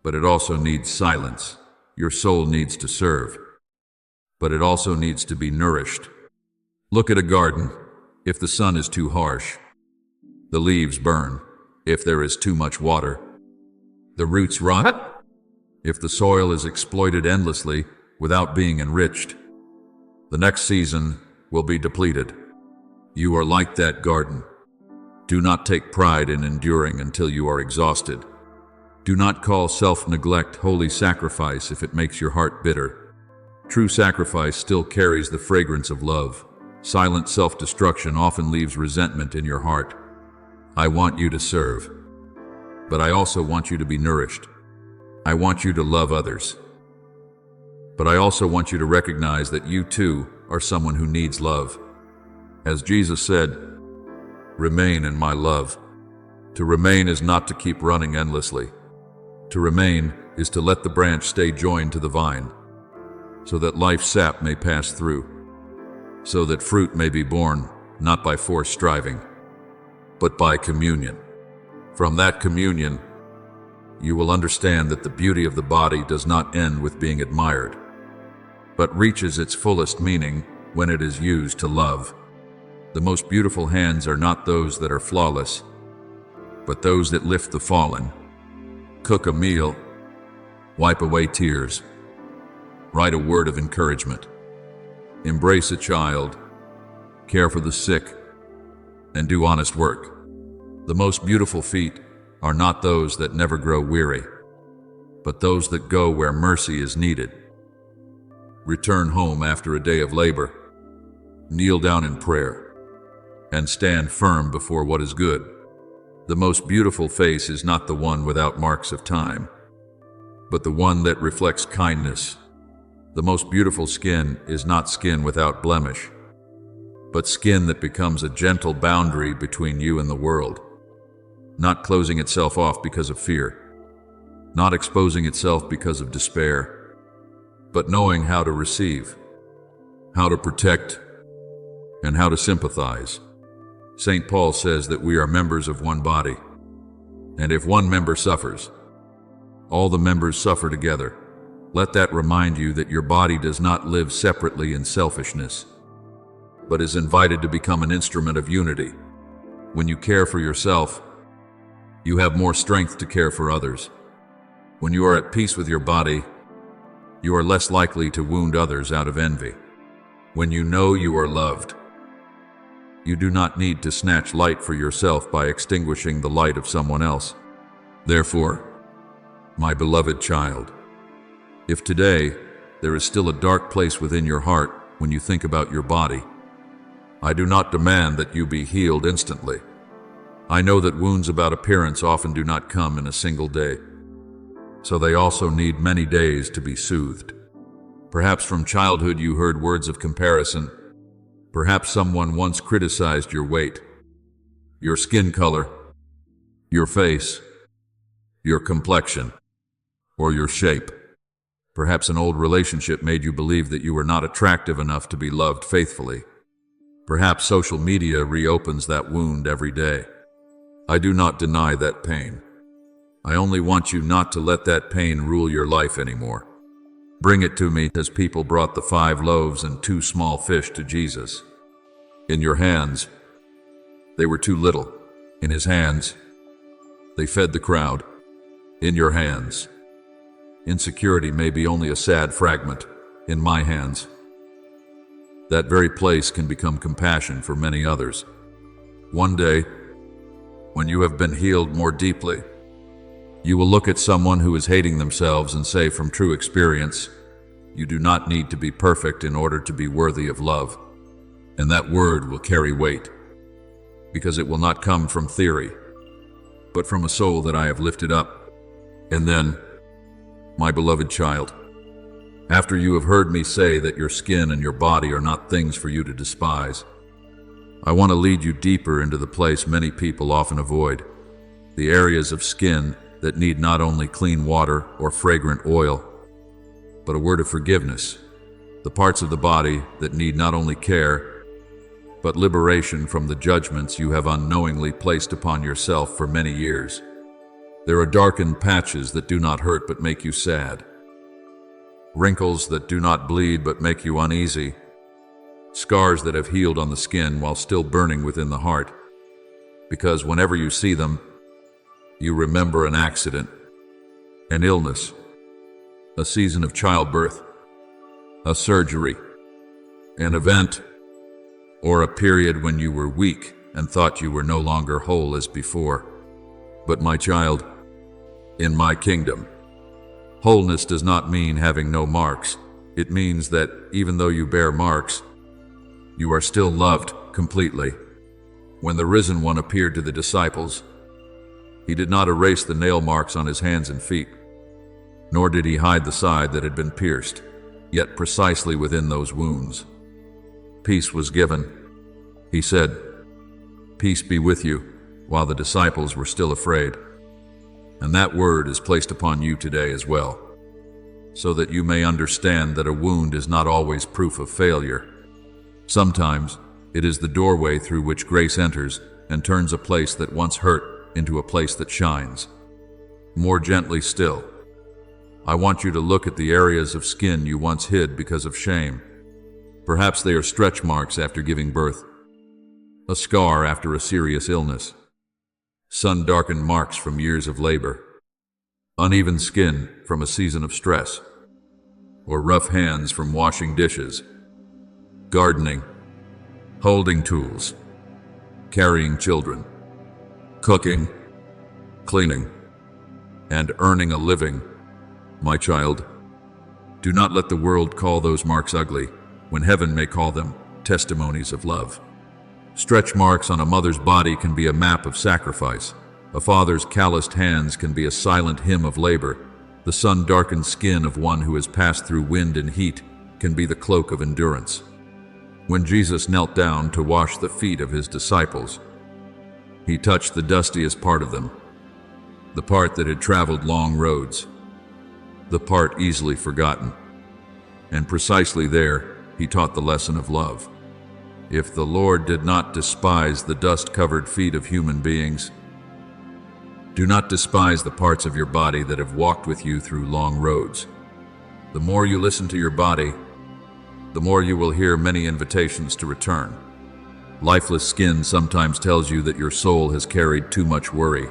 but it also needs silence. Your soul needs to serve, but it also needs to be nourished. Look at a garden. If the sun is too harsh, the leaves burn. If there is too much water, the roots rot. If the soil is exploited endlessly without being enriched, the next season will be depleted. You are like that garden. Do not take pride in enduring until you are exhausted. Do not call self-neglect holy sacrifice if it makes your heart bitter. True sacrifice still carries the fragrance of love. Silent self-destruction often leaves resentment in your heart. I want you to serve, but I also want you to be nourished. I want you to love others, but I also want you to recognize that you too are someone who needs love. As Jesus said, remain in my love. To remain is not to keep running endlessly. To remain is to let the branch stay joined to the vine, so that life's sap may pass through, so that fruit may be born, not by forced striving, but by communion. From that communion, you will understand that the beauty of the body does not end with being admired, but reaches its fullest meaning when it is used to love. The most beautiful hands are not those that are flawless, but those that lift the fallen, cook a meal, wipe away tears, write a word of encouragement, embrace a child, care for the sick, and do honest work. The most beautiful feet are not those that never grow weary, but those that go where mercy is needed. Return home after a day of labor, kneel down in prayer, and stand firm before what is good. The most beautiful face is not the one without marks of time, but the one that reflects kindness. The most beautiful skin is not skin without blemish, but skin that becomes a gentle boundary between you and the world, not closing itself off because of fear, not exposing itself because of despair, but knowing how to receive, how to protect, and how to sympathize. St. Paul says that we are members of one body, and if one member suffers, all the members suffer together. Let that remind you that your body does not live separately in selfishness, but is invited to become an instrument of unity. When you care for yourself, you have more strength to care for others. When you are at peace with your body, you are less likely to wound others out of envy. When you know you are loved, you do not need to snatch light for yourself by extinguishing the light of someone else. Therefore, my beloved child, if today there is still a dark place within your heart when you think about your body, I do not demand that you be healed instantly. I know that wounds about appearance often do not come in a single day, so they also need many days to be soothed. Perhaps from childhood you heard words of comparison. Perhaps someone once criticized your weight, your skin color, your face, your complexion, or your shape. Perhaps an old relationship made you believe that you were not attractive enough to be loved faithfully. Perhaps social media reopens that wound every day. I do not deny that pain. I only want you not to let that pain rule your life anymore. Bring it to me as people brought the 5 loaves and 2 small fish to Jesus. In your hands, they were too little. In his hands, they fed the crowd. In your hands, insecurity may be only a sad fragment. In my hands, that very place can become compassion for many others. One day, when you have been healed more deeply, you will look at someone who is hating themselves and say from true experience, you do not need to be perfect in order to be worthy of love. And that word will carry weight, because it will not come from theory, but from a soul that I have lifted up. And then, my beloved child, after you have heard me say that your skin and your body are not things for you to despise, I want to lead you deeper into the place many people often avoid. the areas of skin that need not only clean water or fragrant oil, but a word of forgiveness, the parts of the body that need not only care, but liberation from the judgments you have unknowingly placed upon yourself for many years. There are darkened patches that do not hurt but make you sad, wrinkles that do not bleed but make you uneasy, scars that have healed on the skin while still burning within the heart, because whenever you see them, you remember an accident, an illness, a season of childbirth, a surgery, an event, or a period when you were weak and thought you were no longer whole as before. But my child, in my kingdom, wholeness does not mean having no marks. It means that even though you bear marks, you are still loved completely. When the risen one appeared to the disciples, he did not erase the nail marks on his hands and feet, nor did he hide the side that had been pierced, yet precisely within those wounds, peace was given. He said, "Peace be with you," while the disciples were still afraid. And that word is placed upon you today as well, so that you may understand that a wound is not always proof of failure. Sometimes it is the doorway through which grace enters and turns a place that once hurt into a place that shines. More gently still, I want you to look at the areas of skin you once hid because of shame. Perhaps they are stretch marks after giving birth, a scar after a serious illness, sun-darkened marks from years of labor, uneven skin from a season of stress, or rough hands from washing dishes, gardening, holding tools, carrying children, cooking, cleaning, and earning a living. My child, do not let the world call those marks ugly, when heaven may call them testimonies of love. Stretch marks on a mother's body can be a map of sacrifice. A father's calloused hands can be a silent hymn of labor. The sun-darkened skin of one who has passed through wind and heat can be the cloak of endurance. When Jesus knelt down to wash the feet of his disciples, he touched the dustiest part of them, the part that had traveled long roads, the part easily forgotten. And precisely there, he taught the lesson of love. If the Lord did not despise the dust-covered feet of human beings, do not despise the parts of your body that have walked with you through long roads. The more you listen to your body, the more you will hear many invitations to return. Lifeless skin sometimes tells you that your soul has carried too much worry.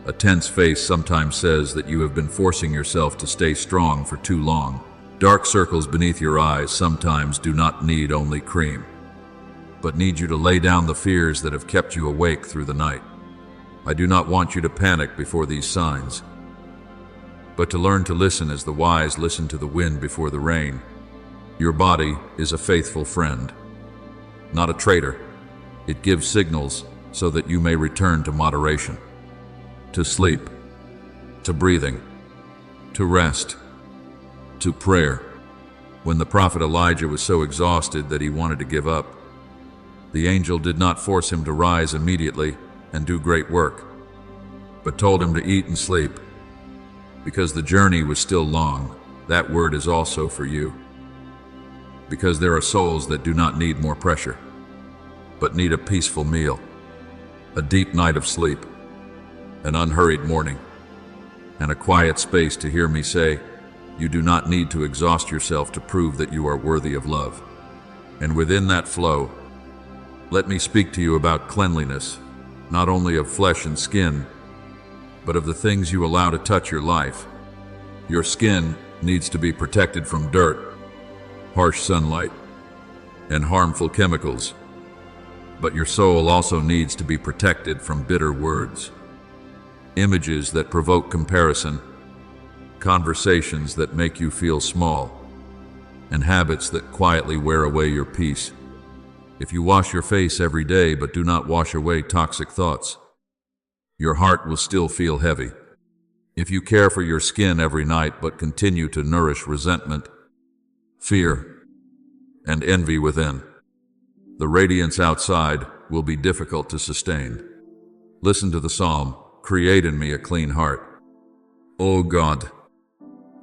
A tense face sometimes says that you have been forcing yourself to stay strong for too long. Dark circles beneath your eyes sometimes do not need only cream, but need you to lay down the fears that have kept you awake through the night. I do not want you to panic before these signs, but to learn to listen as the wise listen to the wind before the rain. Your body is a faithful friend, not a traitor. It gives signals so that you may return to moderation, to sleep, to breathing, to rest, to prayer. When the prophet Elijah was so exhausted that he wanted to give up, the angel did not force him to rise immediately and do great work, but told him to eat and sleep, because the journey was still long. That word is also for you, because there are souls that do not need more pressure, but need a peaceful meal, a deep night of sleep, an unhurried morning, and a quiet space to hear me say, you do not need to exhaust yourself to prove that you are worthy of love. And within that flow, let me speak to you about cleanliness, not only of flesh and skin, but of the things you allow to touch your life. Your skin needs to be protected from dirt, harsh sunlight, and harmful chemicals, but your soul also needs to be protected from bitter words, images that provoke comparison, conversations that make you feel small, and habits that quietly wear away your peace. If you wash your face every day but do not wash away toxic thoughts, your heart will still feel heavy. If you care for your skin every night but continue to nourish resentment, fear, and envy within, the radiance outside will be difficult to sustain. Listen to the psalm, create in me a clean heart. O God,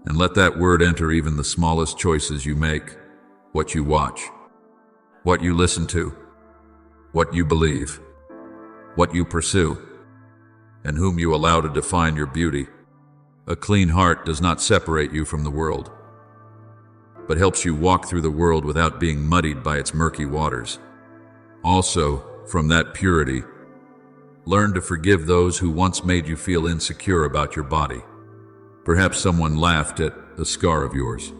and let that word enter even the smallest choices you make, what you watch, what you listen to, what you believe, what you pursue, and whom you allow to define your beauty. A clean heart does not separate you from the world, but helps you walk through the world without being muddied by its murky waters. Also, from that purity, learn to forgive those who once made you feel insecure about your body. Perhaps someone laughed at a scar of yours,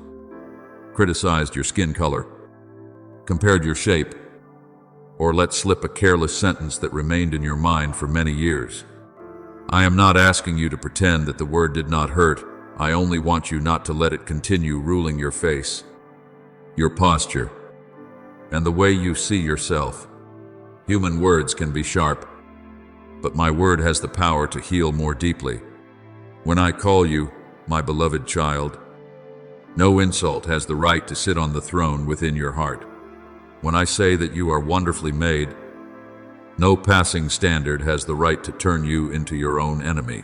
criticized your skin color, compared your shape, or let slip a careless sentence that remained in your mind for many years. I am not asking you to pretend that the word did not hurt. I only want you not to let it continue ruling your face, your posture, and the way you see yourself. Human words can be sharp, but my word has the power to heal more deeply. When I call you, my beloved child, no insult has the right to sit on the throne within your heart. When I say that you are wonderfully made, no passing standard has the right to turn you into your own enemy.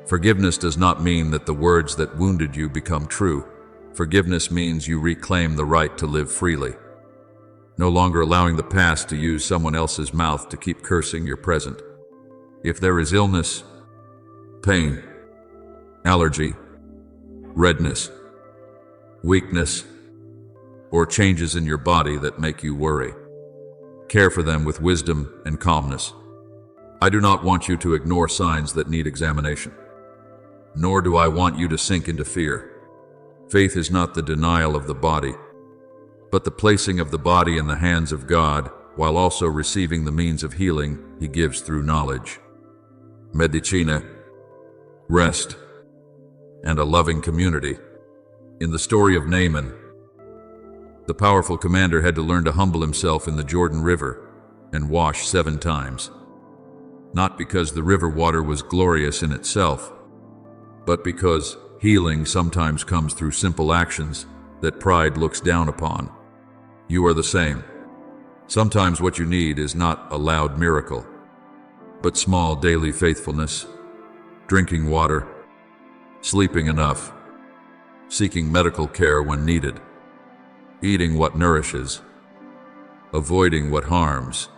Forgiveness does not mean that the words that wounded you become true. Forgiveness means you reclaim the right to live freely, no longer allowing the past to use someone else's mouth to keep cursing your present. If there is illness, pain, allergy, redness, weakness, or changes in your body that make you worry, care for them with wisdom and calmness. I do not want you to ignore signs that need examination, nor do I want you to sink into fear. Faith is not the denial of the body, but the placing of the body in the hands of God, while also receiving the means of healing He gives through knowledge, medicina, rest, and a loving community. In the story of Naaman, the powerful commander had to learn to humble himself in the Jordan River and wash 7 times, not because the river water was glorious in itself, but because healing sometimes comes through simple actions that pride looks down upon. You are the same. Sometimes what you need is not a loud miracle, but small daily faithfulness, drinking water, sleeping enough, seeking medical care when needed, eating what nourishes, avoiding what harms,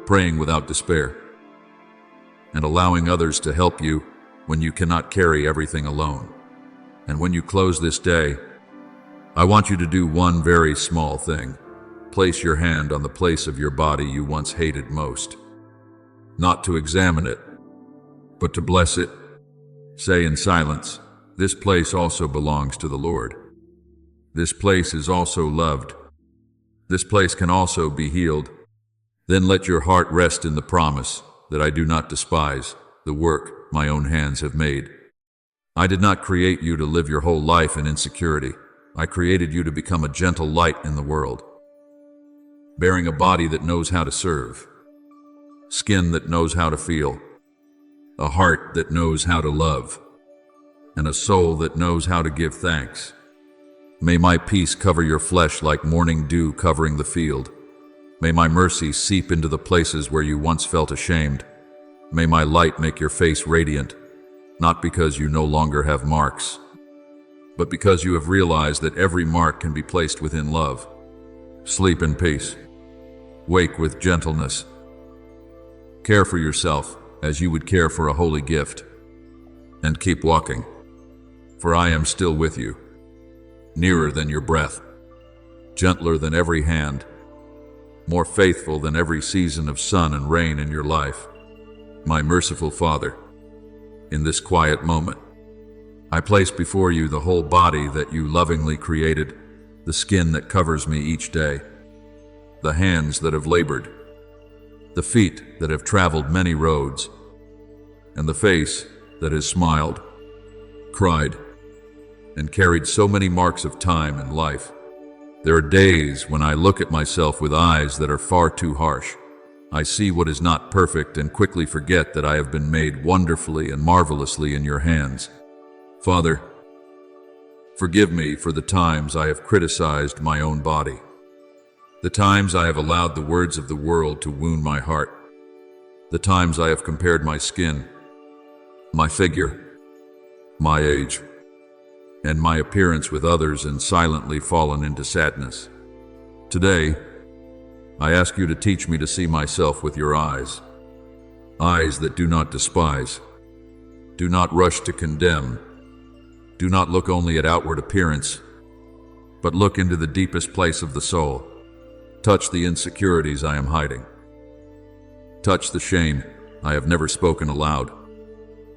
praying without despair, and allowing others to help you when you cannot carry everything alone. And when you close this day, I want you to do one very small thing. Place your hand on the place of your body you once hated most. Not to examine it, but to bless it. Say in silence, "This place also belongs to the Lord. This place is also loved. This place can also be healed." Then let your heart rest in the promise that I do not despise the work my own hands have made. I did not create you to live your whole life in insecurity. I created you to become a gentle light in the world, bearing a body that knows how to serve, skin that knows how to feel, a heart that knows how to love, and a soul that knows how to give thanks. May my peace cover your flesh like morning dew covering the field. May my mercy seep into the places where you once felt ashamed. May my light make your face radiant, not because you no longer have marks, but because you have realized that every mark can be placed within love. Sleep in peace. Wake with gentleness. Care for yourself as you would care for a holy gift. And keep walking, for I am still with you, nearer than your breath, gentler than every hand, more faithful than every season of sun and rain in your life. My merciful Father, in this quiet moment, I place before you the whole body that you lovingly created, the skin that covers me each day, the hands that have labored, the feet that have traveled many roads, and the face that has smiled, cried, and carried so many marks of time and life. There are days when I look at myself with eyes that are far too harsh. I see what is not perfect and quickly forget that I have been made wonderfully and marvelously in your hands. Father, forgive me for the times I have criticized my own body, the times I have allowed the words of the world to wound my heart, the times I have compared my skin, my figure, my age, and my appearance with others and silently fallen into sadness. Today, I ask you to teach me to see myself with your eyes that do not despise, do not rush to condemn, do not look only at outward appearance, but look into the deepest place of the soul. Touch the insecurities I am hiding. Touch the shame I have never spoken aloud.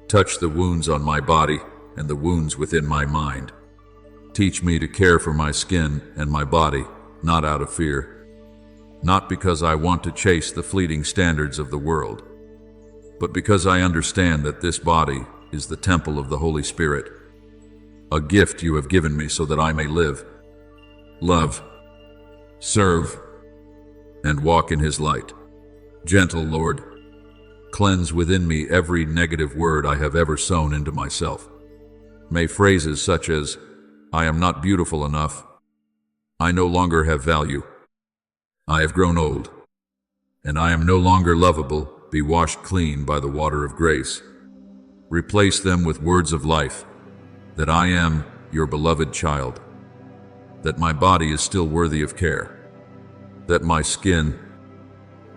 Touch the wounds on my body and the wounds within my mind. Teach me to care for my skin and my body, not out of fear, not because I want to chase the fleeting standards of the world, but because I understand that this body is the temple of the Holy Spirit, a gift you have given me so that I may live, love, serve, and walk in His light. Gentle Lord, cleanse within me every negative word I have ever sown into myself. May phrases such as, "I am not beautiful enough," "I no longer have value," "I have grown old," and "I am no longer lovable," be washed clean by the water of grace. Replace them with words of life, that I am your beloved child, that my body is still worthy of care, that my skin,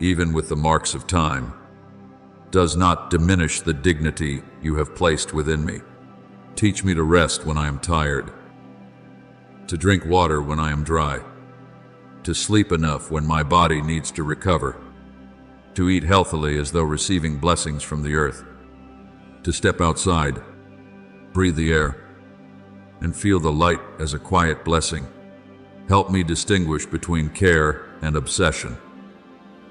even with the marks of time, does not diminish the dignity you have placed within me. Teach me to rest when I am tired, to drink water when I am dry, to sleep enough when my body needs to recover, to eat healthily as though receiving blessings from the earth, to step outside, breathe the air, and feel the light as a quiet blessing. Help me distinguish between care and obsession,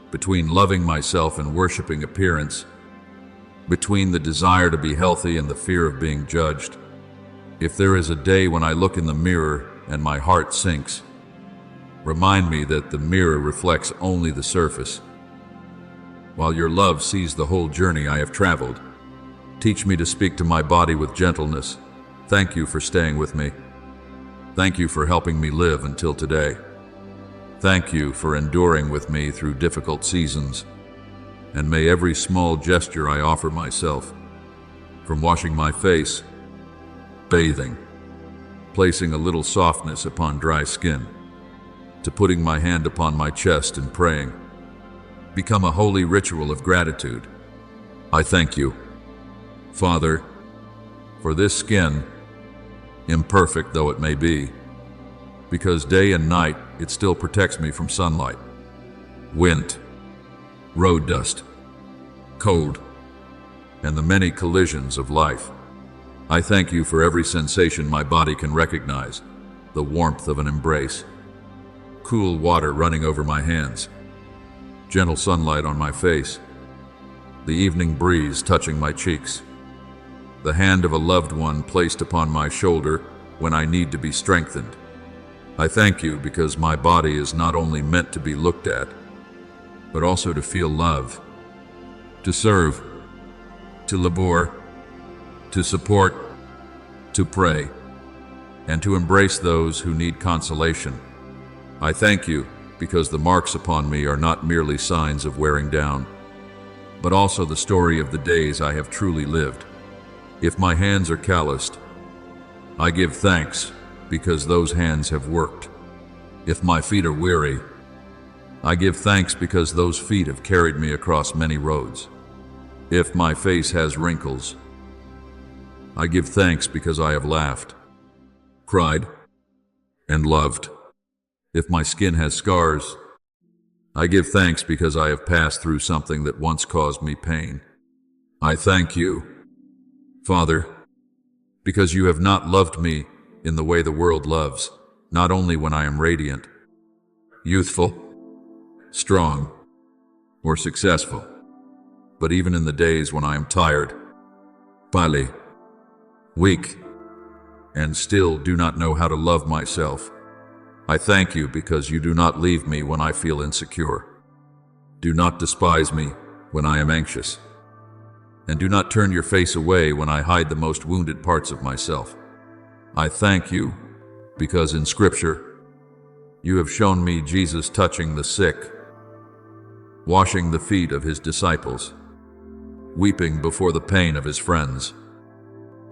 between loving myself and worshiping appearance, between the desire to be healthy and the fear of being judged. If there is a day when I look in the mirror and my heart sinks, remind me that the mirror reflects only the surface, while your love sees the whole journey I have traveled. Teach me to speak to my body with gentleness. Thank you for staying with me. Thank you for helping me live until today. Thank you for enduring with me through difficult seasons. And may every small gesture I offer myself, from washing my face, bathing, placing a little softness upon dry skin, to putting my hand upon my chest and praying, become a holy ritual of gratitude. I thank you, Father, for this skin, imperfect though it may be, because day and night it still protects me from sunlight, wind, road dust, cold, and the many collisions of life. I thank you for every sensation my body can recognize, the warmth of an embrace, cool water running over my hands, gentle sunlight on my face, the evening breeze touching my cheeks, the hand of a loved one placed upon my shoulder when I need to be strengthened. I thank you because my body is not only meant to be looked at, but also to feel love, to serve, to labor, to support, to pray, and to embrace those who need consolation. I thank you because the marks upon me are not merely signs of wearing down, but also the story of the days I have truly lived. If my hands are calloused, I give thanks because those hands have worked. If my feet are weary, I give thanks because those feet have carried me across many roads. If my face has wrinkles, I give thanks because I have laughed, cried, and loved. If my skin has scars, I give thanks because I have passed through something that once caused me pain. I thank you, Father, because you have not loved me in the way the world loves, not only when I am radiant, youthful, strong, or successful, but even in the days when I am tired, pale, weak, and still do not know how to love myself. I thank you because you do not leave me when I feel insecure. Do not despise me when I am anxious, and do not turn your face away when I hide the most wounded parts of myself. I thank you because in Scripture, you have shown me Jesus touching the sick, washing the feet of his disciples, weeping before the pain of his friends,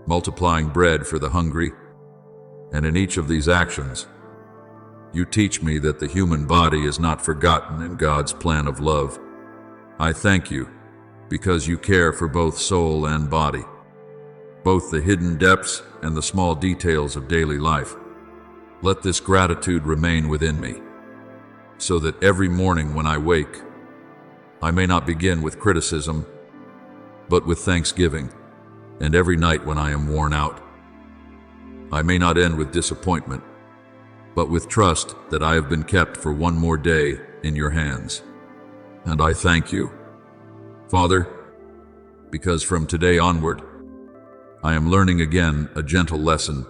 multiplying bread for the hungry, and in each of these actions, you teach me that the human body is not forgotten in God's plan of love. I thank you because you care for both soul and body, both the hidden depths and the small details of daily life. Let this gratitude remain within me, so that every morning when I wake, I may not begin with criticism, but with thanksgiving, and every night when I am worn out, I may not end with disappointment, but with trust that I have been kept for one more day in your hands. And I thank you, Father, because from today onward, I am learning again a gentle lesson.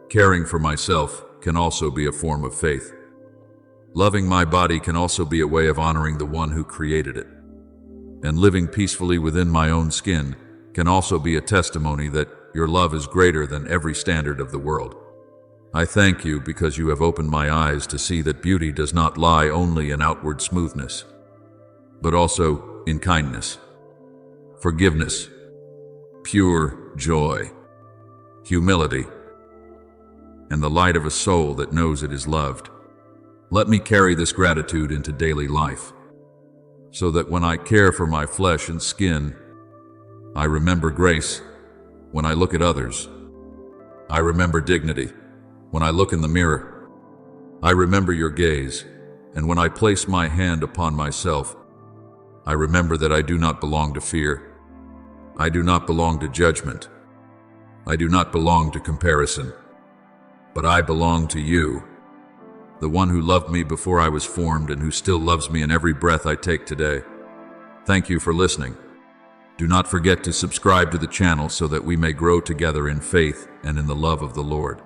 Caring for myself can also be a form of faith. Loving my body can also be a way of honoring the one who created it. And living peacefully within my own skin can also be a testimony that your love is greater than every standard of the world. I thank you because you have opened my eyes to see that beauty does not lie only in outward smoothness, but also in kindness, forgiveness, pure joy, humility, and the light of a soul that knows it is loved. Let me carry this gratitude into daily life, so that when I care for my flesh and skin, I remember grace when I look at others. I remember dignity when I look in the mirror. I remember your gaze, and when I place my hand upon myself, I remember that I do not belong to fear. I do not belong to judgment. I do not belong to comparison, but I belong to you, the one who loved me before I was formed and who still loves me in every breath I take today. Thank you for listening. Do not forget to subscribe to the channel so that we may grow together in faith and in the love of the Lord.